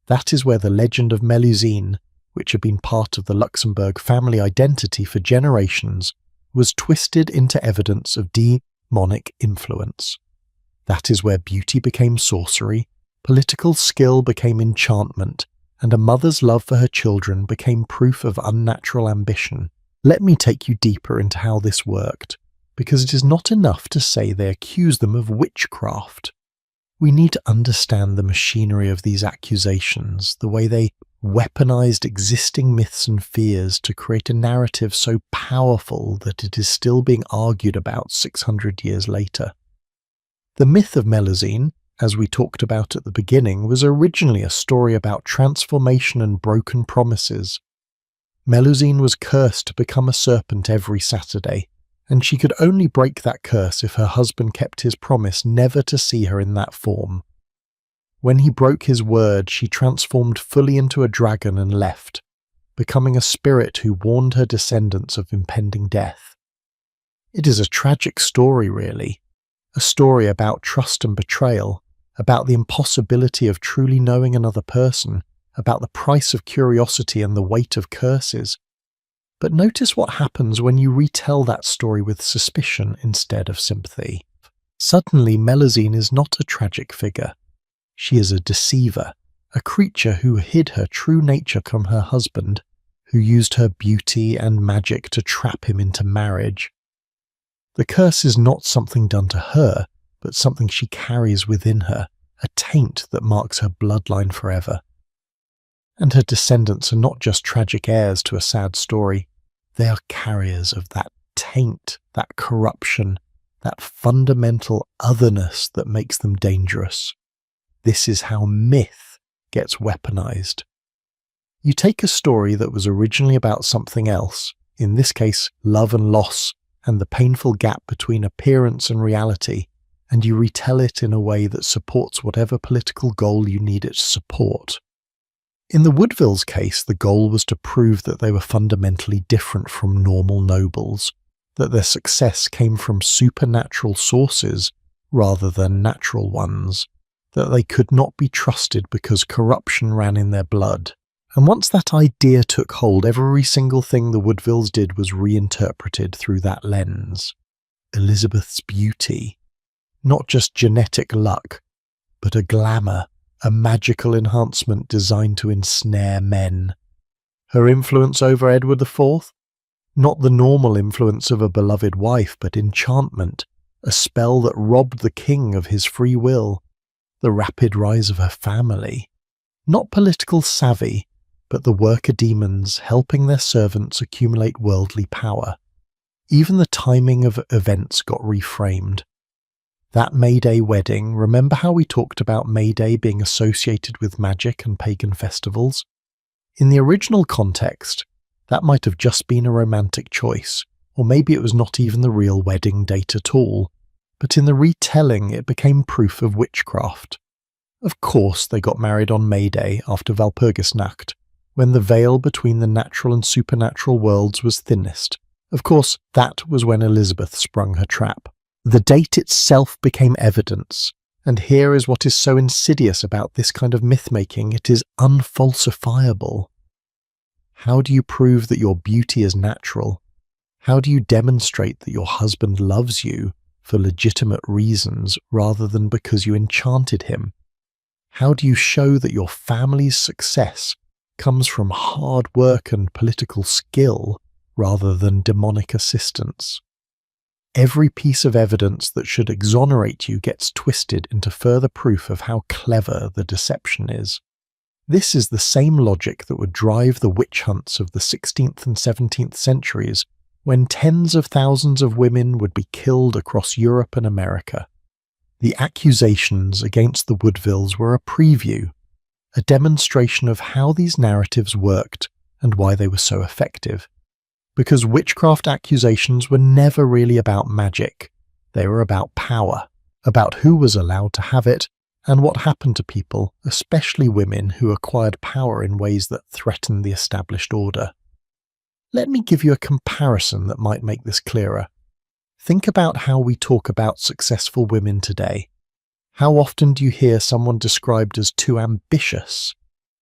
That is where the legend of Melusine, which had been part of the Luxembourg family identity for generations, was twisted into evidence of demonic influence. That is where beauty became sorcery, political skill became enchantment, and a mother's love for her children became proof of unnatural ambition. Let me take you deeper into how this worked, because it is not enough to say they accuse them of witchcraft. We need to understand the machinery of these accusations, the way they weaponized existing myths and fears to create a narrative so powerful that it is still being argued about 600 years later. The myth of Melusine, as we talked about at the beginning, was originally a story about transformation and broken promises. Melusine was cursed to become a serpent every Saturday, and she could only break that curse if her husband kept his promise never to see her in that form. When he broke his word, she transformed fully into a dragon and left, becoming a spirit who warned her descendants of impending death. It is a tragic story, really, a story about trust and betrayal, about the impossibility of truly knowing another person, about the price of curiosity and the weight of curses. But notice what happens when you retell that story with suspicion instead of sympathy. Suddenly, Melusine is not a tragic figure. She is a deceiver, a creature who hid her true nature from her husband, who used her beauty and magic to trap him into marriage. The curse is not something done to her, but something she carries within her, a taint that marks her bloodline forever. And her descendants are not just tragic heirs to a sad story, they are carriers of that taint, that corruption, that fundamental otherness that makes them dangerous. This is how myth gets weaponized. You take a story that was originally about something else, in this case love and loss, and the painful gap between appearance and reality, and you retell it in a way that supports whatever political goal you need it to support. In the Woodville's case, the goal was to prove that they were fundamentally different from normal nobles, that their success came from supernatural sources rather than natural ones, that they could not be trusted because corruption ran in their blood. And once that idea took hold, every single thing the Woodvilles did was reinterpreted through that lens. Elizabeth's beauty, not just genetic luck, but a glamour, a magical enhancement designed to ensnare men. Her influence over Edward IV? Not the normal influence of a beloved wife, but enchantment, a spell that robbed the king of his free will. The rapid rise of her family. Not political savvy, but the worker demons helping their servants accumulate worldly power. Even the timing of events got reframed. That May Day wedding, remember how we talked about May Day being associated with magic and pagan festivals? In the original context, that might have just been a romantic choice, or maybe it was not even the real wedding date at all, but in the retelling it became proof of witchcraft. Of course they got married on May Day after Walpurgisnacht, when the veil between the natural and supernatural worlds was thinnest. Of course, that was when Elizabeth sprung her trap. The date itself became evidence, and here is what is so insidious about this kind of myth-making: it is unfalsifiable. How do you prove that your beauty is natural? How do you demonstrate that your husband loves you for legitimate reasons rather than because you enchanted him? How do you show that your family's success comes from hard work and political skill rather than demonic assistance? Every piece of evidence that should exonerate you gets twisted into further proof of how clever the deception is. This is the same logic that would drive the witch hunts of the 16th and 17th centuries, when tens of thousands of women would be killed across Europe and America. The accusations against the Woodvilles were a preview, a demonstration of how these narratives worked and why they were so effective. Because witchcraft accusations were never really about magic. They were about power, about who was allowed to have it, and what happened to people, especially women who acquired power in ways that threatened the established order. Let me give you a comparison that might make this clearer. Think about how we talk about successful women today. How often do you hear someone described as too ambitious?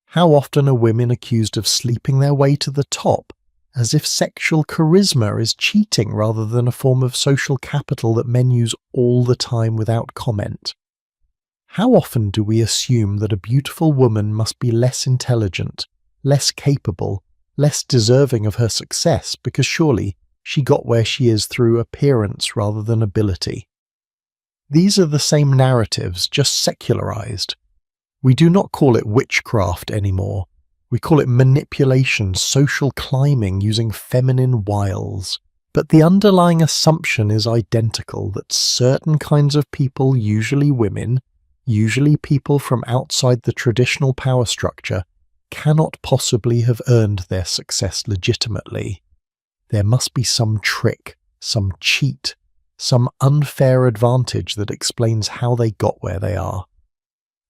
How often are women accused of sleeping their way to the top, as if sexual charisma is cheating rather than a form of social capital that men use all the time without comment? How often do we assume that a beautiful woman must be less intelligent, less capable, less deserving of her success because surely she got where she is through appearance rather than ability? These are the same narratives, just secularized. We do not call it witchcraft anymore. We call it manipulation, social climbing using feminine wiles. But the underlying assumption is identical, that certain kinds of people, usually women, usually people from outside the traditional power structure, cannot possibly have earned their success legitimately. There must be some trick, some cheat, some unfair advantage that explains how they got where they are.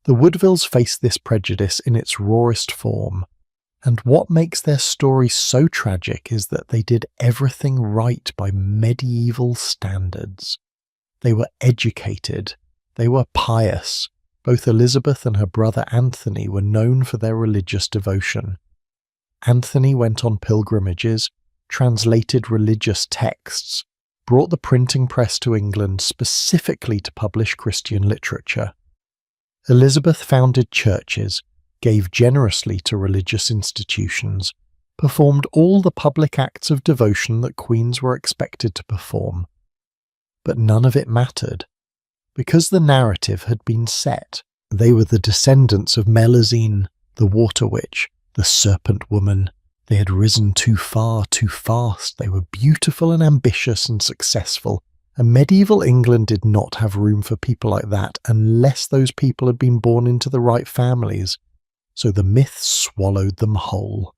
The Woodvilles face this prejudice in its rawest form, and what makes their story so tragic is that they did everything right by medieval standards. They were educated, they were pious, Both Elizabeth and her brother Anthony were known for their religious devotion. Anthony went on pilgrimages, translated religious texts, brought the printing press to England specifically to publish Christian literature. Elizabeth founded churches, gave generously to religious institutions, performed all the public acts of devotion that queens were expected to perform. But none of it mattered, because the narrative had been set. They were the descendants of Melusine, the water witch, the serpent woman. They had risen too far, too fast. They were beautiful and ambitious and successful, and medieval England did not have room for people like that unless those people had been born into the right families, so the myth swallowed them whole.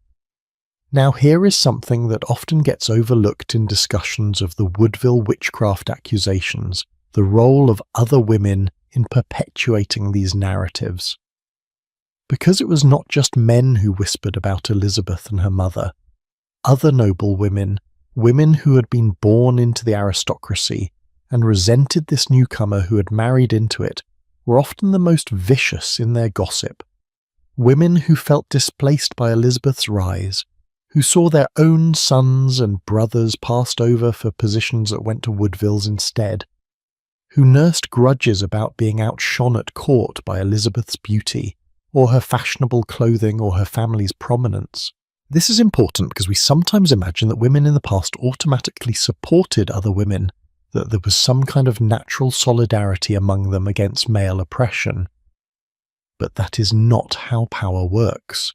Now here is something that often gets overlooked in discussions of the Woodville witchcraft accusations, the role of other women in perpetuating these narratives. Because it was not just men who whispered about Elizabeth and her mother. Other noble women, women who had been born into the aristocracy and resented this newcomer who had married into it, were often the most vicious in their gossip. Women who felt displaced by Elizabeth's rise, who saw their own sons and brothers passed over for positions that went to Woodville's instead, who nursed grudges about being outshone at court by Elizabeth's beauty, or her fashionable clothing, or her family's prominence. This is important because we sometimes imagine that women in the past automatically supported other women, that there was some kind of natural solidarity among them against male oppression. But that is not how power works.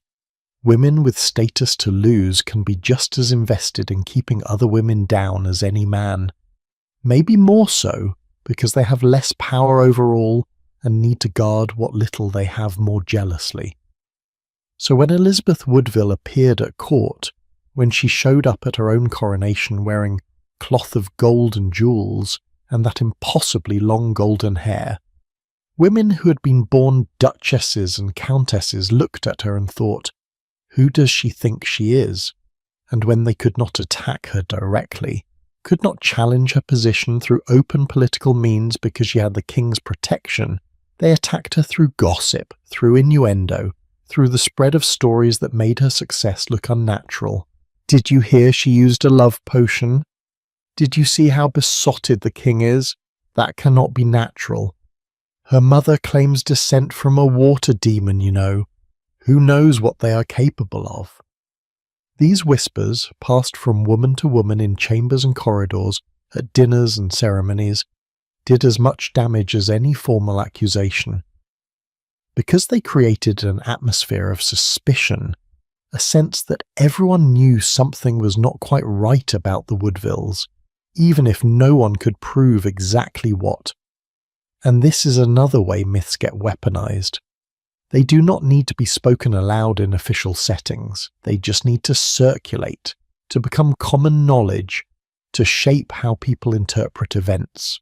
Women with status to lose can be just as invested in keeping other women down as any man. Maybe more so, because they have less power overall and need to guard what little they have more jealously. So when Elizabeth Woodville appeared at court, when she showed up at her own coronation wearing cloth of gold and jewels and that impossibly long golden hair, women who had been born duchesses and countesses looked at her and thought, who does she think she is? And when they could not attack her directly, could not challenge her position through open political means because she had the king's protection, they attacked her through gossip, through innuendo, through the spread of stories that made her success look unnatural. Did you hear she used a love potion? Did you see how besotted the king is? That cannot be natural. Her mother claims descent from a water demon, you know. Who knows what they are capable of? These whispers, passed from woman to woman in chambers and corridors, at dinners and ceremonies, did as much damage as any formal accusation. Because they created an atmosphere of suspicion, a sense that everyone knew something was not quite right about the Woodvilles, even if no one could prove exactly what. And this is another way myths get weaponized. They do not need to be spoken aloud in official settings. They just need to circulate, to become common knowledge, to shape how people interpret events.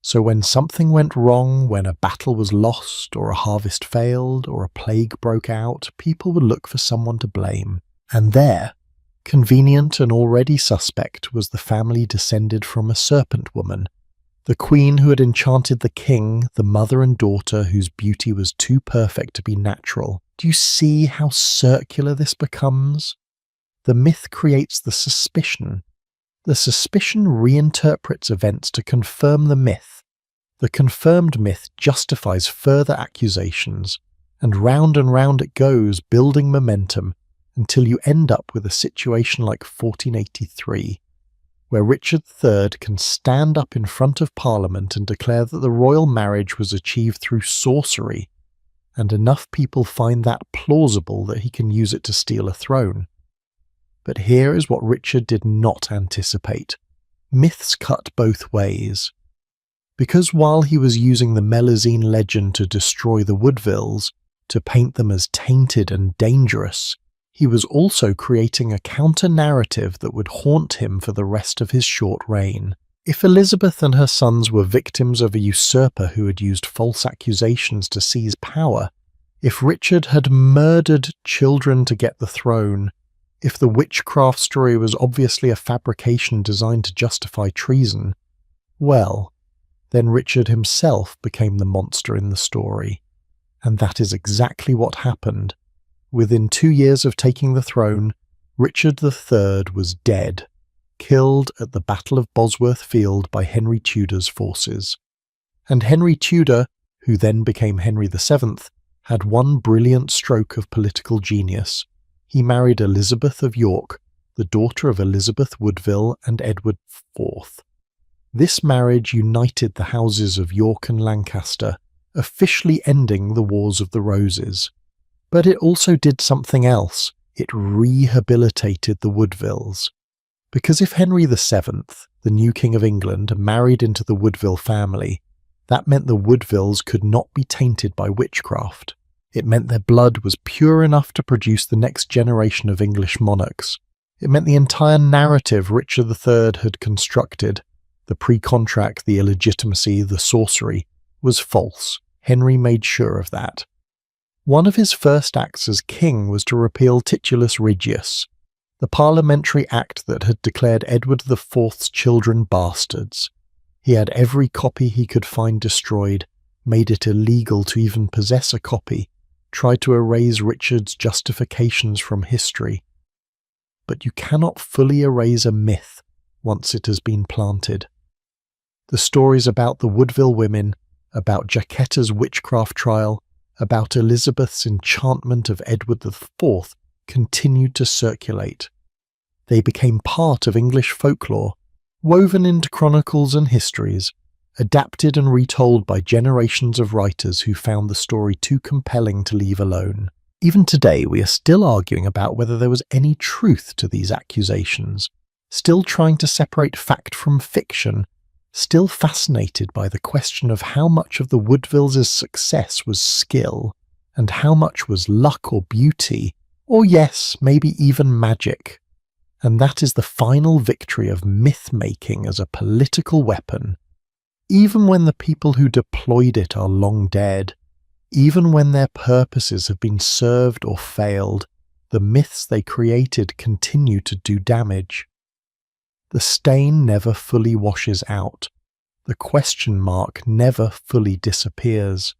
So when something went wrong, when a battle was lost, or a harvest failed, or a plague broke out, people would look for someone to blame. And there, convenient and already suspect, was the family descended from a serpent woman, the queen who had enchanted the king, the mother and daughter whose beauty was too perfect to be natural. Do you see how circular this becomes? The myth creates the suspicion. The suspicion reinterprets events to confirm the myth. The confirmed myth justifies further accusations, and round it goes, building momentum, until you end up with a situation like 1483, where Richard III can stand up in front of Parliament and declare that the royal marriage was achieved through sorcery, and enough people find that plausible that he can use it to steal a throne. But here is what Richard did not anticipate. Myths cut both ways. Because while he was using the Melusine legend to destroy the Woodvilles, to paint them as tainted and dangerous, he was also creating a counter-narrative that would haunt him for the rest of his short reign. If Elizabeth and her sons were victims of a usurper who had used false accusations to seize power, if Richard had murdered children to get the throne, if the witchcraft story was obviously a fabrication designed to justify treason, well, then Richard himself became the monster in the story. And that is exactly what happened. Within 2 years of taking the throne, Richard III was dead, killed at the Battle of Bosworth Field by Henry Tudor's forces. And Henry Tudor, who then became Henry VII, had one brilliant stroke of political genius. He married Elizabeth of York, the daughter of Elizabeth Woodville and Edward IV. This marriage united the houses of York and Lancaster, officially ending the Wars of the Roses. But it also did something else. It rehabilitated the Woodvilles. Because if Henry VII, the new King of England, married into the Woodville family, that meant the Woodvilles could not be tainted by witchcraft. It meant their blood was pure enough to produce the next generation of English monarchs. It meant the entire narrative Richard III had constructed, the pre-contract, the illegitimacy, the sorcery, was false. Henry made sure of that. One of his first acts as king was to repeal Titulus Regius, the parliamentary act that had declared Edward IV's children bastards. He had every copy he could find destroyed, made it illegal to even possess a copy, tried to erase Richard's justifications from history. But you cannot fully erase a myth once it has been planted. The stories about the Woodville women, about Jacquetta's witchcraft trial, about Elizabeth's enchantment of Edward IV continued to circulate. They became part of English folklore, woven into chronicles and histories, adapted and retold by generations of writers who found the story too compelling to leave alone. Even today, we are still arguing about whether there was any truth to these accusations, still trying to separate fact from fiction, still fascinated by the question of how much of the Woodvilles' success was skill, and how much was luck or beauty, or yes, maybe even magic. And that is the final victory of myth-making as a political weapon. Even when the people who deployed it are long dead, even when their purposes have been served or failed, the myths they created continue to do damage. The stain never fully washes out. The question mark never fully disappears.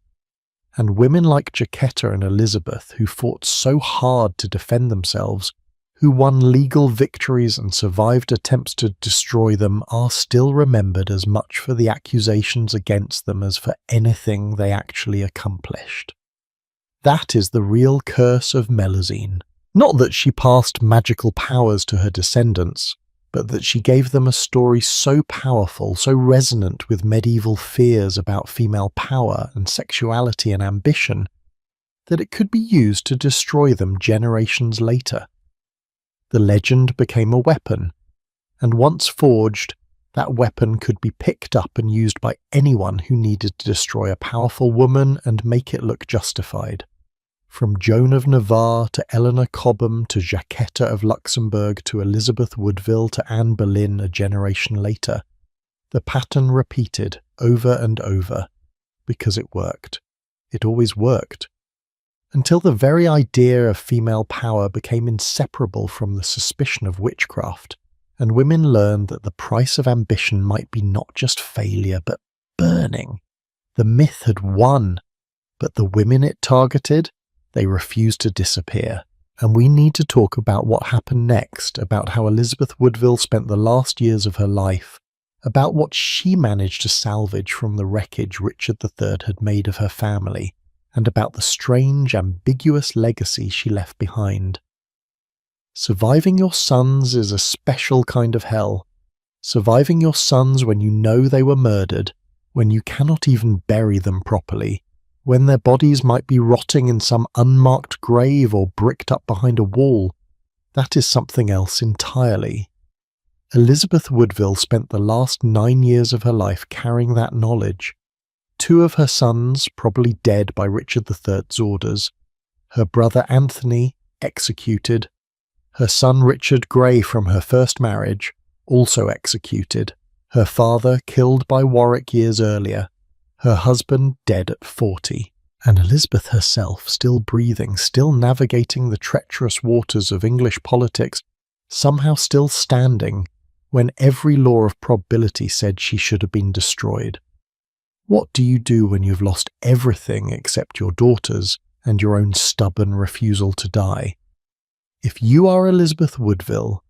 And women like Jacquetta and Elizabeth, who fought so hard to defend themselves, who won legal victories and survived attempts to destroy them, are still remembered as much for the accusations against them as for anything they actually accomplished. That is the real curse of Melusine. Not that she passed magical powers to her descendants, but that she gave them a story so powerful, so resonant with medieval fears about female power and sexuality and ambition, that it could be used to destroy them generations later. The legend became a weapon, and once forged, that weapon could be picked up and used by anyone who needed to destroy a powerful woman and make it look justified. From Joan of Navarre to Eleanor Cobham to Jacquetta of Luxembourg to Elizabeth Woodville to Anne Boleyn a generation later, the pattern repeated over and over, because it worked. It always worked. Until the very idea of female power became inseparable from the suspicion of witchcraft, and women learned that the price of ambition might be not just failure, but burning. The myth had won, but the women it targeted, they refused to disappear. And we need to talk about what happened next, about how Elizabeth Woodville spent the last years of her life, about what she managed to salvage from the wreckage Richard III had made of her family, and about the strange, ambiguous legacy she left behind. Surviving your sons is a special kind of hell. Surviving your sons when you know they were murdered, when you cannot even bury them properly, when their bodies might be rotting in some unmarked grave or bricked up behind a wall, that is something else entirely. Elizabeth Woodville spent the last 9 years of her life carrying that knowledge. 2 of her sons, probably dead by Richard III's orders, her brother Anthony, executed, her son Richard Grey from her first marriage, also executed, her father killed by Warwick years earlier, her husband dead at 40, and Elizabeth herself still breathing, still navigating the treacherous waters of English politics, somehow still standing, when every law of probability said she should have been destroyed. What do you do when you've lost everything except your daughters and your own stubborn refusal to die? If you are Elizabeth Woodville,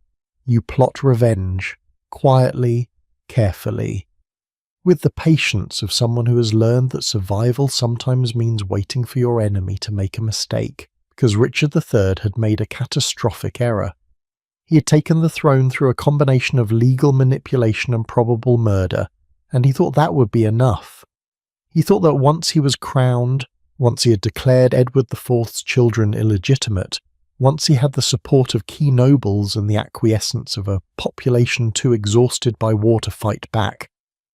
you plot revenge, quietly, carefully, with the patience of someone who has learned that survival sometimes means waiting for your enemy to make a mistake, because Richard III had made a catastrophic error. He had taken the throne through a combination of legal manipulation and probable murder, and he thought that would be enough. He thought that once he was crowned, once he had declared Edward IV's children illegitimate, once he had the support of key nobles and the acquiescence of a population too exhausted by war to fight back,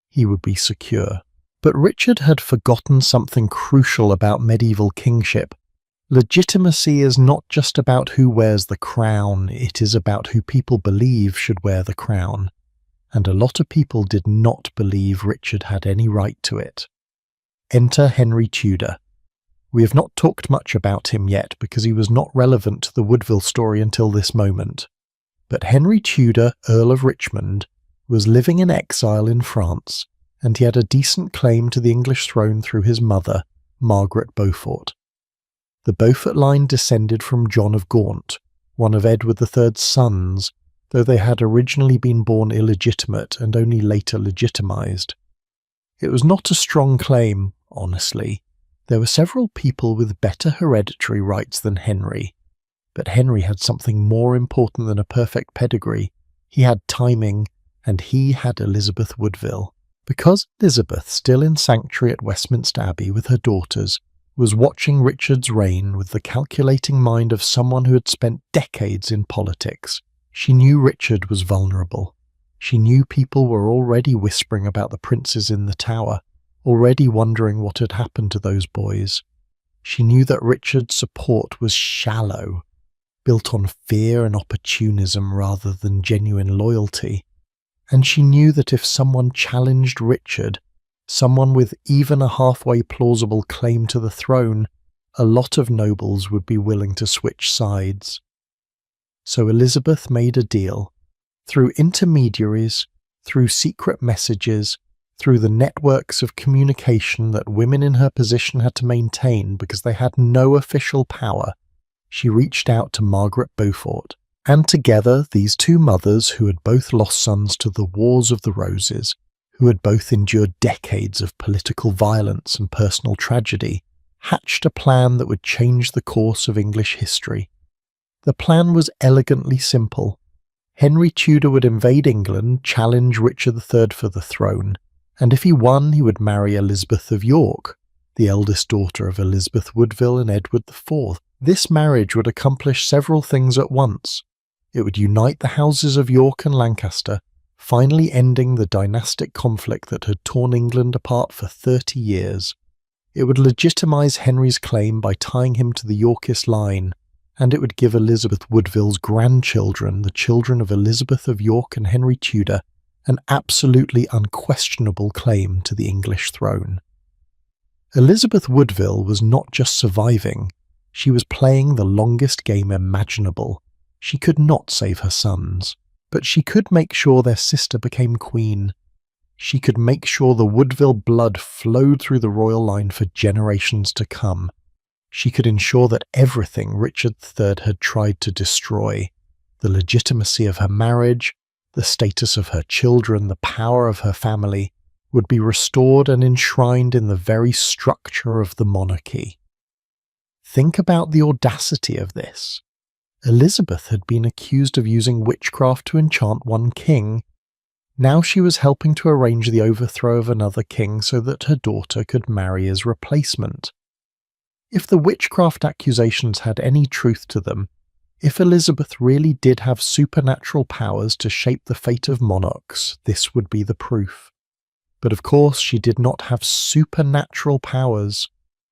he would be secure. But Richard had forgotten something crucial about medieval kingship. Legitimacy is not just about who wears the crown, it is about who people believe should wear the crown. And a lot of people did not believe Richard had any right to it. Enter Henry Tudor. We have not talked much about him yet because he was not relevant to the Woodville story until this moment. But Henry Tudor, Earl of Richmond, was living in exile in France, and he had a decent claim to the English throne through his mother, Margaret Beaufort. The Beaufort line descended from John of Gaunt, one of Edward III's sons, though they had originally been born illegitimate and only later legitimised. It was not a strong claim, honestly. There were several people with better hereditary rights than Henry, but Henry had something more important than a perfect pedigree. He had timing, and he had Elizabeth Woodville. Because Elizabeth, still in sanctuary at Westminster Abbey with her daughters, was watching Richard's reign with the calculating mind of someone who had spent decades in politics, she knew Richard was vulnerable. She knew people were already whispering about the princes in the Tower, already wondering what had happened to those boys. She knew that Richard's support was shallow, built on fear and opportunism rather than genuine loyalty. And she knew that if someone challenged Richard, someone with even a halfway plausible claim to the throne, a lot of nobles would be willing to switch sides. So Elizabeth made a deal. Through intermediaries, through secret messages, through the networks of communication that women in her position had to maintain because they had no official power, she reached out to Margaret Beaufort. And together, these two mothers, who had both lost sons to the Wars of the Roses, who had both endured decades of political violence and personal tragedy, hatched a plan that would change the course of English history. The plan was elegantly simple. Henry Tudor would invade England, challenge Richard III for the throne, and if he won, he would marry Elizabeth of York, the eldest daughter of Elizabeth Woodville and Edward IV. This marriage would accomplish several things at once. It would unite the houses of York and Lancaster, finally ending the dynastic conflict that had torn England apart for 30 years. It would legitimise Henry's claim by tying him to the Yorkist line, and it would give Elizabeth Woodville's grandchildren, the children of Elizabeth of York and Henry Tudor, an absolutely unquestionable claim to the English throne. Elizabeth Woodville was not just surviving, she was playing the longest game imaginable. She could not save her sons, but she could make sure their sister became queen. She could make sure the Woodville blood flowed through the royal line for generations to come. She could ensure that everything Richard III had tried to destroy, the legitimacy of her marriage, the status of her children, the power of her family, would be restored and enshrined in the very structure of the monarchy. Think about the audacity of this. Elizabeth had been accused of using witchcraft to enchant one king. Now she was helping to arrange the overthrow of another king so that her daughter could marry his replacement. If the witchcraft accusations had any truth to them, if Elizabeth really did have supernatural powers to shape the fate of monarchs, this would be the proof. But of course she did not have supernatural powers.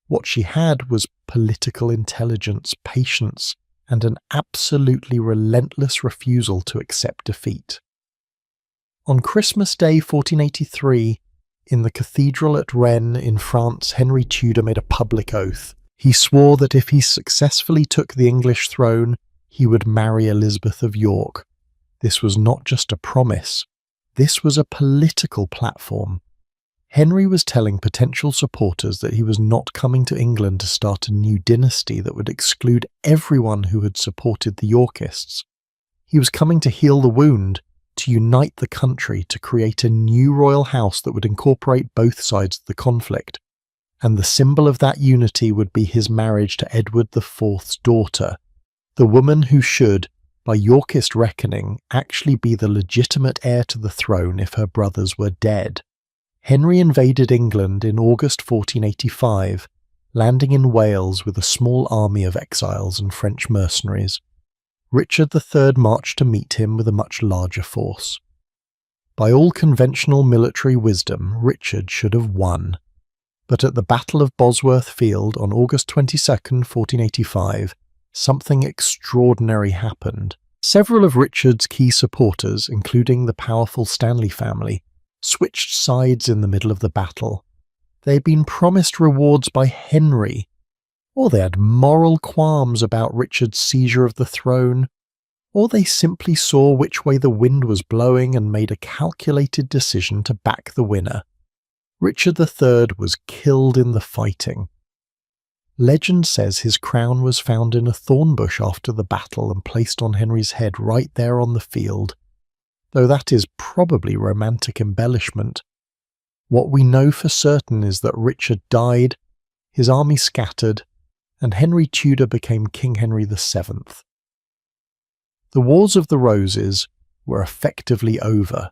What she had was political intelligence, patience, and an absolutely relentless refusal to accept defeat. On Christmas Day 1483, in the cathedral at Rennes in France, Henry Tudor made a public oath. He swore that if he successfully took the English throne, he would marry Elizabeth of York. This was not just a promise, this was a political platform. Henry was telling potential supporters that he was not coming to England to start a new dynasty that would exclude everyone who had supported the Yorkists. He was coming to heal the wound, to unite the country, to create a new royal house that would incorporate both sides of the conflict. And the symbol of that unity would be his marriage to Edward IV's daughter, the woman who should, by Yorkist reckoning, actually be the legitimate heir to the throne if her brothers were dead. Henry invaded England in August 1485, landing in Wales with a small army of exiles and French mercenaries. Richard III marched to meet him with a much larger force. By all conventional military wisdom, Richard should have won. But at the Battle of Bosworth Field on August 22, 1485, something extraordinary happened. Several of Richard's key supporters, including the powerful Stanley family, switched sides in the middle of the battle. They had been promised rewards by Henry, or they had moral qualms about Richard's seizure of the throne, or they simply saw which way the wind was blowing and made a calculated decision to back the winner. Richard III was killed in the fighting. Legend says his crown was found in a thorn bush after the battle and placed on Henry's head right there on the field, though that is probably romantic embellishment. What we know for certain is that Richard died, his army scattered, and Henry Tudor became King Henry VII. The Wars of the Roses were effectively over,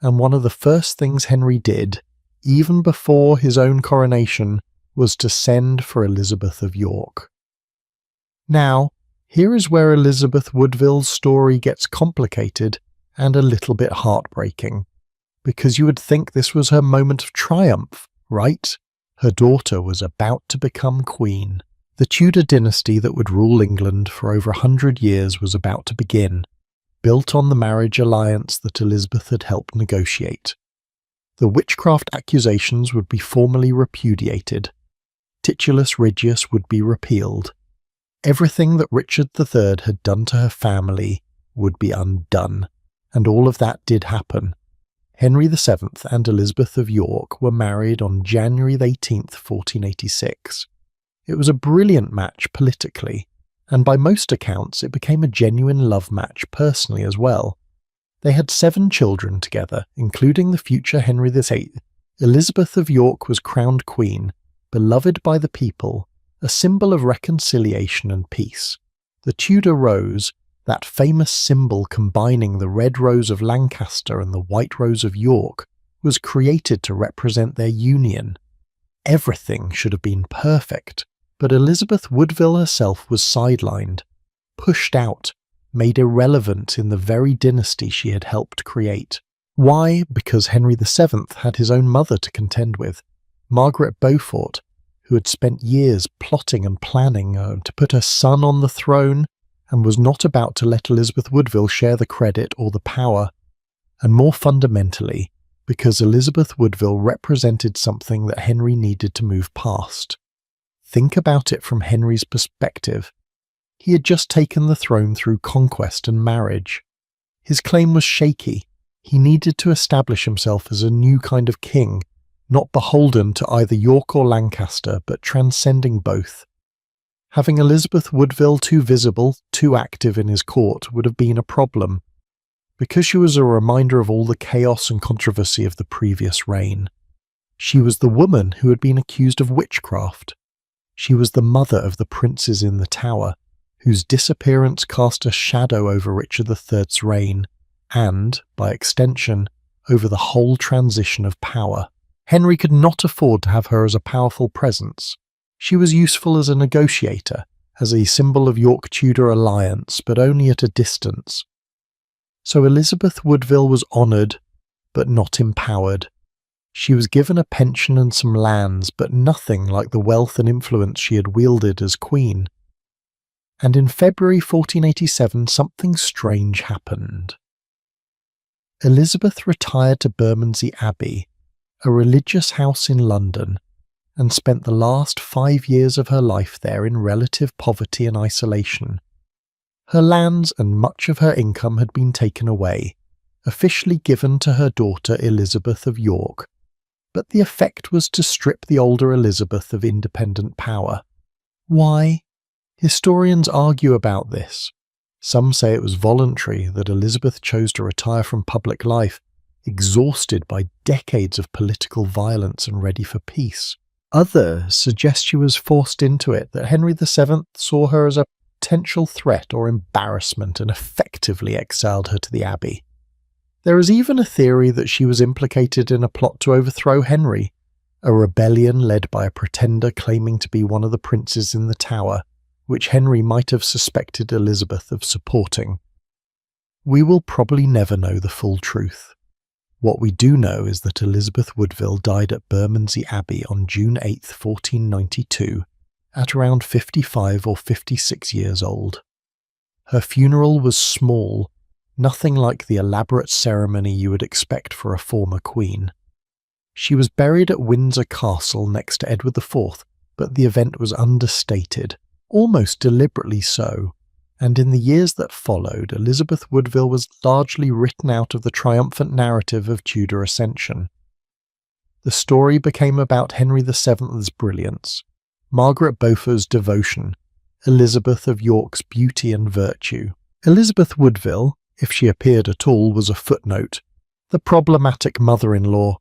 and one of the first things Henry did, even before his own coronation, was to send for Elizabeth of York. Now, here is where Elizabeth Woodville's story gets complicated and a little bit heartbreaking, because you would think this was her moment of triumph, right? Her daughter was about to become queen. The Tudor dynasty that would rule England for over 100 years was about to begin, built on the marriage alliance that Elizabeth had helped negotiate. The witchcraft accusations would be formally repudiated. Titulus Regius would be repealed. Everything that Richard III had done to her family would be undone, and all of that did happen. Henry VII and Elizabeth of York were married on January 18, 1486. It was a brilliant match politically, and by most accounts it became a genuine love match personally as well. They had 7 children together, including the future Henry VIII. Elizabeth of York was crowned queen, beloved by the people, a symbol of reconciliation and peace. The Tudor rose, that famous symbol combining the red rose of Lancaster and the white rose of York, was created to represent their union. Everything should have been perfect, but Elizabeth Woodville herself was sidelined, pushed out, made irrelevant in the very dynasty she had helped create. Why? Because Henry VII had his own mother to contend with, Margaret Beaufort, who had spent years plotting and planning to put her son on the throne, and was not about to let Elizabeth Woodville share the credit or the power, and more fundamentally, because Elizabeth Woodville represented something that Henry needed to move past. Think about it from Henry's perspective. He had just taken the throne through conquest and marriage. His claim was shaky. He needed to establish himself as a new kind of king, not beholden to either York or Lancaster, but transcending both. Having Elizabeth Woodville too visible, too active in his court would have been a problem, because she was a reminder of all the chaos and controversy of the previous reign. She was the woman who had been accused of witchcraft. She was the mother of the princes in the Tower, whose disappearance cast a shadow over Richard III's reign, and, by extension, over the whole transition of power. Henry could not afford to have her as a powerful presence. She was useful as a negotiator, as a symbol of York-Tudor alliance, but only at a distance. So Elizabeth Woodville was honoured, but not empowered. She was given a pension and some lands, but nothing like the wealth and influence she had wielded as queen. And in February 1487 something strange happened. Elizabeth retired to Bermondsey Abbey, a religious house in London, and spent the last 5 years of her life there in relative poverty and isolation. Her lands and much of her income had been taken away, officially given to her daughter Elizabeth of York, but the effect was to strip the older Elizabeth of independent power. Why? Historians argue about this. Some say it was voluntary, that Elizabeth chose to retire from public life, exhausted by decades of political violence and ready for peace. Others suggest she was forced into it, that Henry VII saw her as a potential threat or embarrassment and effectively exiled her to the Abbey. There is even a theory that she was implicated in a plot to overthrow Henry, a rebellion led by a pretender claiming to be one of the princes in the Tower, which Henry might have suspected Elizabeth of supporting. We will probably never know the full truth. What we do know is that Elizabeth Woodville died at Bermondsey Abbey on June 8, 1492, at around 55 or 56 years old. Her funeral was small, nothing like the elaborate ceremony you would expect for a former queen. She was buried at Windsor Castle next to Edward IV, but the event was understated, almost deliberately so, and in the years that followed, Elizabeth Woodville was largely written out of the triumphant narrative of Tudor ascension. The story became about Henry VII's brilliance, Margaret Beaufort's devotion, Elizabeth of York's beauty and virtue. Elizabeth Woodville, if she appeared at all, was a footnote, the problematic mother-in-law,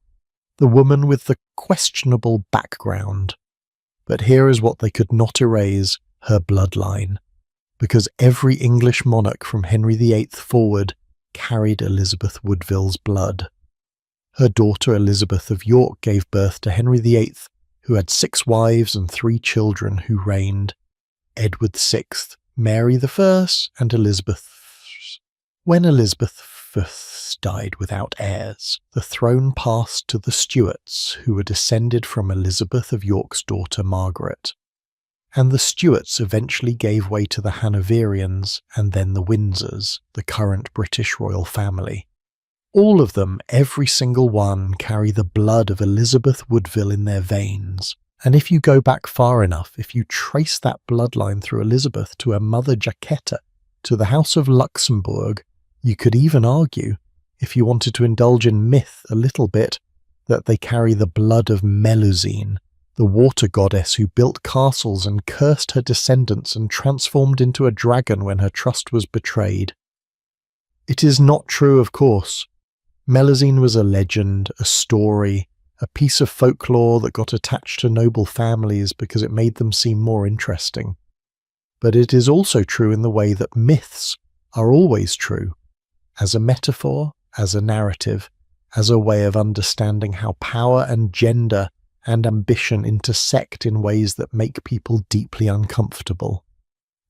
the woman with the questionable background. But here is what they could not erase, her bloodline, because every English monarch from Henry VIII forward carried Elizabeth Woodville's blood. Her daughter Elizabeth of York gave birth to Henry VIII, who had 6 wives and 3 children who reigned, Edward VI, Mary I, and Elizabeth. When Elizabeth I died without heirs, the throne passed to the Stuarts, who were descended from Elizabeth of York's daughter Margaret. And the Stuarts eventually gave way to the Hanoverians and then the Windsors, the current British royal family. All of them, every single one, carry the blood of Elizabeth Woodville in their veins. And if you go back far enough, if you trace that bloodline through Elizabeth to her mother Jacquetta, to the House of Luxembourg, you could even argue, if you wanted to indulge in myth a little bit, that they carry the blood of Melusine, the water goddess who built castles and cursed her descendants and transformed into a dragon when her trust was betrayed. It is not true, of course. Melusine was a legend, a story, a piece of folklore that got attached to noble families because it made them seem more interesting. But it is also true in the way that myths are always true, as a metaphor, as a narrative, as a way of understanding how power and gender and ambition intersect in ways that make people deeply uncomfortable.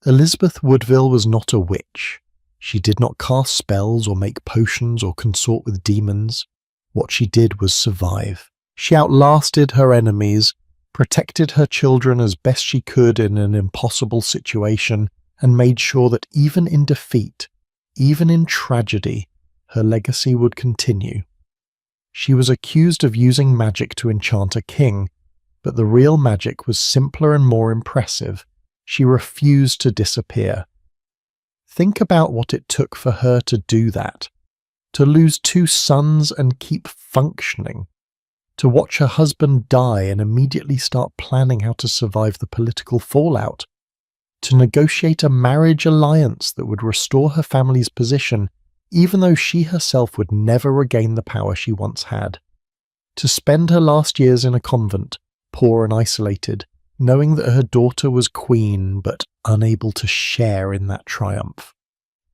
Elizabeth Woodville was not a witch. She did not cast spells or make potions or consort with demons. What she did was survive. She outlasted her enemies, protected her children as best she could in an impossible situation, and made sure that even in defeat, even in tragedy, her legacy would continue. She was accused of using magic to enchant a king, but the real magic was simpler and more impressive. She refused to disappear. Think about what it took for her to do that, to lose 2 sons and keep functioning, to watch her husband die and immediately start planning how to survive the political fallout, to negotiate a marriage alliance that would restore her family's position, even though she herself would never regain the power she once had, to spend her last years in a convent, poor and isolated, knowing that her daughter was queen but unable to share in that triumph.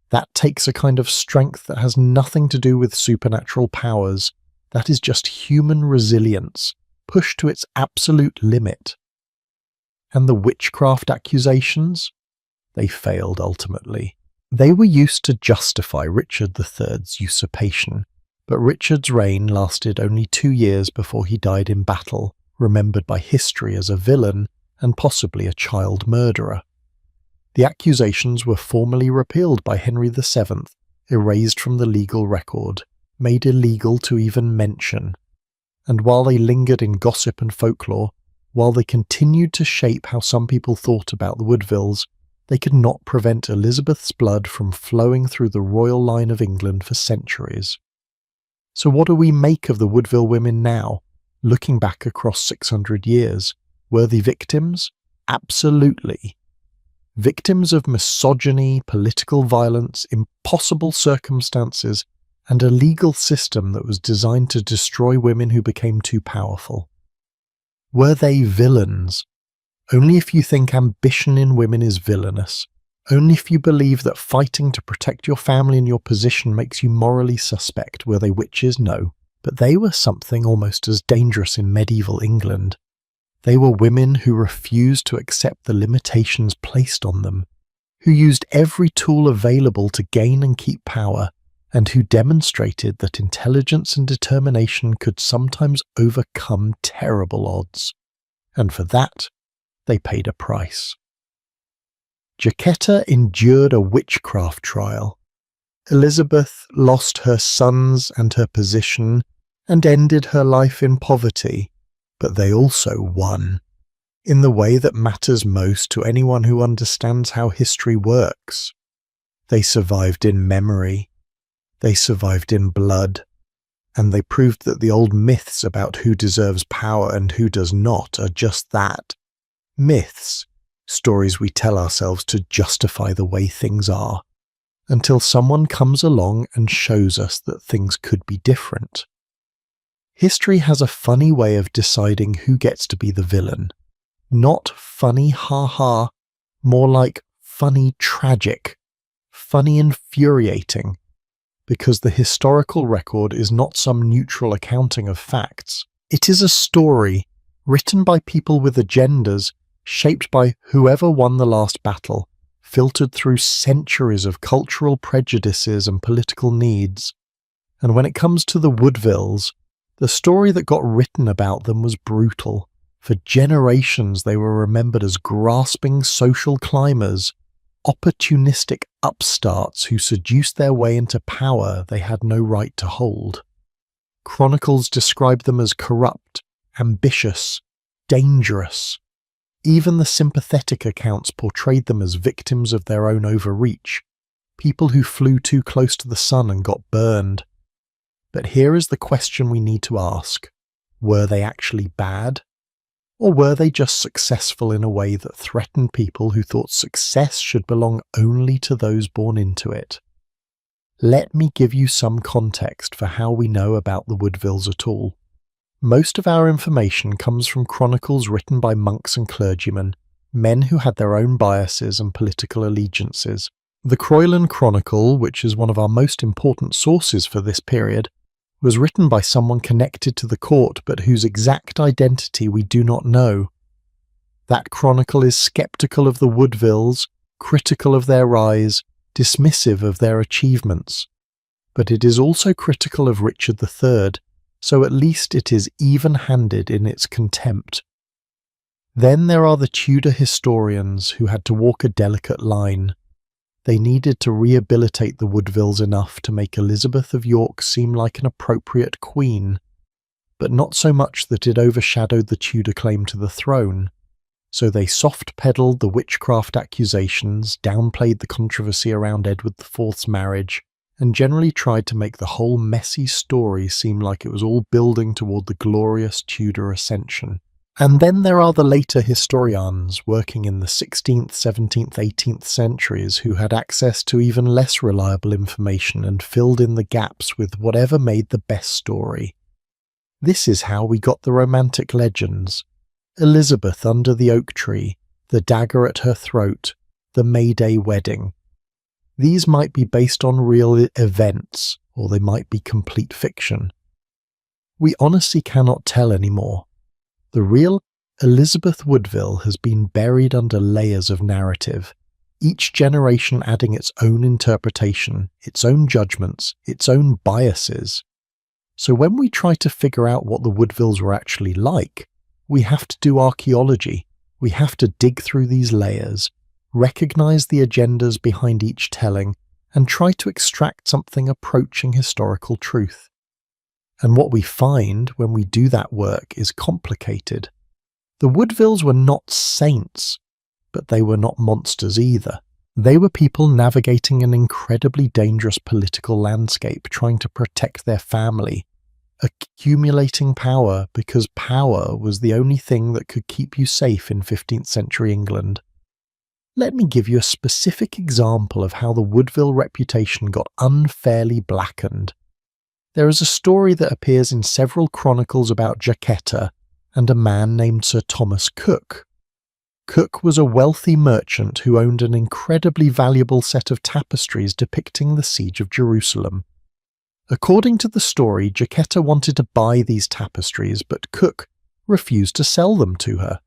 That takes a kind of strength that has nothing to do with supernatural powers. That is just human resilience, pushed to its absolute limit. And the witchcraft accusations? They failed ultimately. They were used to justify Richard III's usurpation, but Richard's reign lasted only 2 years before he died in battle, remembered by history as a villain and possibly a child murderer. The accusations were formally repealed by Henry VII, erased from the legal record, made illegal to even mention. And while they lingered in gossip and folklore, while they continued to shape how some people thought about the Woodvilles, they could not prevent Elizabeth's blood from flowing through the royal line of England for centuries. So what do we make of the Woodville women now, looking back across 600 years. Were they victims? Absolutely. Victims of misogyny, political violence, impossible circumstances, and a legal system that was designed to destroy women who became too powerful. Were they villains? Only if you think ambition in women is villainous. Only if you believe that fighting to protect your family and your position makes you morally suspect. Were they witches? No. But they were something almost as dangerous in medieval England. They were women who refused to accept the limitations placed on them, who used every tool available to gain and keep power, and who demonstrated that intelligence and determination could sometimes overcome terrible odds. And for that, they paid a price. Jacquetta endured a witchcraft trial. Elizabeth lost her sons and her position and ended her life in poverty, but they also won, in the way that matters most to anyone who understands how history works. They survived in memory, they survived in blood, and they proved that the old myths about who deserves power and who does not are just that. Myths, stories we tell ourselves to justify the way things are, until someone comes along and shows us that things could be different. History has a funny way of deciding who gets to be the villain. Not funny ha-ha, more like funny tragic, funny infuriating, because the historical record is not some neutral accounting of facts. It is a story written by people with agendas, shaped by whoever won the last battle, filtered through centuries of cultural prejudices and political needs. And when it comes to the Woodvilles, the story that got written about them was brutal. For generations they were remembered as grasping social climbers, opportunistic upstarts who seduced their way into power they had no right to hold. Chronicles described them as corrupt, ambitious, dangerous. Even the sympathetic accounts portrayed them as victims of their own overreach, people who flew too close to the sun and got burned. But here is the question we need to ask. Were they actually bad? Or were they just successful in a way that threatened people who thought success should belong only to those born into it? Let me give you some context for how we know about the Woodvilles at all. Most of our information comes from chronicles written by monks and clergymen, men who had their own biases and political allegiances. The Croyland Chronicle, which is one of our most important sources for this period, was written by someone connected to the court but whose exact identity we do not know. That chronicle is sceptical of the Woodvilles, critical of their rise, dismissive of their achievements. But it is also critical of Richard III, so at least it is even-handed in its contempt. Then there are the Tudor historians who had to walk a delicate line. They needed to rehabilitate the Woodvilles enough to make Elizabeth of York seem like an appropriate queen, but not so much that it overshadowed the Tudor claim to the throne. So they soft-pedalled the witchcraft accusations, downplayed the controversy around Edward IV's marriage, and generally tried to make the whole messy story seem like it was all building toward the glorious Tudor ascension. And then there are the later historians working in the 16th, 17th, 18th centuries who had access to even less reliable information and filled in the gaps with whatever made the best story. This is how we got the romantic legends. Elizabeth under the oak tree, the dagger at her throat, the May Day wedding. These might be based on real events, or they might be complete fiction. We honestly cannot tell anymore. The real Elizabeth Woodville has been buried under layers of narrative, each generation adding its own interpretation, its own judgments, its own biases. So when we try to figure out what the Woodvilles were actually like, we have to do archaeology. We have to dig through these layers, recognize the agendas behind each telling, and try to extract something approaching historical truth. And what we find when we do that work is complicated. The Woodvilles were not saints, but they were not monsters either. They were people navigating an incredibly dangerous political landscape, trying to protect their family, accumulating power because power was the only thing that could keep you safe in 15th century England. Let me give you a specific example of how the Woodville reputation got unfairly blackened. There is a story that appears in several chronicles about Jacquetta and a man named Sir Thomas Cook. Cook was a wealthy merchant who owned an incredibly valuable set of tapestries depicting the siege of Jerusalem. According to the story, Jacquetta wanted to buy these tapestries, but Cook refused to sell them to her.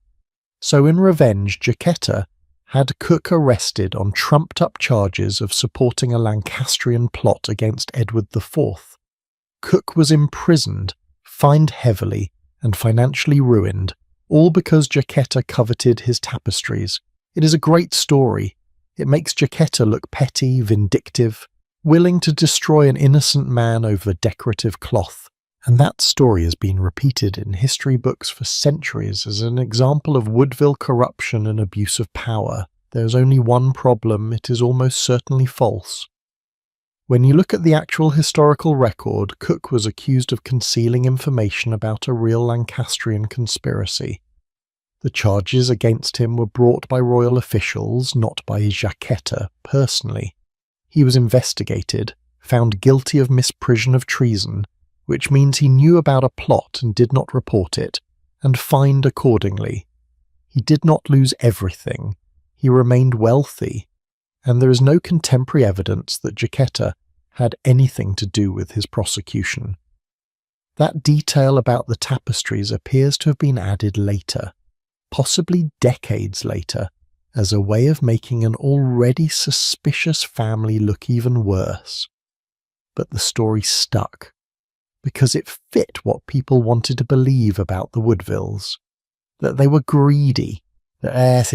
So in revenge, Jacquetta had Cook arrested on trumped-up charges of supporting a Lancastrian plot against Edward IV. Cook was imprisoned, fined heavily, and financially ruined, all because Jacquetta coveted his tapestries. It is a great story. It makes Jacquetta look petty, vindictive, willing to destroy an innocent man over decorative cloth. And that story has been repeated in history books for centuries as an example of Woodville corruption and abuse of power. There is only one problem: it is almost certainly false. When you look at the actual historical record, Cook was accused of concealing information about a real Lancastrian conspiracy. The charges against him were brought by royal officials, not by Jacquetta personally. He was investigated, found guilty of misprision of treason, which means he knew about a plot and did not report it, and fined accordingly. He did not lose everything. He remained wealthy, and there is no contemporary evidence that Jacquetta had anything to do with his prosecution. That detail about the tapestries appears to have been added later, possibly decades later, as a way of making an already suspicious family look even worse. But the story stuck, because it fit what people wanted to believe about the Woodvilles, that they were greedy, that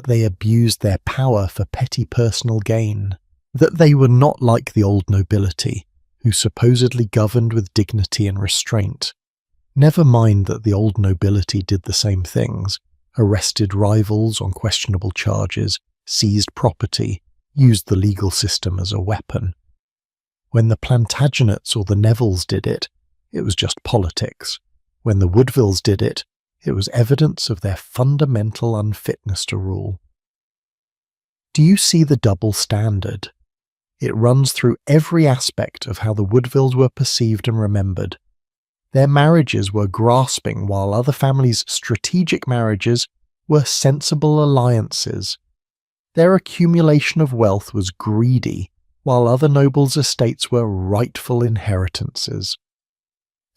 they abused their power for petty personal gain, that they were not like the old nobility, who supposedly governed with dignity and restraint. Never mind that the old nobility did the same things, arrested rivals on questionable charges, seized property, used the legal system as a weapon. When the Plantagenets or the Nevilles did it, it was just politics. When the Woodvilles did it, it was evidence of their fundamental unfitness to rule. Do you see the double standard? It runs through every aspect of how the Woodvilles were perceived and remembered. Their marriages were grasping, while other families' strategic marriages were sensible alliances. Their accumulation of wealth was greedy, while other nobles' estates were rightful inheritances.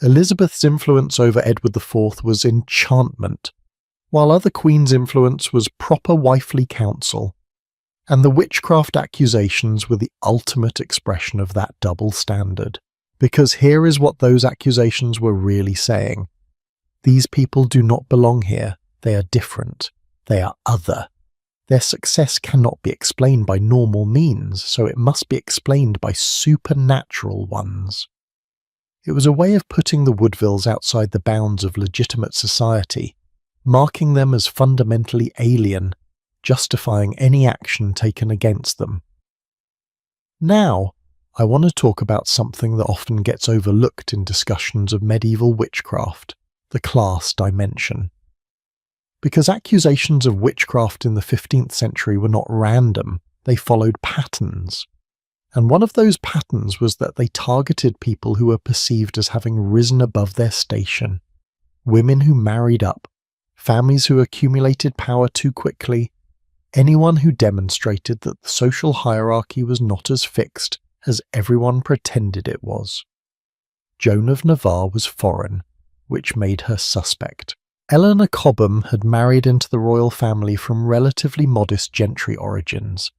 Elizabeth's influence over Edward IV was enchantment, while other queens' influence was proper wifely counsel. And the witchcraft accusations were the ultimate expression of that double standard. Because here is what those accusations were really saying. These people do not belong here. They are different. They are other. Their success cannot be explained by normal means, so it must be explained by supernatural ones. It was a way of putting the Woodvilles outside the bounds of legitimate society, marking them as fundamentally alien, justifying any action taken against them. Now, I want to talk about something that often gets overlooked in discussions of medieval witchcraft, the class dimension. Because accusations of witchcraft in the 15th century were not random, they followed patterns. And one of those patterns was that they targeted people who were perceived as having risen above their station. Women who married up, families who accumulated power too quickly, anyone who demonstrated that the social hierarchy was not as fixed as everyone pretended it was. Joan of Navarre was foreign, which made her suspect. Eleanor Cobham had married into the royal family from relatively modest gentry origins.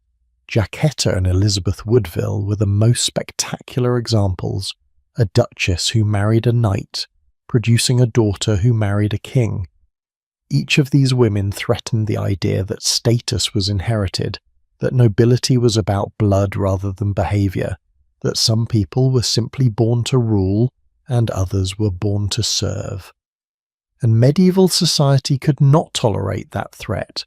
Jacquetta and Elizabeth Woodville were the most spectacular examples, a duchess who married a knight, producing a daughter who married a king. Each of these women threatened the idea that status was inherited, that nobility was about blood rather than behaviour, that some people were simply born to rule and others were born to serve. And medieval society could not tolerate that threat.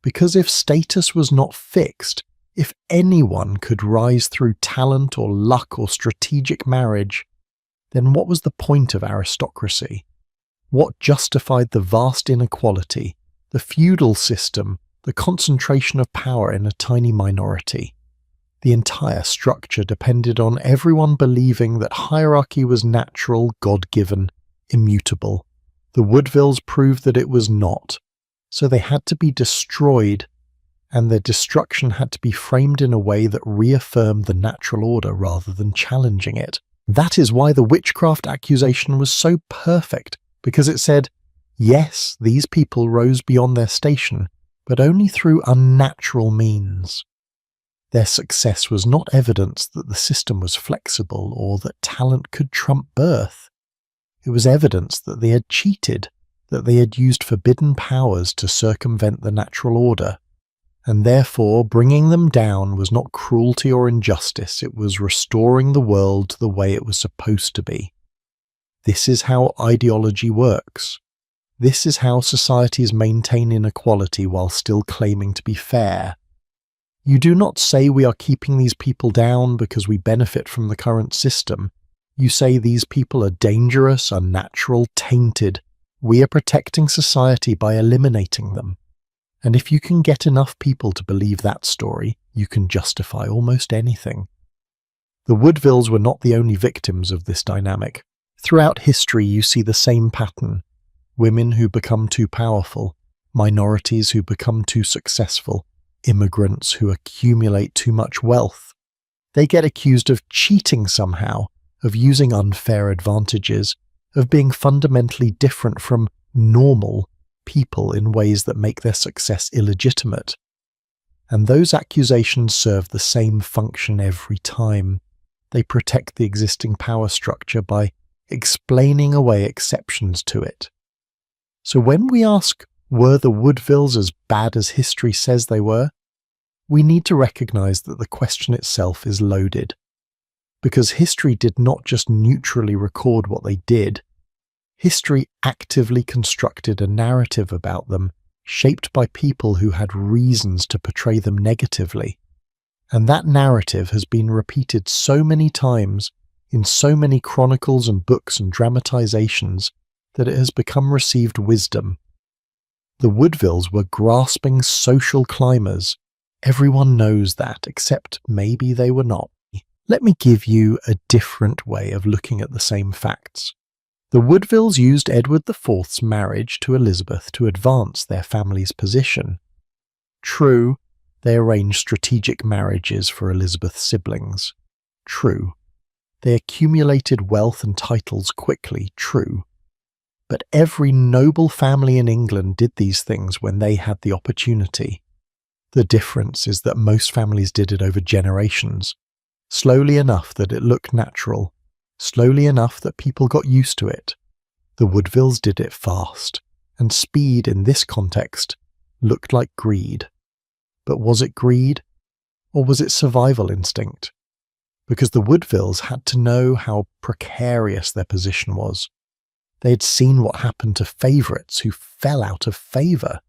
Because if status was not fixed, If anyone could rise through talent or luck or strategic marriage, then what was the point of aristocracy? What justified the vast inequality, the feudal system, the concentration of power in a tiny minority? The entire structure depended on everyone believing that hierarchy was natural, God-given, immutable. The Woodvilles proved that it was not, so they had to be destroyed, and their destruction had to be framed in a way that reaffirmed the natural order rather than challenging it. That is why the witchcraft accusation was so perfect, because it said, yes, these people rose beyond their station, but only through unnatural means. Their success was not evidence that the system was flexible or that talent could trump birth. It was evidence that they had cheated, that they had used forbidden powers to circumvent the natural order. And therefore, bringing them down was not cruelty or injustice, it was restoring the world to the way it was supposed to be. This is how ideology works. This is how societies maintain inequality while still claiming to be fair. You do not say we are keeping these people down because we benefit from the current system. You say these people are dangerous, unnatural, tainted. We are protecting society by eliminating them. And if you can get enough people to believe that story, you can justify almost anything. The Woodvilles were not the only victims of this dynamic. Throughout history you see the same pattern. Women who become too powerful, minorities who become too successful, immigrants who accumulate too much wealth. They get accused of cheating somehow, of using unfair advantages, of being fundamentally different from normal people in ways that make their success illegitimate. And those accusations serve the same function every time. They protect the existing power structure by explaining away exceptions to it. So when we ask, were the Woodvilles as bad as history says they were? We need to recognize that the question itself is loaded. Because history did not just neutrally record what they did. History actively constructed a narrative about them, shaped by people who had reasons to portray them negatively. And that narrative has been repeated so many times, in so many chronicles and books and dramatizations, that it has become received wisdom. The Woodvilles were grasping social climbers. Everyone knows that, except maybe they were not. Let me give you a different way of looking at the same facts. The Woodvilles used Edward IV's marriage to Elizabeth to advance their family's position. True, they arranged strategic marriages for Elizabeth's siblings. True. They accumulated wealth and titles quickly. True. But every noble family in England did these things when they had the opportunity. The difference is that most families did it over generations, slowly enough that it looked natural, slowly enough that people got used to it. The Woodvilles did it fast, and speed in this context looked like greed. But was it greed, or was it survival instinct? Because the Woodvilles had to know how precarious their position was. They had seen what happened to favourites who fell out of favour.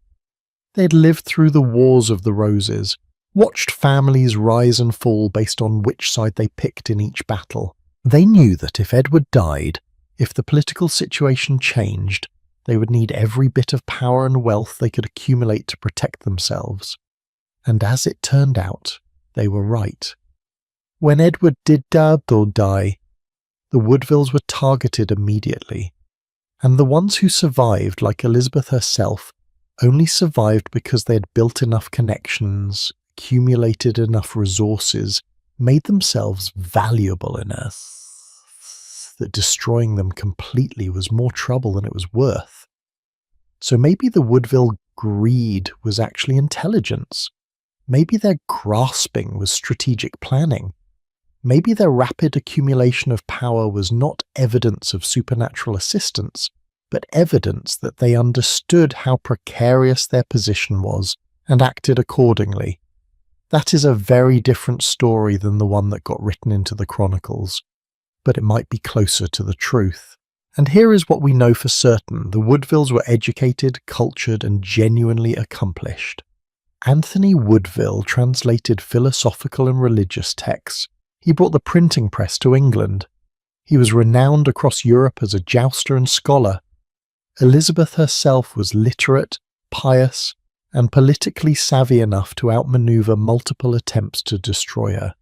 They had lived through the Wars of the Roses, watched families rise and fall based on which side they picked in each battle. They knew that if Edward died, if the political situation changed, they would need every bit of power and wealth they could accumulate to protect themselves. And as it turned out, they were right. When Edward did die, the Woodvilles were targeted immediately. And the ones who survived, like Elizabeth herself, only survived because they had built enough connections, accumulated enough resources, made themselves valuable enough that destroying them completely was more trouble than it was worth. So maybe the Woodville greed was actually intelligence. Maybe their grasping was strategic planning. Maybe their rapid accumulation of power was not evidence of supernatural assistance, but evidence that they understood how precarious their position was and acted accordingly. That is a very different story than the one that got written into the chronicles, but it might be closer to the truth. And here is what we know for certain. The Woodvilles were educated, cultured, and genuinely accomplished. Anthony Woodville translated philosophical and religious texts. He brought the printing press to England. He was renowned across Europe as a jouster and scholar. Elizabeth herself was literate, pious, and politically savvy enough to outmaneuver multiple attempts to destroy her.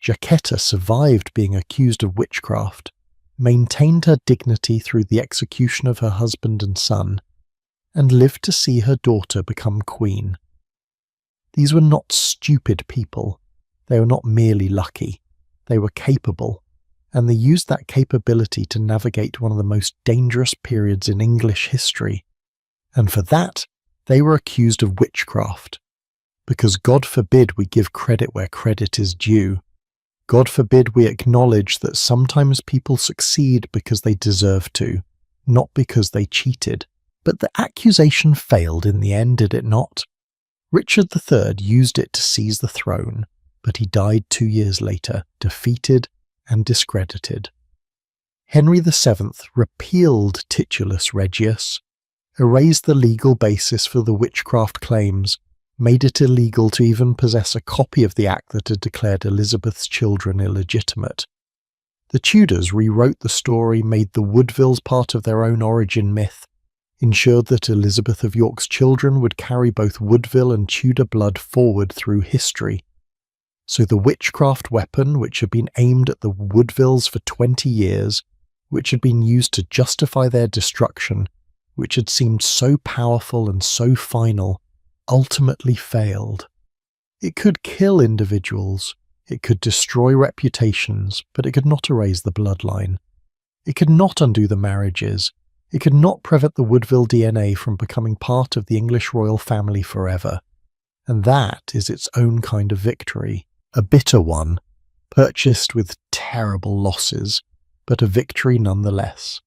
Jacquetta survived being accused of witchcraft, maintained her dignity through the execution of her husband and son, and lived to see her daughter become queen. These were not stupid people. They were not merely lucky. They were capable, and they used that capability to navigate one of the most dangerous periods in English history. And for that, they were accused of witchcraft. Because God forbid we give credit where credit is due. God forbid we acknowledge that sometimes people succeed because they deserve to, not because they cheated. But the accusation failed in the end, did it not? Richard III used it to seize the throne, but he died 2 years later, defeated and discredited. Henry VII repealed Titulus Regius, erased the legal basis for the witchcraft claims, made it illegal to even possess a copy of the act that had declared Elizabeth's children illegitimate. The Tudors rewrote the story, made the Woodvilles part of their own origin myth, ensured that Elizabeth of York's children would carry both Woodville and Tudor blood forward through history. So the witchcraft weapon, which had been aimed at the Woodvilles for 20 years, which had been used to justify their destruction, which had seemed so powerful and so final, ultimately failed. It could kill individuals, it could destroy reputations, but it could not erase the bloodline. It could not undo the marriages. It could not prevent the Woodville DNA from becoming part of the English royal family forever. And that is its own kind of victory, a bitter one, purchased with terrible losses, but a victory nonetheless.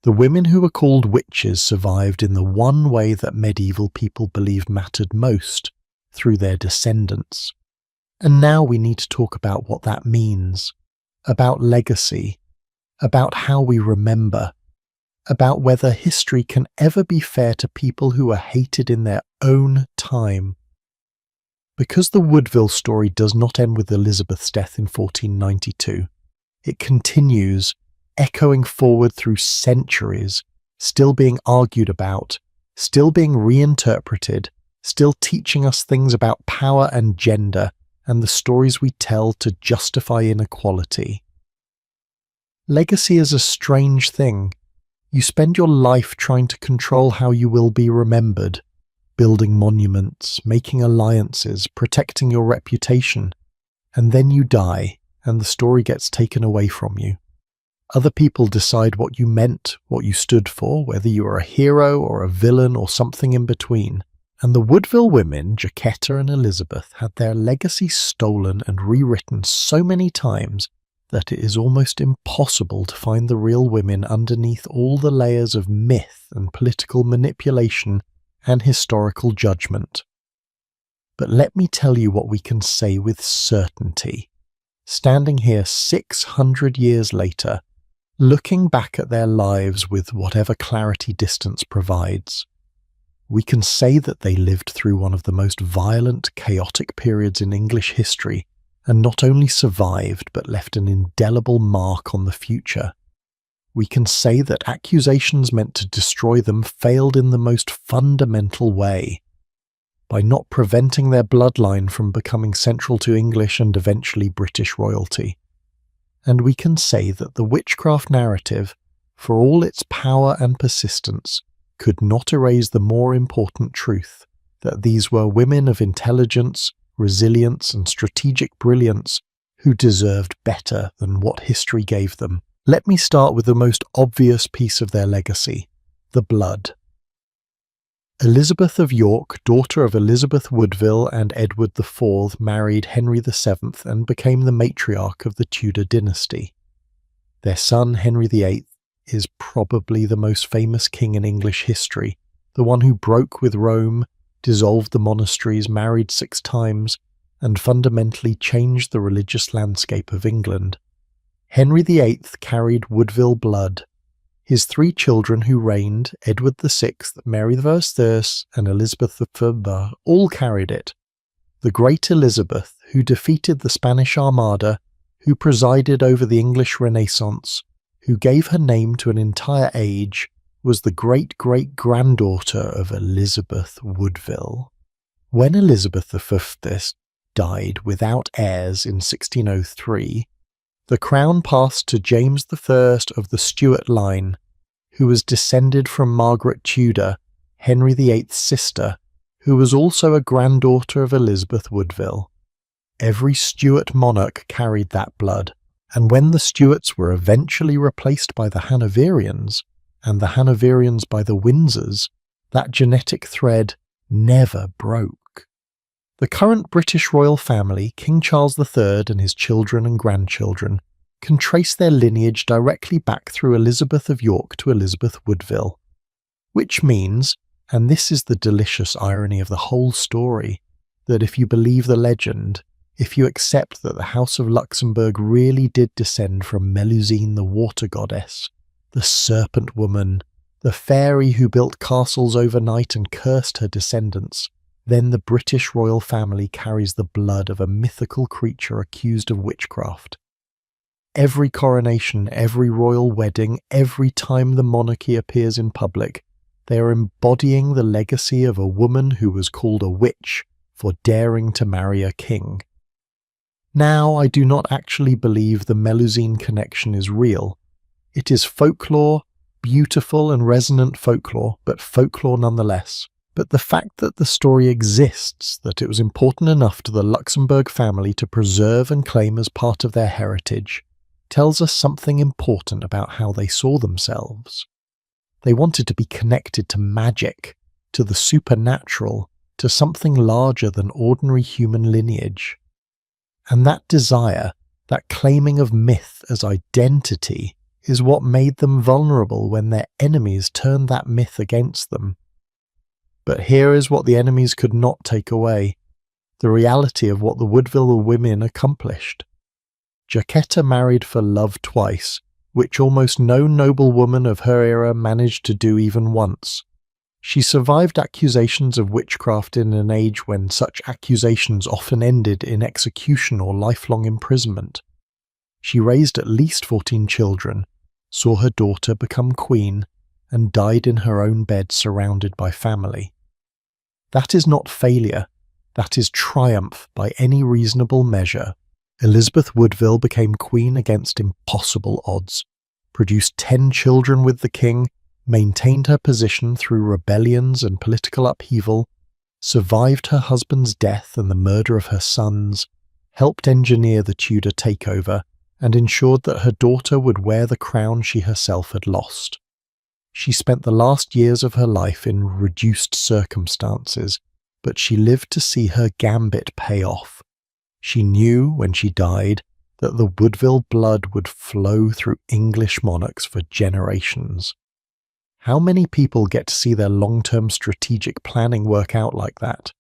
The women who were called witches survived in the one way that medieval people believed mattered most, through their descendants. And now we need to talk about what that means, about legacy, about how we remember, about whether history can ever be fair to people who were hated in their own time. Because the Woodville story does not end with Elizabeth's death in 1492, it continues, echoing forward through centuries, still being argued about, still being reinterpreted, still teaching us things about power and gender and the stories we tell to justify inequality. Legacy is a strange thing. You spend your life trying to control how you will be remembered, building monuments, making alliances, protecting your reputation, and then you die and the story gets taken away from you. Other people decide what you meant, what you stood for, whether you were a hero or a villain or something in between. And the Woodville women, Jacquetta and Elizabeth, had their legacy stolen and rewritten so many times that it is almost impossible to find the real women underneath all the layers of myth and political manipulation and historical judgment. But let me tell you what we can say with certainty. Standing here 600 years later, looking back at their lives with whatever clarity distance provides, we can say that they lived through one of the most violent, chaotic periods in English history, and not only survived but left an indelible mark on the future. We can say that accusations meant to destroy them failed in the most fundamental way, by not preventing their bloodline from becoming central to English and eventually British royalty. And we can say that the witchcraft narrative, for all its power and persistence, could not erase the more important truth that these were women of intelligence, resilience, and strategic brilliance who deserved better than what history gave them. Let me start with the most obvious piece of their legacy, the blood. Elizabeth of York, daughter of Elizabeth Woodville and Edward IV, married Henry VII and became the matriarch of the Tudor dynasty. Their son, Henry VIII, is probably the most famous king in English history, the one who broke with Rome, dissolved the monasteries, married 6 times, and fundamentally changed the religious landscape of England. Henry VIII carried Woodville blood. His 3 children who reigned, Edward VI, Mary I, and Elizabeth I, all carried it. The great Elizabeth, who defeated the Spanish Armada, who presided over the English Renaissance, who gave her name to an entire age, was the great-great-granddaughter of Elizabeth Woodville. When Elizabeth I died without heirs in 1603, the crown passed to James I of the Stuart line, who was descended from Margaret Tudor, Henry VIII's sister, who was also a granddaughter of Elizabeth Woodville. Every Stuart monarch carried that blood, and when the Stuarts were eventually replaced by the Hanoverians, and the Hanoverians by the Windsors, that genetic thread never broke. The current British royal family, King Charles III and his children and grandchildren, can trace their lineage directly back through Elizabeth of York to Elizabeth Woodville. Which means, and this is the delicious irony of the whole story, that if you believe the legend, if you accept that the House of Luxembourg really did descend from Melusine the water goddess, the serpent woman, the fairy who built castles overnight and cursed her descendants, then the British royal family carries the blood of a mythical creature accused of witchcraft. Every coronation, every royal wedding, every time the monarchy appears in public, they are embodying the legacy of a woman who was called a witch for daring to marry a king. Now, I do not actually believe the Melusine connection is real. It is folklore, beautiful and resonant folklore, but folklore nonetheless. But the fact that the story exists, that it was important enough to the Luxembourg family to preserve and claim as part of their heritage, tells us something important about how they saw themselves. They wanted to be connected to magic, to the supernatural, to something larger than ordinary human lineage. And that desire, that claiming of myth as identity, is what made them vulnerable when their enemies turned that myth against them. But here is what the enemies could not take away, the reality of what the Woodville women accomplished. Jacquetta married for love twice, which almost no noblewoman of her era managed to do even once. She survived accusations of witchcraft in an age when such accusations often ended in execution or lifelong imprisonment. She raised at least 14 children, saw her daughter become queen, and died in her own bed surrounded by family. That is not failure, that is triumph by any reasonable measure. Elizabeth Woodville became queen against impossible odds, produced 10 children with the king, maintained her position through rebellions and political upheaval, survived her husband's death and the murder of her sons, helped engineer the Tudor takeover, and ensured that her daughter would wear the crown she herself had lost. She spent the last years of her life in reduced circumstances, but she lived to see her gambit pay off. She knew, when she died, that the Woodville blood would flow through English monarchs for generations. How many people get to see their long-term strategic planning work out like that?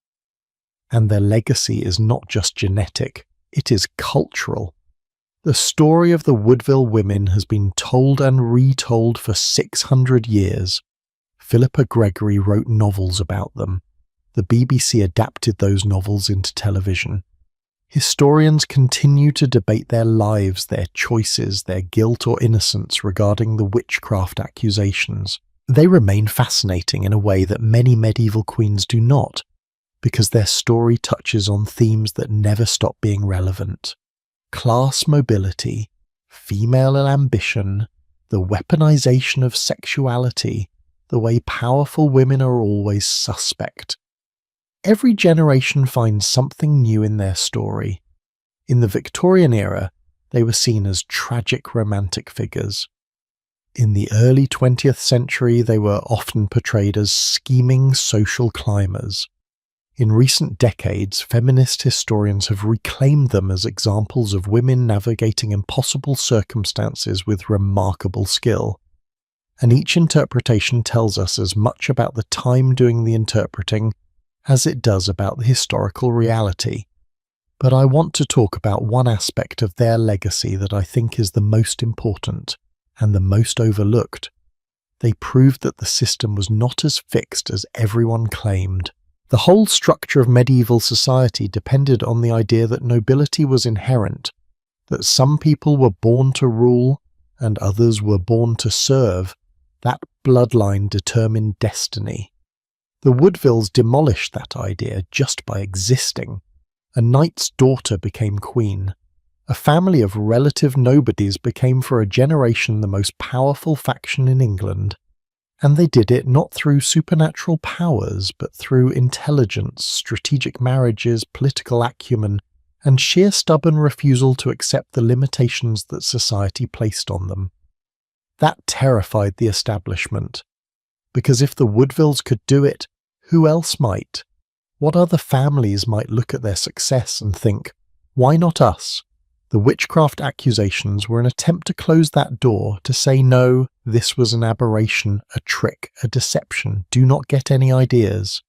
And their legacy is not just genetic, it is cultural. The story of the Woodville women has been told and retold for 600 years. Philippa Gregory wrote novels about them. The BBC adapted those novels into television. Historians continue to debate their lives, their choices, their guilt or innocence regarding the witchcraft accusations. They remain fascinating in a way that many medieval queens do not, because their story touches on themes that never stop being relevant. Class mobility, female ambition, the weaponization of sexuality, the way powerful women are always suspect. Every generation finds something new in their story. In the Victorian era, they were seen as tragic romantic figures. In the early 20th century, they were often portrayed as scheming social climbers. In recent decades, feminist historians have reclaimed them as examples of women navigating impossible circumstances with remarkable skill. And each interpretation tells us as much about the time doing the interpreting as it does about the historical reality. But I want to talk about one aspect of their legacy that I think is the most important and the most overlooked, They proved that the system was not as fixed as everyone claimed. The whole structure of medieval society depended on the idea that nobility was inherent, that some people were born to rule and others were born to serve. That bloodline determined destiny. The Woodvilles demolished that idea just by existing. A knight's daughter became queen. A family of relative nobodies became for a generation the most powerful faction in England. And they did it not through supernatural powers, but through intelligence, strategic marriages, political acumen, and sheer stubborn refusal to accept the limitations that society placed on them. That terrified the establishment. Because if the Woodvilles could do it, who else might? What other families might look at their success and think, why not us? The witchcraft accusations were an attempt to close that door, to say no, this was an aberration, a trick, a deception, do not get any ideas.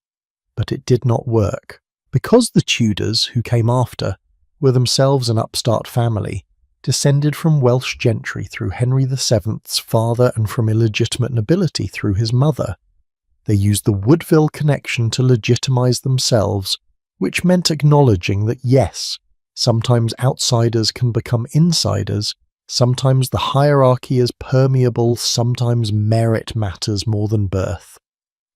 But it did not work. Because the Tudors, who came after, were themselves an upstart family, descended from Welsh gentry through Henry VII's father and from illegitimate nobility through his mother. They used the Woodville connection to legitimize themselves, which meant acknowledging that yes, sometimes outsiders can become insiders, sometimes the hierarchy is permeable, sometimes merit matters more than birth.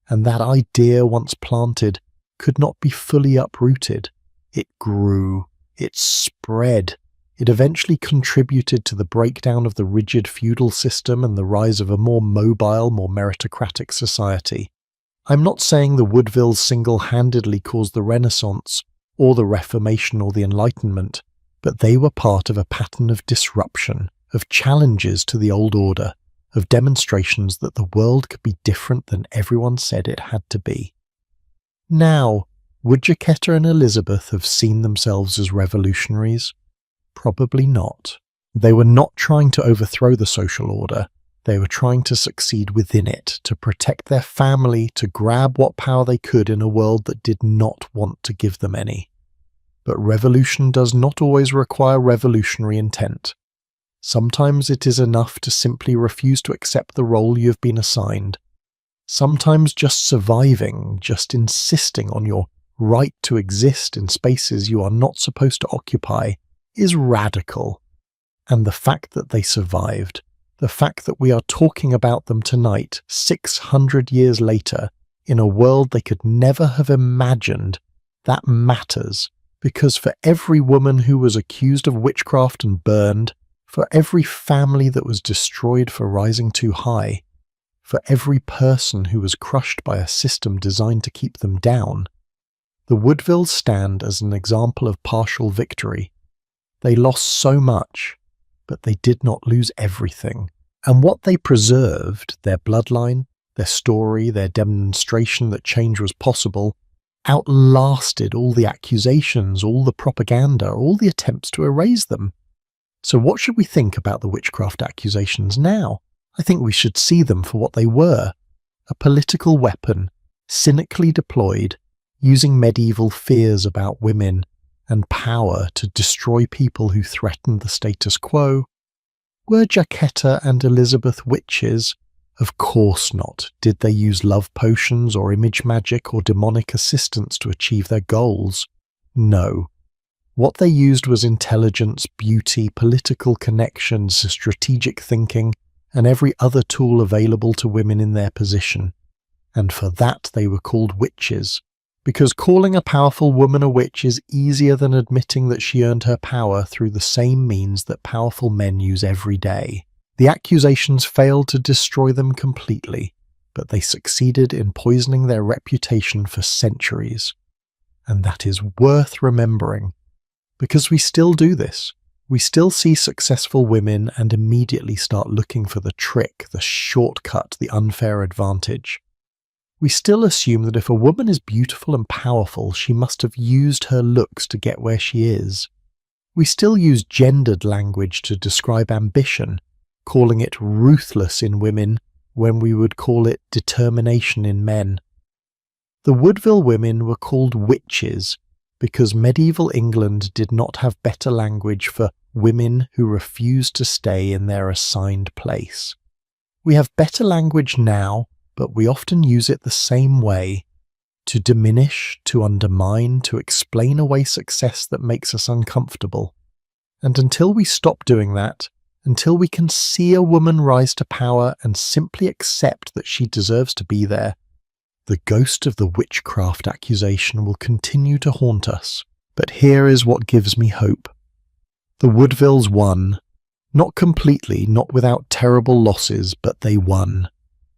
And that idea, once planted, could not be fully uprooted. It grew, it spread, it eventually contributed to the breakdown of the rigid feudal system and the rise of a more mobile, more meritocratic society. I'm not saying the Woodvilles single-handedly caused the Renaissance, or the Reformation or the Enlightenment, but they were part of a pattern of disruption, of challenges to the old order, of demonstrations that the world could be different than everyone said it had to be. Now, would Jacquetta and Elizabeth have seen themselves as revolutionaries? Probably not. They were not trying to overthrow the social order. They were trying to succeed within it, to protect their family, to grab what power they could in a world that did not want to give them any. But revolution does not always require revolutionary intent. Sometimes it is enough to simply refuse to accept the role you have been assigned. Sometimes just surviving, just insisting on your right to exist in spaces you are not supposed to occupy, is radical. And the fact that they survived, the fact that we are talking about them tonight, 600 years later, in a world they could never have imagined, that matters, because for every woman who was accused of witchcraft and burned, for every family that was destroyed for rising too high, for every person who was crushed by a system designed to keep them down, the Woodvilles stand as an example of partial victory. They lost so much, but they did not lose everything. And what they preserved, their bloodline, their story, their demonstration that change was possible, outlasted all the accusations, all the propaganda, all the attempts to erase them. So what should we think about the witchcraft accusations now? I think we should see them for what they were. A political weapon, cynically deployed, using medieval fears about women and power to destroy people who threatened the status quo. Were Jacquetta and Elizabeth witches? Of course not. Did they use love potions or image magic or demonic assistance to achieve their goals? No. What they used was intelligence, beauty, political connections, strategic thinking, and every other tool available to women in their position. And for that they were called witches. Because calling a powerful woman a witch is easier than admitting that she earned her power through the same means that powerful men use every day. The accusations failed to destroy them completely, but they succeeded in poisoning their reputation for centuries. And that is worth remembering, because we still do this. We still see successful women and immediately start looking for the trick, the shortcut, the unfair advantage. We still assume that if a woman is beautiful and powerful, she must have used her looks to get where she is. We still use gendered language to describe ambition, calling it ruthless in women when we would call it determination in men. The Woodville women were called witches because medieval England did not have better language for women who refused to stay in their assigned place. We have better language now, but we often use it the same way, to diminish, to undermine, to explain away success that makes us uncomfortable. And until we stop doing that, until we can see a woman rise to power and simply accept that she deserves to be there, the ghost of the witchcraft accusation will continue to haunt us. But here is what gives me hope. The Woodvilles won. Not completely, not without terrible losses, but they won.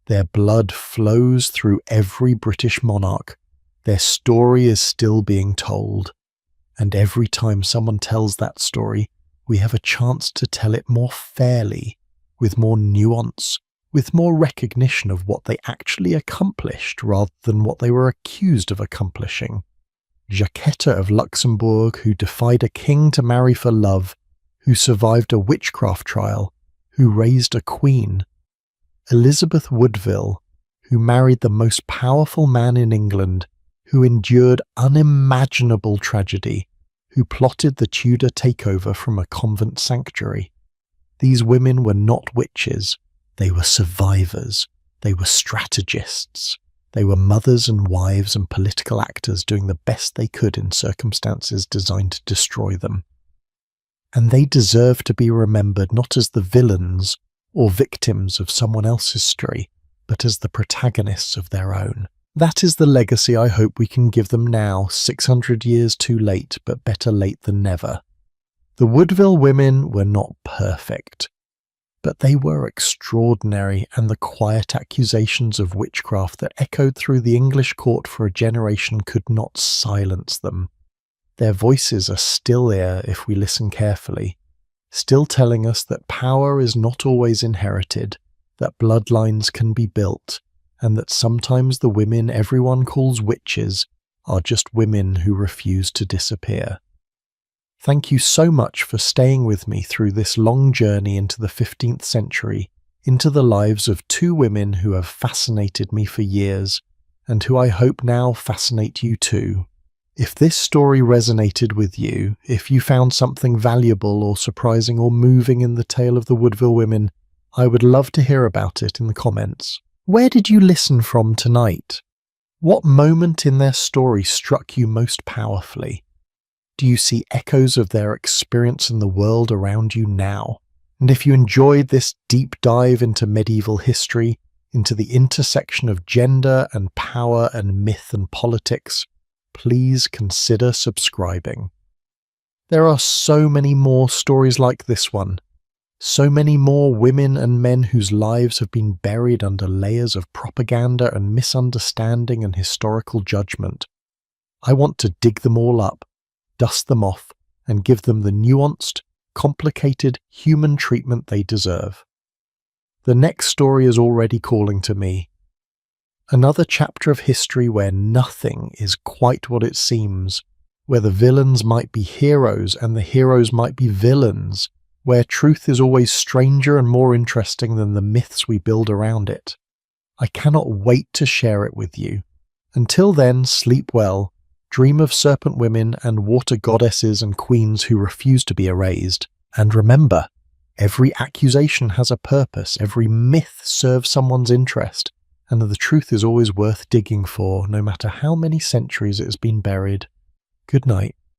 Their blood flows through every British monarch. Their story is still being told. And every time someone tells that story, we have a chance to tell it more fairly, with more nuance, with more recognition of what they actually accomplished rather than what they were accused of accomplishing. Jacquetta of Luxembourg, who defied a king to marry for love, who survived a witchcraft trial, who raised a queen. Elizabeth Woodville, who married the most powerful man in England, who endured unimaginable tragedy, who plotted the Tudor takeover from a convent sanctuary. These women were not witches, they were survivors, they were strategists, they were mothers and wives and political actors doing the best they could in circumstances designed to destroy them. And they deserve to be remembered not as the villains or victims of someone else's story, but as the protagonists of their own. That is the legacy I hope we can give them now, 600 years too late, but better late than never. The Woodville women were not perfect, but they were extraordinary, and the quiet accusations of witchcraft that echoed through the English court for a generation could not silence them. Their voices are still there if we listen carefully, still telling us that power is not always inherited, that bloodlines can be built, and that sometimes the women everyone calls witches are just women who refuse to disappear. Thank you so much for staying with me through this long journey into the 15th century, into the lives of two women who have fascinated me for years, and who I hope now fascinate you too. If this story resonated with you, if you found something valuable or surprising or moving in the tale of the Woodville women, I would love to hear about it in the comments. Where did you listen from tonight? What moment in their story struck you most powerfully? Do you see echoes of their experience in the world around you now? And if you enjoyed this deep dive into medieval history, into the intersection of gender and power and myth and politics, please consider subscribing. There are so many more stories like this one. So many more women and men whose lives have been buried under layers of propaganda and misunderstanding and historical judgment. I want to dig them all up, dust them off, and give them the nuanced, complicated human treatment they deserve. The next story is already calling to me. Another chapter of history where nothing is quite what it seems, where the villains might be heroes and the heroes might be villains, where truth is always stranger and more interesting than the myths we build around it. I cannot wait to share it with you. Until then, sleep well, dream of serpent women and water goddesses and queens who refuse to be erased, and remember, every accusation has a purpose, every myth serves someone's interest, and the truth is always worth digging for, no matter how many centuries it has been buried. Good night.